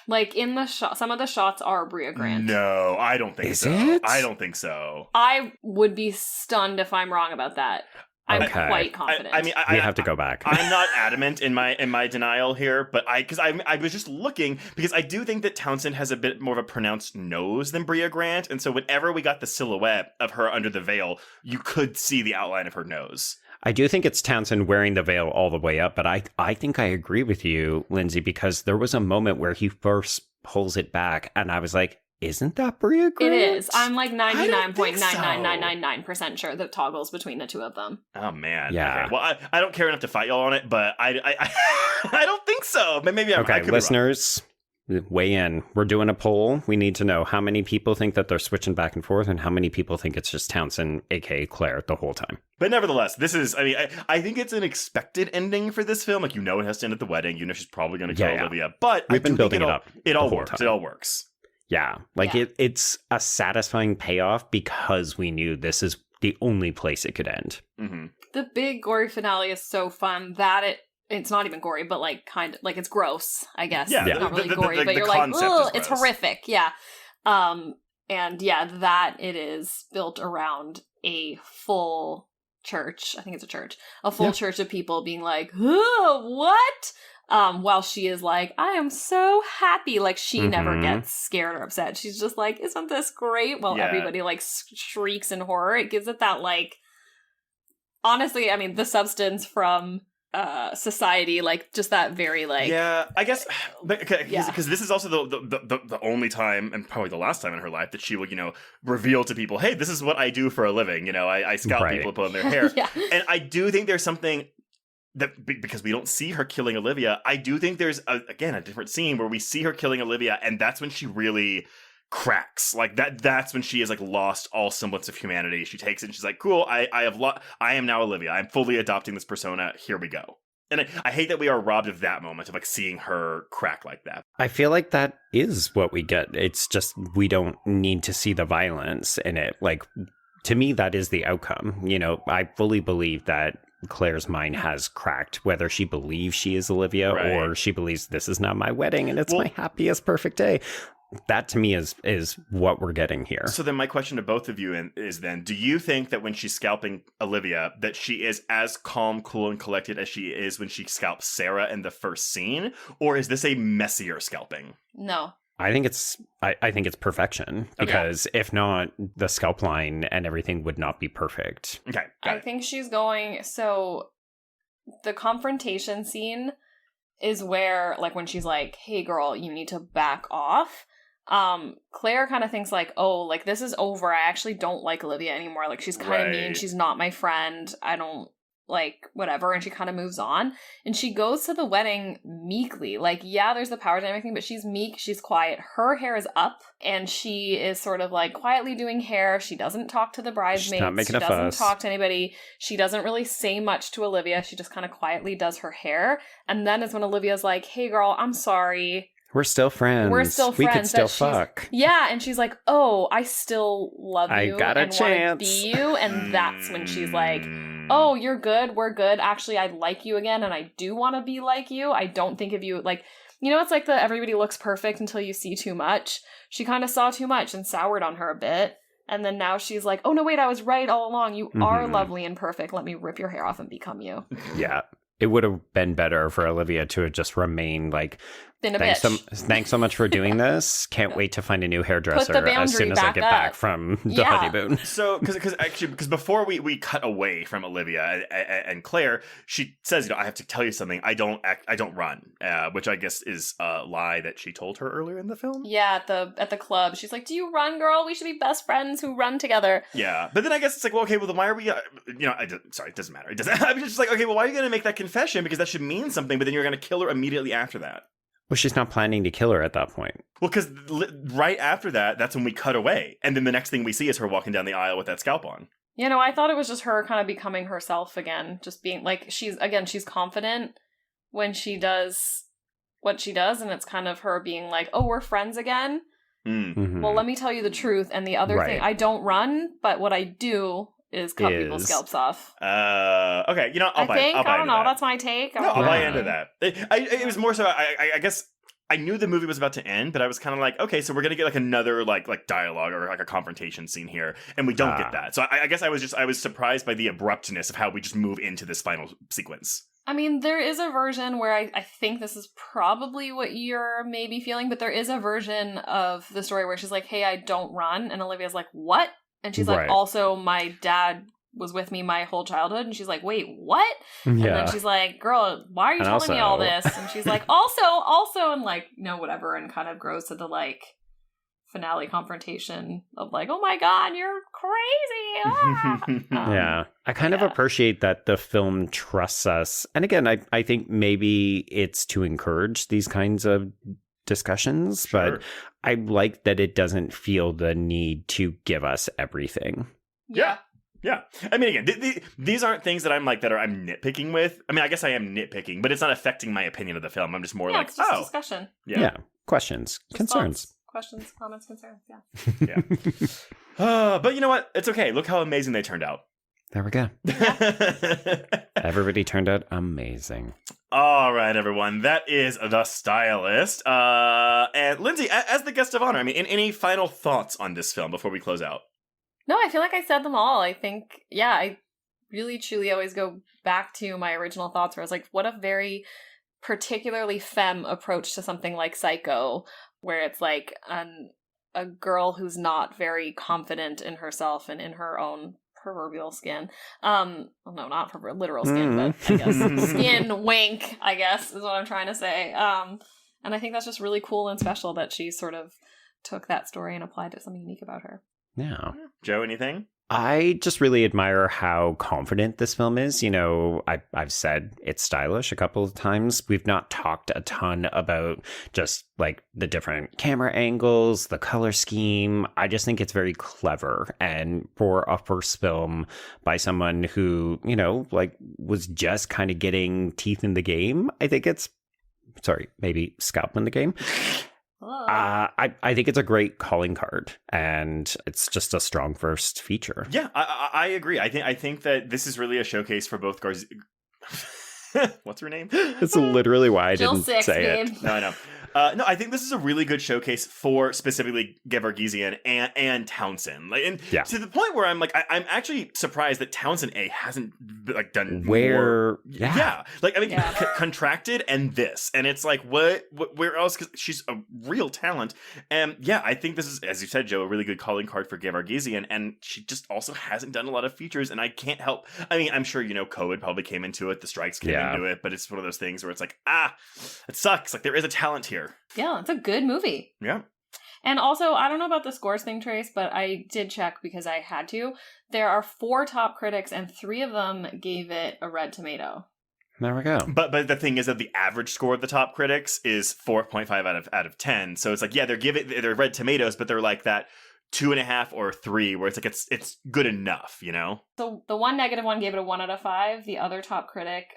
Like in the shot, some of the shots are Brea Grant.
No, I don't think so.
It?
I don't think so.
I would be stunned if I'm wrong about that. I'm quite confident.
I mean,
we have to go back.
I'm not adamant in my denial here, but I was just looking because I do think that Townsend has a bit more of a pronounced nose than Brea Grant, and so whenever we got the silhouette of her under the veil, you could see the outline of her nose.
I do think it's Townsend wearing the veil all the way up, but I think I agree with you, Lindsay, because there was a moment where he first pulls it back, and I was like, isn't that Brea Grant?
It is. I'm like 99.99999% sure that it toggles between the two of them.
Oh, man.
Yeah.
Okay. Well, I don't care enough to fight y'all on it, but I don't think so. But maybe I could
listeners, weigh in. We're doing a poll. We need to know how many people think that they're switching back and forth and how many people think it's just Townsend, a.k.a. Claire, the whole time.
But nevertheless, this is, I think it's an expected ending for this film. Like, you know it has to end at the wedding. You know she's probably going to kill Olivia. But
we've been building it up.
It all works. It all works.
Yeah, it's a satisfying payoff because we knew this is the only place it could end.
Mm-hmm.
The big gory finale is so fun that it's not even gory, but like kind of like it's gross, I guess.
Yeah,
it's not really gory, but you're like, oh, it's horrific. Yeah. And yeah, that it is built around a full church. I think it's a church. A full church of people being like, oh, what? While she is like, I am so happy. Like, she never gets scared or upset. She's just like, isn't this great? While everybody, like, shrieks in horror. It gives it that, like, honestly, I mean, the substance from Society, like, just that very, like...
Yeah, I guess, because this is also the only time, and probably the last time in her life, that she will, reveal to people, hey, this is what I do for a living. I scalp people, put on their hair. And I do think there's something... that because we don't see her killing Olivia, I do think there's a different scene where we see her killing Olivia, and that's when she really cracks. Like that's when she has like lost all semblance of humanity. She takes it and she's like, cool, I am now Olivia. I'm fully adopting this persona. Here we go. And I hate that we are robbed of that moment of like seeing her crack like that.
I feel like that is what we get. It's just we don't need to see the violence in it. Like, to me, that is the outcome. I fully believe that Claire's mind has cracked, whether she believes she is Olivia or she believes this is now my wedding and it's my happiest, perfect day. That to me is what we're getting here.
So then my question to both of you is then, do you think that when she's scalping Olivia, that she is as calm, cool, and collected as she is when she scalps Sarah in the first scene? Or is this a messier scalping?
No.
I think it's perfection, because if not, the scalp line and everything would not be perfect.
Okay.
I think she's going, so the confrontation scene is where, like, when she's like, hey girl, you need to back off. Claire kind of thinks like, oh, like this is over. I actually don't like Olivia anymore. Like, she's kind of mean. She's not my friend. I don't like whatever. And she kind of moves on, and she goes to the wedding meekly. Like, yeah, there's the power dynamic thing, but she's meek, she's quiet. Her hair is up, and she is sort of like quietly doing hair. She doesn't talk to the bridesmaids.
She's not making
she doesn't
fuss.
talk to anybody. She doesn't really say much to Olivia. She just kind of quietly does her hair. And then is when Olivia's like, hey girl, I'm sorry.
We're still friends. We could still fuck.
Yeah, and she's like, oh, I still love you.
I got a chance.
Want to be you. And that's when she's like, oh, you're good. We're good. Actually, I like you again, and I do want to be like you. I don't think of you like, it's like the everybody looks perfect until you see too much. She kind of saw too much and soured on her a bit. And then now she's like, oh, no, wait, I was right all along. You are lovely and perfect. Let me rip your hair off and become you.
Yeah. It would have been better for Olivia to have just remained like, thanks so much for doing this. Can't wait to find a new hairdresser as soon as I get back from the honeymoon.
So, because before we cut away from Olivia and Claire, she says, I have to tell you something. I don't run, which I guess is a lie that she told her earlier in the film.
Yeah, at the club, she's like, "Do you run, girl? We should be best friends who run together."
Yeah, but then I guess it's like, well, okay, well, then why are we? Sorry, it doesn't matter. It doesn't. I'm just like, okay, well, why are you going to make that confession? Because that should mean something. But then you're going to kill her immediately after that.
Well, she's not planning to kill her at that point.
Well, because right after that, that's when we cut away. And then the next thing we see is her walking down the aisle with that scalp on.
I thought it was just her kind of becoming herself again. Just being like, she's confident when she does what she does. And it's kind of her being like, oh, we're friends again.
Mm-hmm.
Well, let me tell you the truth. And the other thing, I don't run, but what I do is cut people's scalps off.
Okay, I'll buy into that.
I don't know, that's my take.
I'll buy into that. It was more so, I guess, I knew the movie was about to end, but I was kind of like, okay, so we're going to get like another like dialogue or like a confrontation scene here, and we don't get that. So I guess I was surprised by the abruptness of how we just move into this final sequence.
I mean, there is a version where I think this is probably what you're maybe feeling, but there is a version of the story where she's like, hey, I don't run, and Olivia's like, what? And she's like, also, my dad was with me my whole childhood. And she's like, wait, what?
Yeah.
And then she's like, girl, why are you telling me all this? And she's like, also, and like, whatever. And kind of grows to the like finale confrontation of like, oh my God, you're crazy.
Yeah. I kind of appreciate that the film trusts us. And again, I think maybe it's to encourage these kinds of discussions, but I like that it doesn't feel the need to give us everything.
Yeah. I mean, again, these aren't things that I'm nitpicking with. I mean, I guess I am nitpicking, but it's not affecting my opinion of the film. I'm just more like,
it's just discussion.
Yeah. Questions, concerns.
Questions, comments, concerns.
Yeah. But you know what? It's okay. Look how amazing they turned out.
There we go. Everybody turned out amazing.
All right, everyone. That is The Stylist. And Lindsay, as the guest of honor, I mean, any final thoughts on this film before we close out?
No, I feel like I said them all. I think, I really, truly always go back to my original thoughts where I was like, what a very particularly femme approach to something like Psycho, where it's like a girl who's not very confident in herself and in her own proverbial skin. Well, no, not for literal skin, but I guess skin wink, I guess, is what I'm trying to say. And I think that's just really cool and special that she sort of took that story and applied to something unique about her.
Yeah.
Joe, anything?
I just really admire how confident this film is. I've said it's stylish a couple of times. We've not talked a ton about just like the different camera angles, the color scheme. I just think it's very clever. And for a first film by someone who, was just kind of getting teeth in the game, I think maybe scalp in the game. I think it's a great calling card, and it's just a strong first feature.
Yeah, I agree. I think that this is really a showcase for both what's her name?
It's literally why I
Jill
didn't say
babe.
it.
No, I know. No, I think this is a really good showcase for specifically Gevargizian and Townsend. To the point where I'm like, I'm actually surprised that Townsend hasn't like done more. Contracted and this, and it's like, what where else? Because she's a real talent, and I think this is, as you said, Joe, a really good calling card for Gevargizian, and she just also hasn't done a lot of features, and I can't help. I mean, I'm sure COVID probably came into it, the strikes came into it, but it's one of those things where it's like, it sucks. Like there is a talent here.
Yeah, it's a good movie.
Yeah.
And also, I don't know about the scores thing, Trace, but I did check because I had to. There are 4 top critics, and 3 of them gave it a red tomato.
There we go.
But the thing is that the average score of the top critics is 4.5 out of 10. So it's like, they're red tomatoes, but they're like that 2.5 or 3, where it's like it's good enough, you know?
So the one negative one gave it a 1 out of 5. The other top critic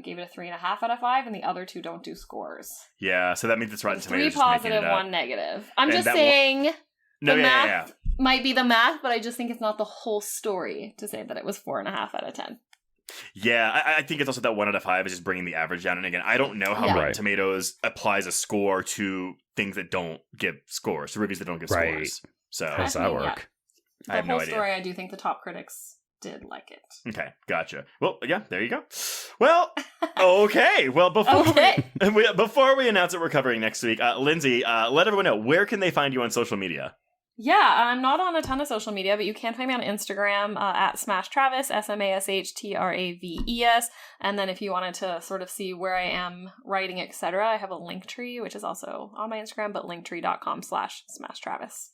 gave it a 3.5 out of 5, and the other two don't do scores.
Yeah, so that means it's Rotten Tomatoes.
3 positive, 1 negative. I'm just saying the math might be the math, but I just think it's not the whole story to say that it was 4.5 out of 10.
Yeah, I think it's also that 1 out of 5 is just bringing the average down. And again, I don't know how Rotten Tomatoes applies a score to things that don't give scores, to reviews that don't give scores. So
how does that work?
I have no idea.
The whole story, I do think the top critics did like it.
Okay, gotcha. Well, yeah, there you go. Well, okay. Well, before we announce what we're covering next week, Lindsay, let everyone know, where can they find you on social media?
Yeah, I'm not on a ton of social media, but you can find me on Instagram at Smash Traves, SMASHTRAVES. And then if you wanted to sort of see where I am writing, etc., I have a link tree, which is also on my Instagram, but linktree.com/Smash Traves.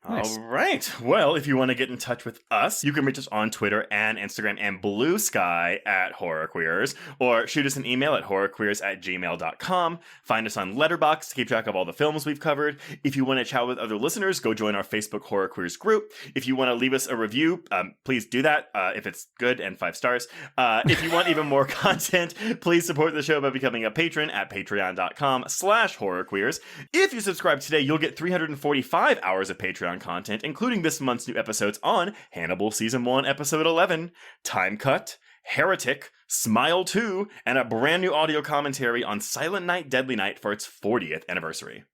Nice. All right. Well, if you want to get in touch with us, you can reach us on Twitter and Instagram and Blue Sky at Horror Queers, or shoot us an email at horrorqueers@gmail.com. Find us on Letterboxd to keep track of all the films we've covered. If you want to chat with other listeners, go join our Facebook Horror Queers group. If you want to leave us a review, please do that if it's good and 5 stars. If you want even more content, please support the show by becoming a patron at patreon.com/horrorqueers. If you subscribe today, you'll get 345 hours of Patreon content, including this month's new episodes on Hannibal Season 1, Episode 11, Time Cut, Heretic, Smile 2, and a brand new audio commentary on Silent Night, Deadly Night for its 40th anniversary.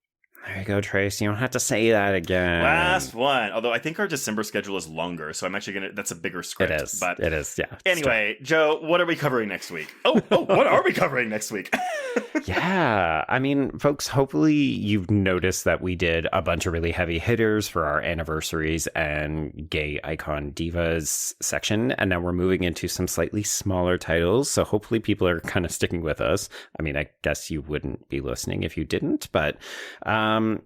There you go, Trace. You don't have to say that again.
Last one. Although I think our December schedule is longer, so I'm actually that's a bigger script.
It is, yeah.
Anyway, Joe, what are we covering next week? Oh, what are we covering next week?
Yeah, I mean, folks, hopefully you've noticed that we did a bunch of really heavy hitters for our anniversaries and gay icon divas section, and now we're moving into some slightly smaller titles, so hopefully people are kind of sticking with us. I mean, I guess you wouldn't be listening if you didn't, but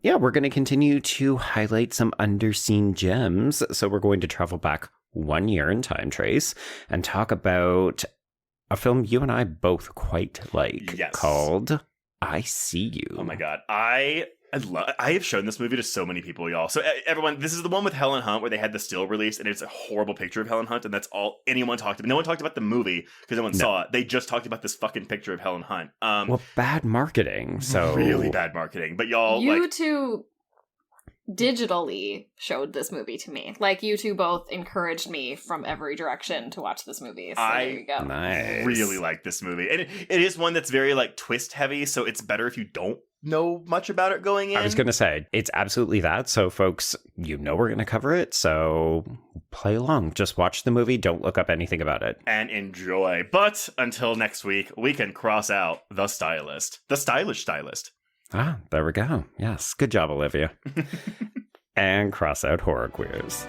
yeah, we're going to continue to highlight some underseen gems, so we're going to travel back 1 year in time, Trace, and talk about a film you and I both quite like, called I See You.
Oh my god, I have shown this movie to so many people, y'all. So everyone, this is the one with Helen Hunt where they had the still release, and it's a horrible picture of Helen Hunt, and that's all anyone talked about. No one talked about the movie because no one saw it. They just talked about this fucking picture of Helen Hunt.
Well, bad marketing. So
really bad marketing. But y'all,
you two digitally showed this movie to me. Like, you two both encouraged me from every direction to watch this movie. So there you go.
Really like this movie. And it is one that's very like twist heavy, so it's better if you don't know much about it going in.
I was going to say, it's absolutely that. So folks, you know we're going to cover it, so play along. Just watch the movie. Don't look up anything about it.
And enjoy. But until next week, we can cross out The Stylist. The Stylish Stylist.
Ah, there we go. Yes. Good job, Olivia. And cross out Horror Queers.